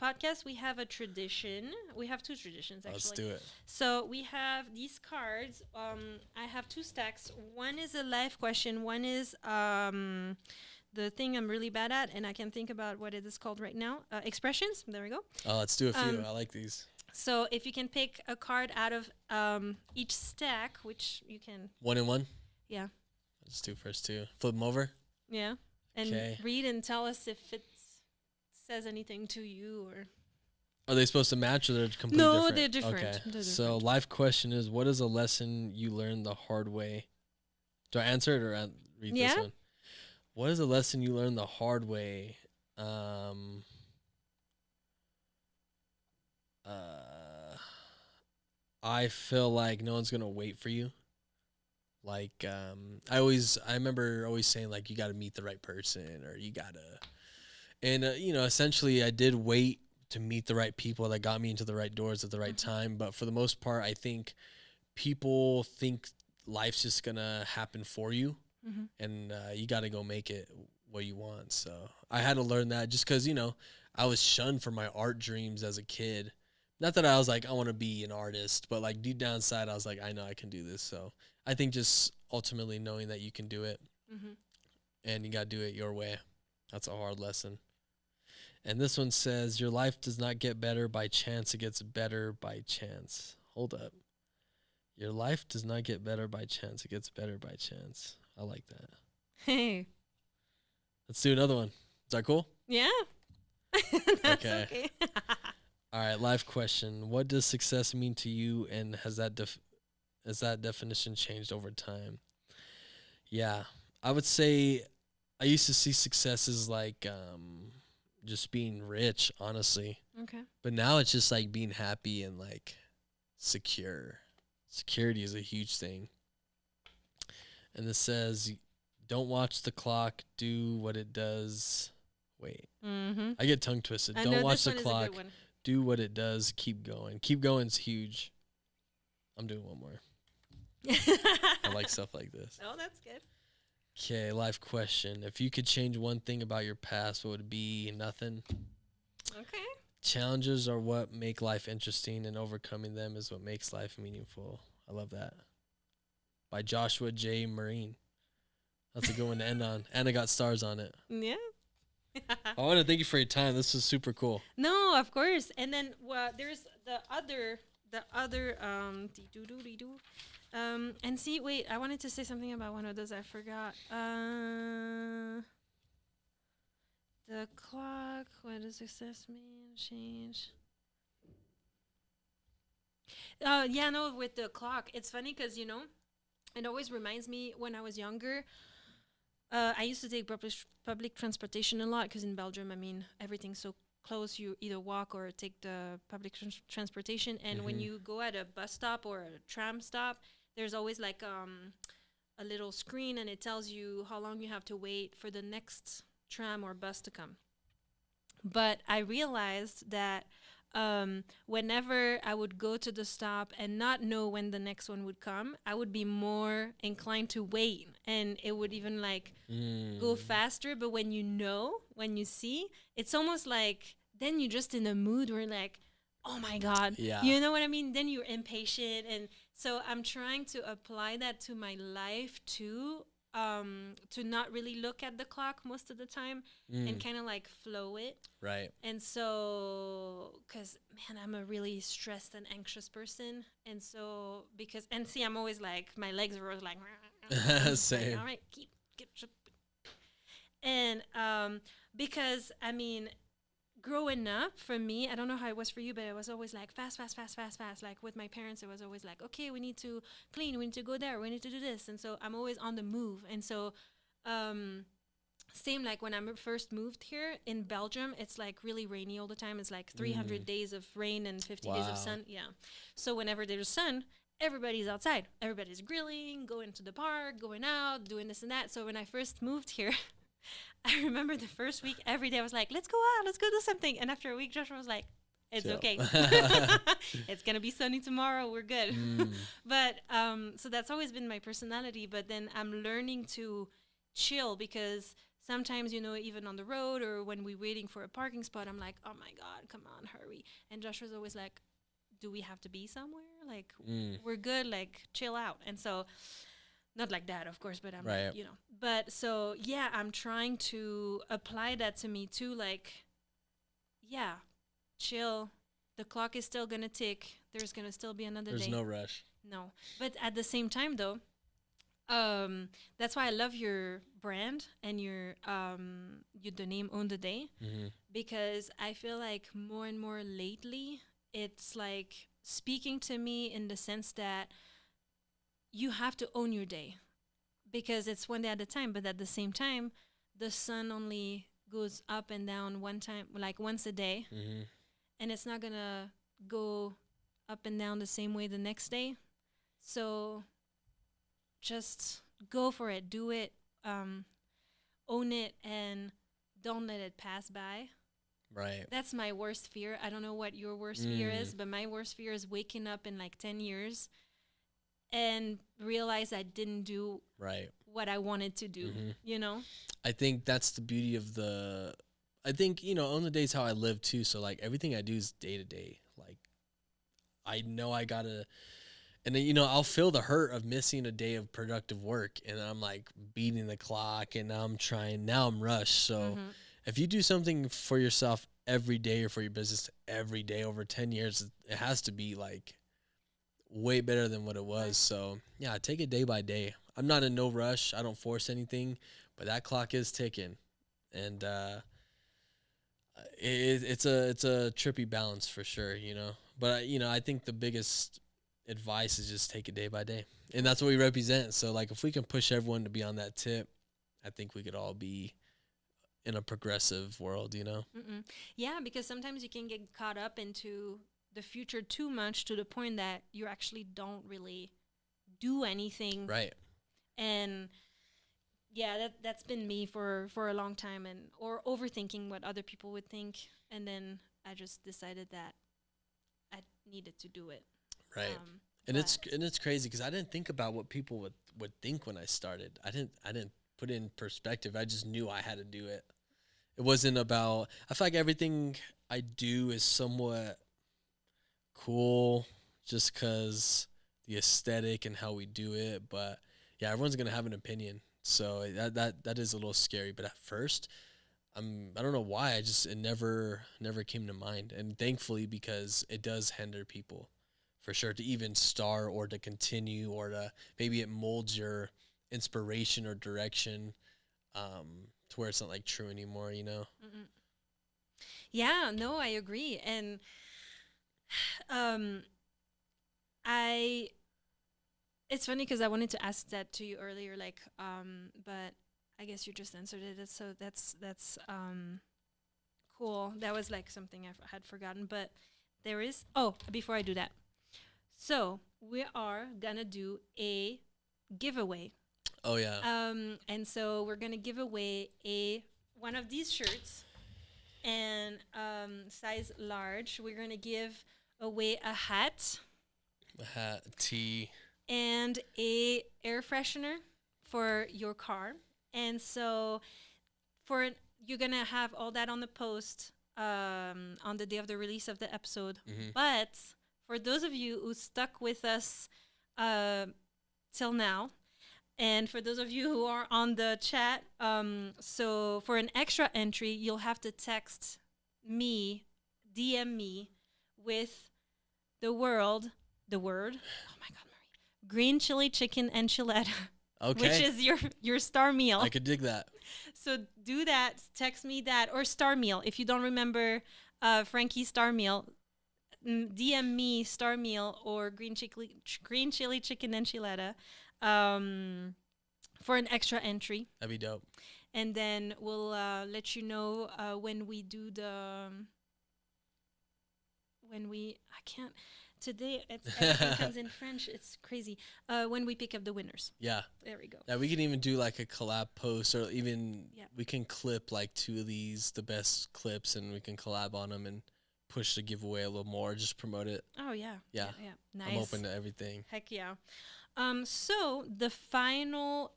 podcast, we have a tradition. We have two traditions, Let's actually. do it. So we have these cards. I have two stacks. One is a life question. One is the thing I'm really bad at, and I can think about what it is called right now. Expressions. There we go. Oh, let's do a few. Um, I like these. So if you can pick a card out of each stack, which you can, One and one. yeah, Let's do first two. Flip them over. yeah, and 'Kay. read and tell us if it says anything to you or. Are they supposed to match or they're completely No, different? they're different. Okay. They're So different. life question is, what is a lesson you learned the hard way? Do I answer it or read Yeah. this one? What is a lesson you learned the hard way? I feel like no one's gonna wait for you. Like I remember always saying like you got to meet the right person or you gotta, and essentially I did wait to meet the right people that got me into the right doors at the right time. But for the most part, I think people think life's just gonna happen for you, Mm-hmm. and you got to go make it what you want. So I had to learn that just because I was shunned for my art dreams as a kid. Not that I was like I want to be an artist, but like deep down inside I was like I know I can do this. So I think just ultimately knowing that you can do it Mm-hmm. and you got to do it your way. That's a hard lesson. And this one says your life does not get better by chance, it gets better by chance. Hold up. Your life does not get better by chance, it gets better by chance. I like that. Hey. Let's do another one. Is that cool? Yeah. That's Okay. okay. All right, live question. What does success mean to you, and has that definition changed over time? Yeah, I would say I used to see success as like just being rich, honestly. Okay. But now it's just like being happy and like secure. Security is a huge thing. And this says, don't watch the clock, do what it does. Wait, Mm-hmm. I get tongue twisted. I Don't know watch this the one is a clock, good one. do what it does, keep going. Keep going's huge. I'm doing one more. I like stuff like this. Oh, that's good. Okay, life question. If you could change one thing about your past, what would it be? Nothing. Okay. Challenges are what make life interesting, and overcoming them is what makes life meaningful. I love that. By Joshua J. Marine. That's a good one to end on. And I got stars on it. Yeah. I want to thank you for your time. This was super cool. No, of course. And then there's the other dee-doo-doo-dee-doo. And see, wait, I wanted to say something about one of those. I forgot. The clock. What does success mean? Change. Yeah, no, with the clock, it's funny because it always reminds me when I was younger. I used to take public transportation a lot because in Belgium, I mean, everything's so close. You either walk or take the public transportation. And when Mhm. you go at a bus stop or a tram stop, there's always like a little screen and it tells you how long you have to wait for the next tram or bus to come. But I realized that whenever I would go to the stop and not know when the next one would come, I would be more inclined to wait, and it would even like go faster. But when when you see, it's almost like then you're just in a mood where like, oh my God, Yeah. you know what I mean? Then you're impatient, and so I'm trying to apply that to my life too. To not really look at the clock most of the time and kind of like flow it. Right. And so, because man, I'm a really stressed and anxious person. And so, and see, I'm always like, my legs are always like, Same. like, all right, get. And because, I mean, growing up, for me, I don't know how it was for you, but it was always like fast, fast, fast, fast, fast. Like with my parents, it was always like, okay, we need to clean, we need to go there, we need to do this. And so I'm always on the move. And so, same like when I first moved here in Belgium, it's like really rainy all the time. It's like 300 days of rain and 50 days of sun. Yeah. So whenever there's sun, everybody's outside. Everybody's grilling, going to the park, going out, doing this and that. So when I first moved here, I remember the first week, every day I was like, let's go out, let's go do something. And after a week, Joshua was like, it's Chill. okay. It's going to be sunny tomorrow. We're good. But so that's always been my personality. But then I'm learning to chill because sometimes, you know, even on the road or when we're waiting for a parking spot, I'm like, oh my God, come on, hurry. And Joshua's always like, do we have to be somewhere? Like, we're good, like, chill out. And so, not like that, of course, but I'm Right. like, you know. But so, yeah, I'm trying to apply that to me too. Like, yeah, chill. The clock is still going to tick. There's going to still be another There's day. no rush. No. But at the same time, though, that's why I love your brand and your the name Own the Day, because I feel like more and more lately it's like speaking to me in the sense that you have to own your day because it's one day at a time, but at the same time the sun only goes up and down one time, like once a day, and it's not gonna go up and down the same way the next day. So just go for it, do it, own it, and don't let it pass by. Right. That's my worst fear. I don't know what your worst fear is, but my worst fear is waking up in like 10 years and realize I didn't do Right. what I wanted to do, you know? I think that's the beauty of I think, you know, on the days how I live too. So like everything I do is day to day. Like I know I gotta, and then, you know, I'll feel the hurt of missing a day of productive work and I'm like beating the clock and now I'm rushed. So if you do something for yourself every day or for your business every day over 10 years, it has to be like way better than what it was. Right. So yeah, take it day by day. I'm not in no rush. I don't force anything, but that clock is ticking, and it's a trippy balance for sure, you know. But you know, I think the biggest advice is just take it day by day, and that's what we represent. So like, if we can push everyone to be on that tip, I think we could all be in a progressive world, you know. Yeah, because sometimes you can get caught up into the future too much to the point that you actually don't really do anything. Right. And yeah, that's been me for a long time, and or overthinking what other people would think, and then I just decided that I needed to do it. Right. And it's crazy because I didn't think about what people would think when I started. I didn't put it in perspective. I just knew I had to do it. It wasn't about, I feel like everything I do is somewhat cool just because the aesthetic and how we do it. But yeah, everyone's going to have an opinion. So that is a little scary. But at first, I don't know why. It never came to mind. And thankfully, because it does hinder people for sure to even start or to continue or to maybe it molds your inspiration or direction to where it's not like true anymore, you know? Yeah, no, I agree. And it's funny because I wanted to ask that to you earlier, like, but I guess you just answered it. So that's cool. That was like something I had forgotten, but there is, before I do that. So we are gonna do a giveaway. Oh yeah. And so we're gonna give away one of these shirts and size large. We're gonna give away a hat, a tee, and a air freshener for your car. And so you're gonna have all that on the post on the day of the release of the episode. But for those of you who stuck with us till now, and for those of you who are on the chat, so for an extra entry, you'll have to text me, DM me with the word, oh my God, Marie, green chili chicken enchilada Okay. which is your star meal. I could dig that. So do that. Text me that or star meal. If you don't remember Frankie's star meal, DM me star meal or green chili chicken enchilada for an extra entry. That'd be dope. And then we'll let you know when we do the I can't today everything comes in French. It's crazy. When we pick up the winners. Yeah. There we go. Yeah, we can even do like a collab post, or even Yeah. we can clip like 2 of these, the best clips, and we can collab on them and push the giveaway a little more, just promote it. Oh yeah. Yeah. Nice. I'm open to everything. Heck yeah. So the final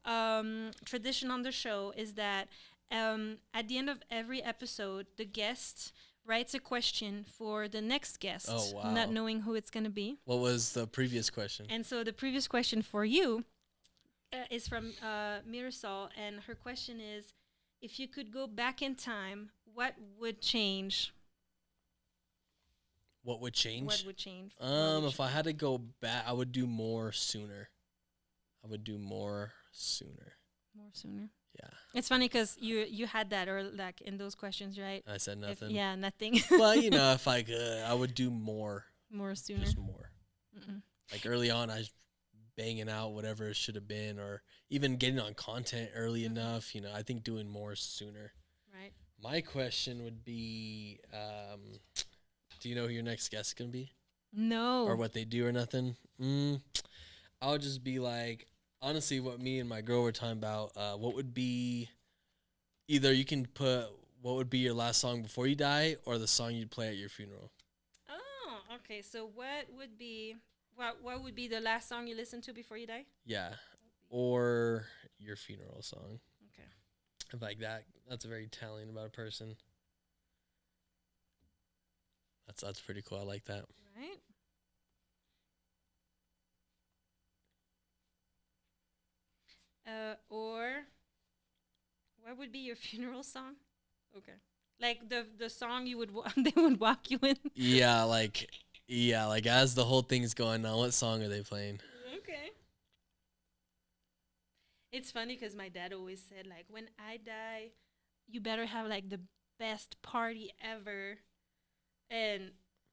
tradition on the show is that at the end of every episode, the guest writes a question for the next guest, Oh, wow. not knowing who it's going to be. What was the previous question? And so the previous question for you is from Mirasol, and her question is, if you could go back in time, what would change? What would change? What would change? What would If I had to go back, I would do more sooner. I would do more sooner. more sooner. Yeah. It's funny because you had that, or like in those questions, right? I said nothing. Yeah, nothing. Well, if I could, I would do more. More sooner. Just more. Mm-mm. Like early on, I was banging out whatever it should have been, or even getting on content early enough. I think doing more sooner. Right. My question would be, do you know who your next guest is going to be? No. Or what they do or nothing? I would just be like, honestly, what me and my girl were talking about, what would be, either you can put what would be your last song before you die, or the song you'd play at your funeral. Oh, okay. So what would be the last song you listened to before you die? Yeah. Or your funeral song. Okay. Like that. That's very telling about a person. That's pretty cool. I like that. Right. Or what would be your funeral song? Okay. Like the song you would they would walk you in. Yeah, like as the whole thing's going on, what song are they playing? Okay. It's funny because my dad always said, like, when I die, you better have like the best party ever. And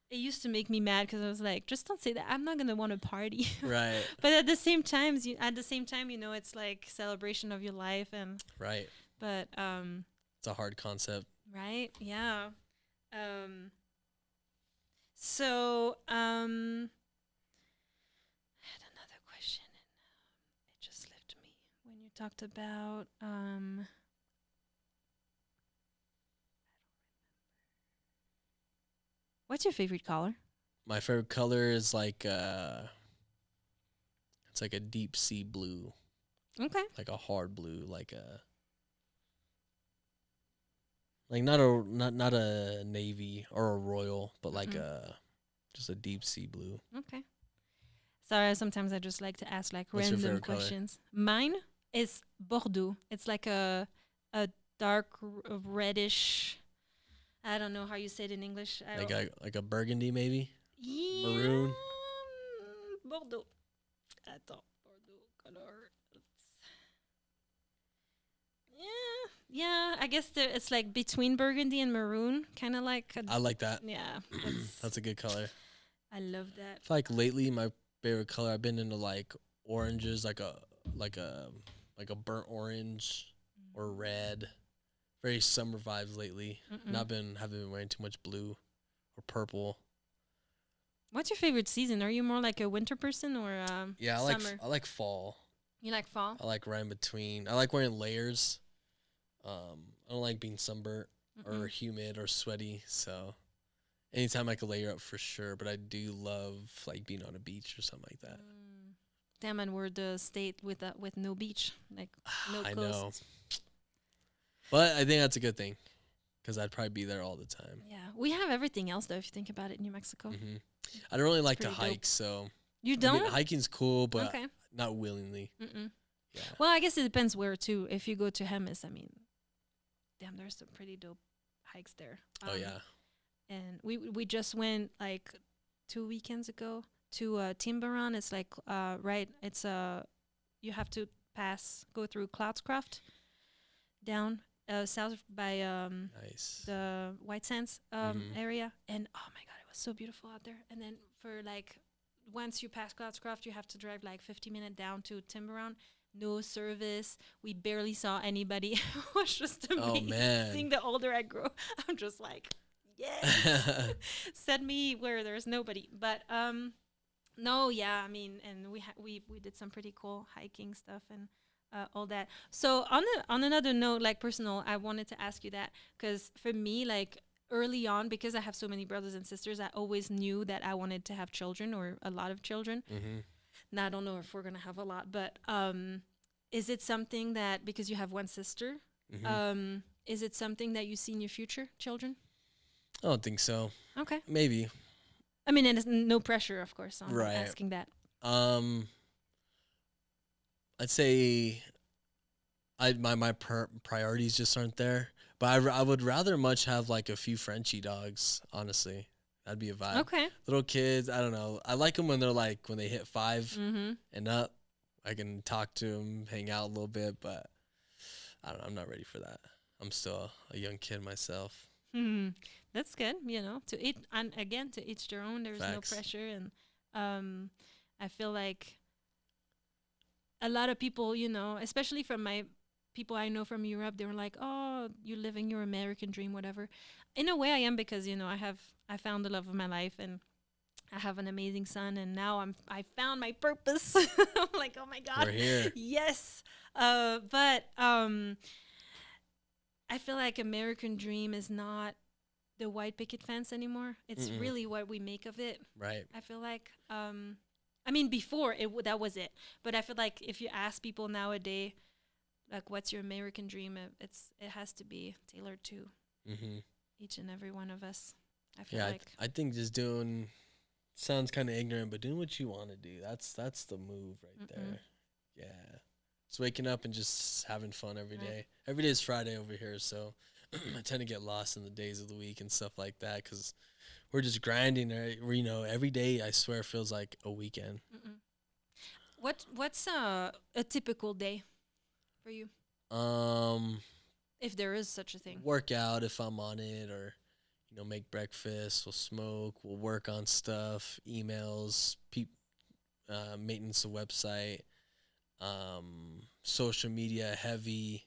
it used to make me mad because I was like, just don't say that. I'm not gonna want to party. Right. But at the same time, it's like celebration of your life, and Right. but It's a hard concept. right, yeah. So I had another question, and it just slipped me when you talked about What's your favorite color? My favorite color is like it's like a deep sea blue, Okay. like a hard blue, like not a navy or a royal, but like just a deep sea blue. Okay. Sorry, sometimes I just like to ask like What's your random favorite color? questions. Mine is Bordeaux. It's like a dark reddish. I don't know how you say it in English. Like a burgundy maybe. Yeah, maroon? Bordeaux. Attends, Bordeaux color. Yeah. I guess it's like between burgundy and maroon, kind of like. I like that. Yeah, That's a good color. I love that. I feel like lately my favorite color, I've been into like oranges, like a burnt orange or red. Very summer vibes lately. Haven't been wearing too much blue or purple. What's your favorite season? Are you more like a winter person or Yeah, summer? I like fall. You like fall? I like right in between. I like wearing layers. I don't like being sunburnt or humid or sweaty. So anytime I can layer up for sure. But I do love like being on a beach or something like that. Damn, and we're the state with no beach, like no I coast. know. But I think that's a good thing because I'd probably be there all the time. Yeah, we have everything else though. If you think about it, in New Mexico, I don't really like to pretty dope. hike, so you I don't. mean, hiking's cool, but Okay. not willingly. Yeah. Well, I guess it depends where too. If you go to Hemis, I mean, damn, there's some pretty dope hikes there. Oh yeah. And we just went like 2 weekends ago to Timbaran. It's like right. It's you have to go through Cloudscroft down south by Nice. the White Sands Mhm. area, and oh my god, it was so beautiful out there. And then for like once you pass Cloudscroft, you have to drive like 50 minutes down to Timberound. No service. We barely saw anybody. It was just Oh amazing. man. The older I grow, I'm just like, yes, send me where there's nobody. But no, yeah, I mean, and we did some pretty cool hiking stuff and all that. So on another note, like personal, I wanted to ask you that because for me, like early on, because I have so many brothers and sisters, I always knew that I wanted to have children or a lot of children. Mhm. Now I don't know if we're gonna have a lot, but is it something that because you have one sister, Mhm. is it something that you see in your future children? I don't think so. Okay. Maybe. I mean, and it's no pressure, of course, on Right. asking that. Um, I'd say priorities just aren't there. But I would rather much have like a few Frenchie dogs. Honestly, that'd be a vibe. Okay. Little kids, I don't know. I like them when they're like when they hit 5 Mm-hmm. and up. I can talk to them, hang out a little bit, but I don't know. I'm not ready for that. I'm still a young kid myself. Hmm. That's good, you know. To eat and again to each their own. There's Facts. no pressure, and I feel like a lot of people, you know, especially from my people I know from Europe, they were like, "Oh, you're living your American dream, whatever." In a way, I am because you know I found the love of my life, and I have an amazing son, and now I found my purpose. I'm like, oh my god, We're here. yes. But I feel like American dream is not the white picket fence anymore. It's Mm-mm. really what we make of it. Right. I feel like, I mean, before that was it. But I feel like if you ask people nowadays, like, what's your American dream? It has to be tailored to Mm-hmm. each and every one of us. I feel Yeah, like, I think just doing sounds kind of ignorant, but doing what you want to do. That's the move right there. Yeah. Just waking up and just having fun every Right. day. Every day is Friday over here, so I tend to get lost in the days of the week and stuff like that because we're just grinding. Right? You know, every day I swear feels like a weekend. what's a typical day for you, Um, if there is such a thing? work out if I'm on it, or make breakfast. We'll smoke. We'll work on stuff, emails, maintenance of website, social media heavy,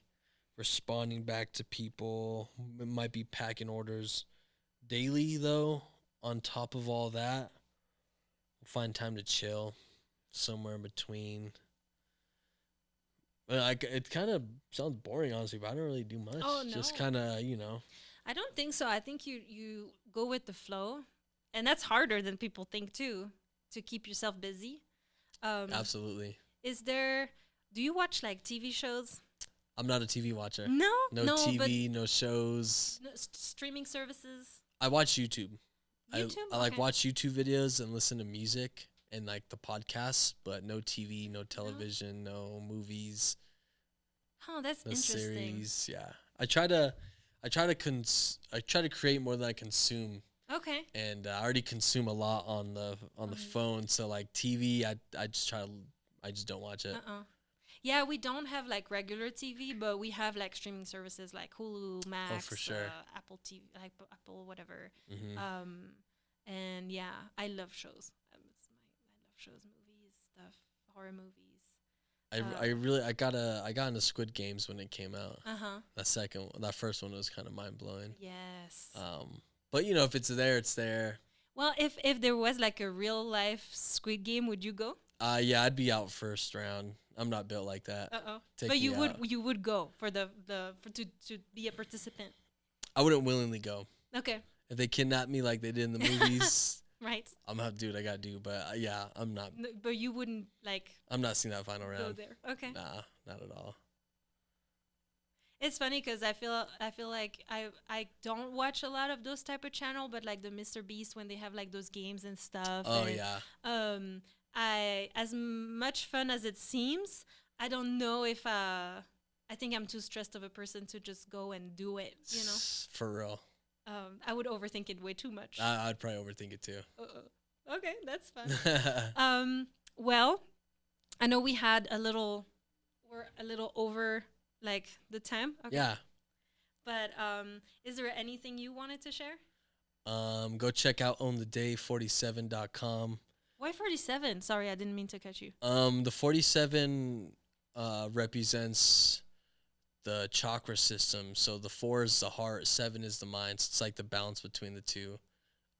responding back to people. Might be packing orders daily though. On top of all that, we'll find time to chill somewhere in between. But it kind of sounds boring, honestly, but I don't really do much. Oh, Just no. kind of, I don't think so. I think you go with the flow, and that's harder than people think too, to keep yourself busy. absolutely. Is there? Do you watch like TV shows? I'm not a TV watcher. No, No no, TV, no shows. but streaming services. I watch YouTube. YouTube. I like Okay. watch YouTube videos and listen to music and like the podcasts, but no TV, no television, no movies, Oh, that's no interesting. series. Yeah, I try to create more than I consume, Okay. and I already consume a lot on the phone. So like TV, I just don't watch it. Yeah, we don't have like regular TV, but we have like streaming services like Hulu, Max, for sure. Apple TV, like Apple, whatever. Hmm. And yeah, I love shows. I love shows, movies, stuff, horror movies. I got into Squid Games when it came out. That first one was kind of mind blowing. Yes. But if it's there, it's there. Well, if there was like a real life Squid Game, would you go? Yeah, I'd be out first round. I'm not built like that. Take But me out. you would go for to be a participant. I wouldn't willingly go. Okay. If they kidnap me like they did in the movies, Right. I'm gonna do what I gotta do. But yeah, I'm not. But you wouldn't like I'm not seeing that final go round. there. Okay. Nah, not at all. It's funny because I feel like I don't watch a lot of those type of channel, but like the Mr. Beast when they have like those games and stuff. Oh and, yeah. I as much fun as it seems, I don't know if I think I'm too stressed of a person to just go and do it. You know. For real. I would overthink it way too much. I'd probably overthink it too. Okay, that's fun. Well, I know we had a little We're a little over like the time. Okay. Yeah. But is there anything you wanted to share? Go check out ontheday47.com. Why 47? Sorry, I didn't mean to cut you. The 47 represents the chakra system. So the 4 is the heart, 7 is the mind. So it's like the balance between the two.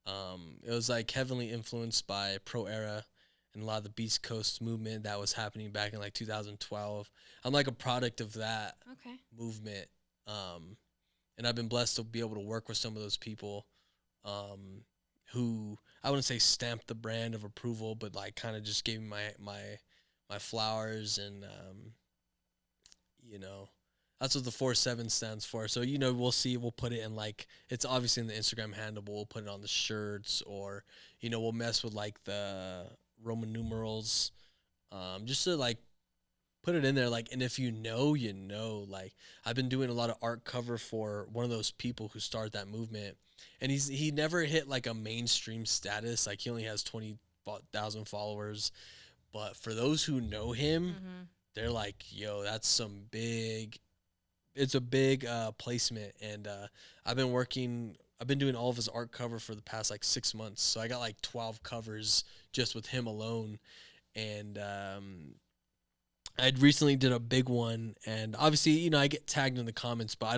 It was like heavily influenced by Pro Era and a lot of the Beast Coast movement that was happening back in like 2012. I'm like a product of that Okay. movement. And I've been blessed to be able to work with some of those people who I wouldn't say stamped the brand of approval, but like kind of just gave me my flowers and you know, that's what the 47 stands for. So, you know, we'll put it in like, it's obviously in the Instagram handle, but we'll put it on the shirts or, you know, we'll mess with like the Roman numerals, just to like put it in there. Like, and if you know, like I've been doing a lot of art cover for one of those people who started that movement, and he never hit like a mainstream status. Like he only has 20,000 followers, but for those who know him, they're like, yo, that's some big, it's a big placement. And I've been doing all of his art cover for the past like 6 months. So I got like 12 covers just with him alone. And I recently did a big one, and obviously, you know, I get tagged in the comments, but I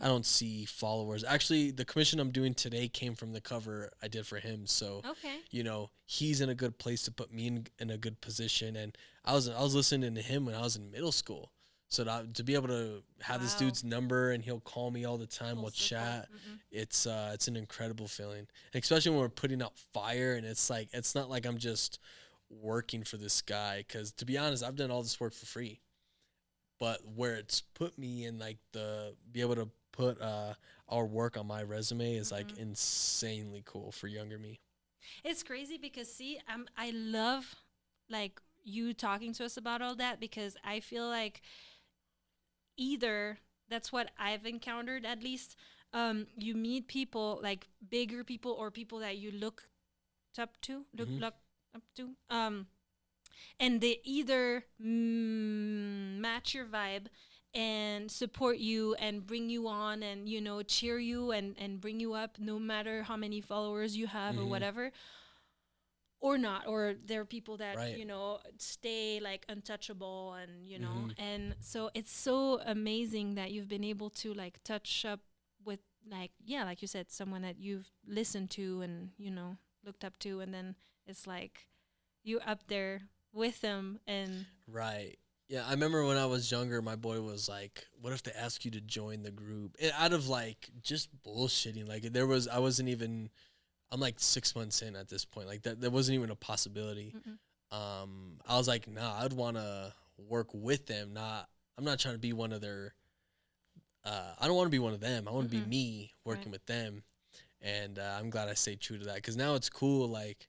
don't see followers. Actually, the commission I'm doing today came from the cover I did for him. So, Okay. you know, he's in a good place to put me in a good position. And I was listening to him when I was in middle school. So to be able to have this dude's number and he'll call me all the time, we'll chat. It's an incredible feeling, and especially when we're putting out fire. And it's like, it's not like I'm just working for this guy, because to be honest, I've done all this work for free. But where it's put me in like be able to put our work on my resume is like insanely cool for younger me. It's crazy because see, I love like you talking to us about all that, because I feel like either that's what I've encountered at least. You meet people like bigger people or people that you look up to, look up to, and they either match your vibe and support you and bring you on and, you know, cheer you and bring you up no matter how many followers you have or whatever, or not, or there are people that you know, stay like untouchable, and you know, and so it's so amazing that you've been able to like touch up with like, yeah, like you said, someone that you've listened to and, you know, looked up to, and then it's like you up there with them. And yeah, I remember when I was younger, my boy was like, what if they ask you to join the group? And out of like just bullshitting, like I'm like 6 months in at this point. Like that wasn't even a possibility. I was like, nah, I'd want to work with them. I'm not trying to be one of their, I don't want to be one of them. I want to be me working with them. And I'm glad I stayed true to that, because now it's cool. Like,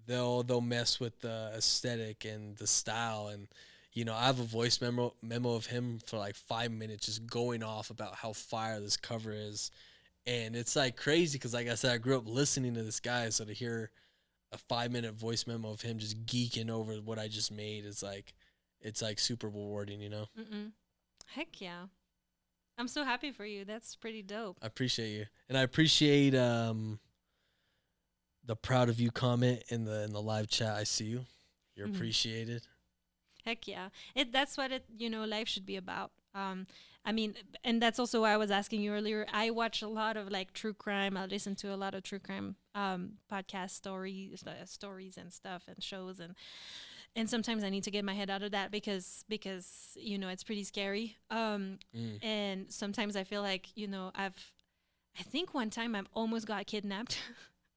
they'll mess with the aesthetic and the style. And, you know, I have a voice memo of him for like 5 minutes just going off about how fire this cover is. And it's like crazy because, like I said, I grew up listening to this guy. So to hear a 5-minute voice memo of him just geeking over what I just made, it's like super rewarding, you know? Heck yeah. I'm so happy for you. That's pretty dope. I appreciate you. And I appreciate the proud of you comment in the live chat. I see you. You're appreciated. Heck yeah. That's what you know, life should be about. I mean, and that's also why I was asking you earlier. I watch a lot of like true crime. I listen to a lot of true crime podcast stories and stuff and shows, and sometimes I need to get my head out of that because you know, it's pretty scary. And sometimes I feel like, you know, I think one time I almost got kidnapped,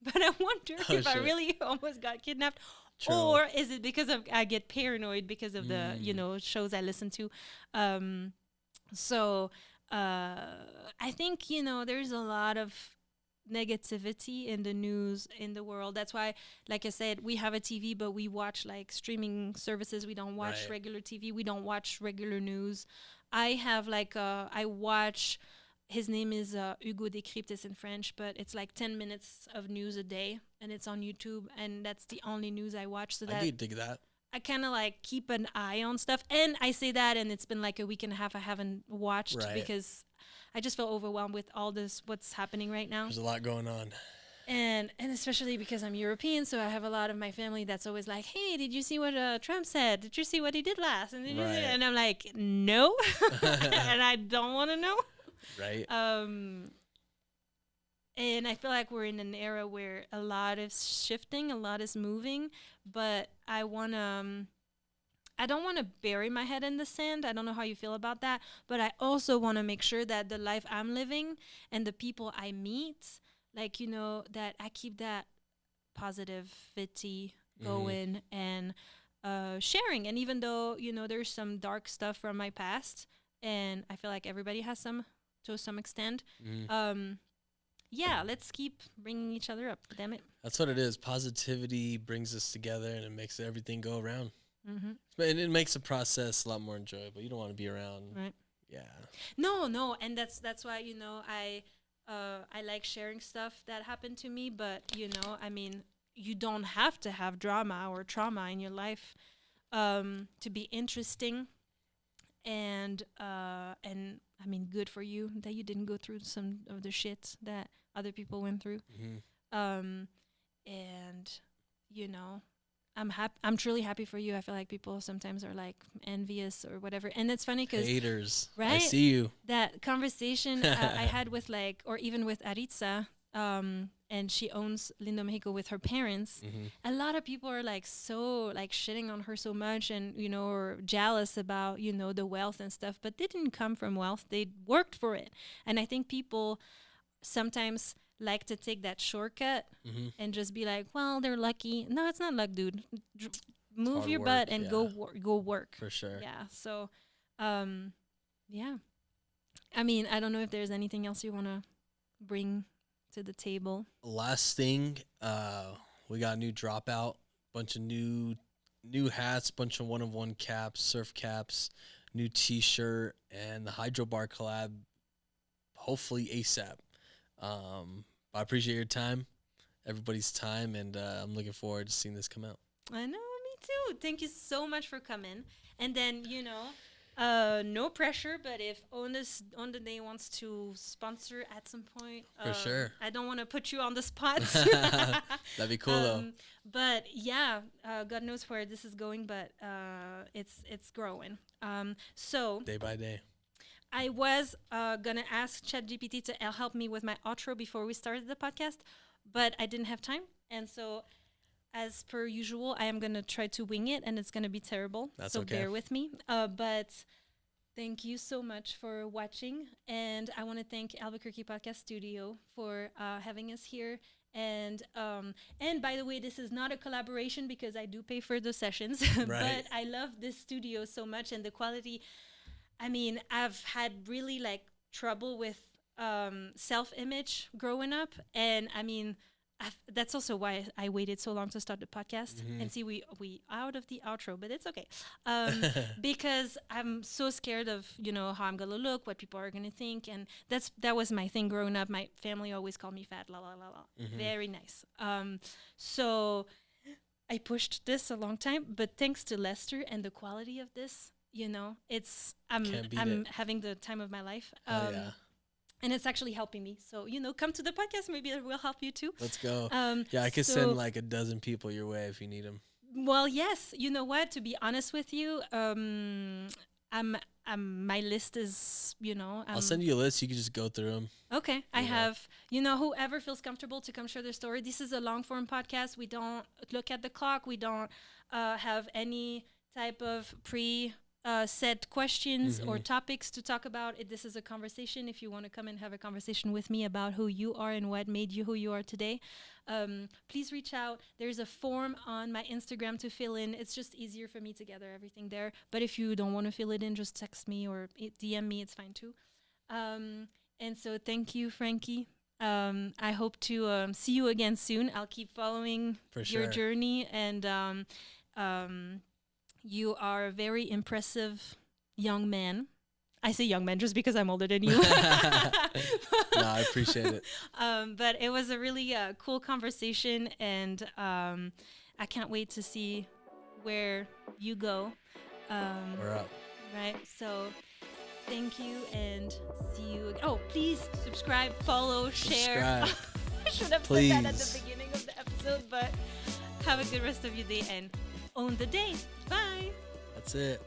but I wonder if I really almost got kidnapped. True. Or is it because I get paranoid because of the, you know, shows I listen to. So I think, you know, there's a lot of negativity in the news, in the world. That's why, like I said, we have a TV, but we watch like streaming services. We don't watch regular TV. We don't watch regular news. I have like, I watch, his name is Hugo Décrypte, it's in French, but it's like 10 minutes of news a day, and it's on YouTube, and that's the only news I watch. So I could dig that. I kind of like keep an eye on stuff. And I say that, and it's been like a week and a half I haven't watched Right. because I just feel overwhelmed with all this, what's happening right now. There's a lot going on. And especially because I'm European, so I have a lot of my family that's always like, hey, did you see what Trump said? Did you see what he did last? And, Right. and I'm like, no. And I don't want to know. Right. And I feel like we're in an era where a lot is shifting, a lot is moving, but I don't want to bury my head in the sand. I don't know how you feel about that, but I also want to make sure that the life I'm living and the people I meet, like, that I keep that positivity going and sharing. And even though, there's some dark stuff from my past, and I feel like everybody has some to some extent, yeah, let's keep bringing each other up. Damn it. That's what it is. Positivity brings us together, and it makes everything go around. Mm-hmm. And it makes the process a lot more enjoyable. You don't want to be around. Right. Yeah. No, and that's why I like sharing stuff that happened to me. But I mean, you don't have to have drama or trauma in your life to be interesting. And I mean, good for you that you didn't go through some of the shit that other people went through. And I'm truly happy for you. I feel like people sometimes are like envious or whatever, and it's funny because haters, right? I see you. That conversation I had with or even with Aritza, and she owns Lindo Mexico with her parents. A lot of people are like so like shitting on her so much, and or jealous about the wealth and stuff, but they didn't come from wealth. They worked for it, and I think people sometimes like to take that shortcut and just be like, well, they're lucky. No, it's not luck, dude. Move your butt and go work. For sure. Yeah. So, yeah. I mean, I don't know if there's anything else you want to bring to the table. Last thing, we got a new dropout, bunch of new hats, bunch of one-of-one caps, surf caps, new T-shirt, and the Hydro Bar collab. Hopefully ASAP. I appreciate your time, everybody's time, and I'm looking forward to seeing this come out. I know, me too. Thank you so much for coming. And then, no pressure, but if On the Day wants to sponsor at some point, for sure. I don't want to put you on the spot. That'd be cool though. But yeah, God knows where this is going, but it's growing. So day by day. I was gonna ask ChatGPT to help me with my outro before we started the podcast, but I didn't have time, and so, as per usual, I am gonna try to wing it, and it's gonna be terrible. That's so okay. Bear with me. But thank you so much for watching, and I want to thank Albuquerque Podcast Studio for having us here. And by the way, this is not a collaboration because I do pay for the sessions, right. But I love this studio so much, and the quality. I mean, I've had really like trouble with self-image growing up, and I mean, that's also why I waited so long to start the podcast. And see, we out of the outro, but it's okay, because I'm so scared of how I'm gonna look, what people are gonna think, and that was my thing growing up. My family always called me fat, la la la la. Very nice. So I pushed this a long time, but thanks to Lester and the quality of this. I'm having the time of my life. Yeah. And it's actually helping me. So, come to the podcast. Maybe it will help you too. Let's go. Yeah, I could send like a dozen people your way if you need them. Well, yes. You know what? To be honest with you, my list is, I'll send you a list. You can just go through them. Okay. I have, whoever feels comfortable to come share their story. This is a long form podcast. We don't look at the clock. We don't have any type of set questions or topics to talk about. This is a conversation. If you want to come and have a conversation with me about who you are and what made you who you are today, please reach out. There's a form on my Instagram to fill in. It's just easier for me to gather everything there. But if you don't want to fill it in, just text me or DM me. It's fine too. And so thank you, Frankie. I hope to see you again soon. I'll keep following your journey, and you are a very impressive young man. I say young man just because I'm older than you. No, I appreciate it. But it was a really cool conversation, and I can't wait to see where you go. We're up. Right. So thank you and see you. Oh, please subscribe, follow, share. Subscribe. I should have said that at Please. the beginning of the episode, but have a good rest of your day and own the day. Bye. That's it.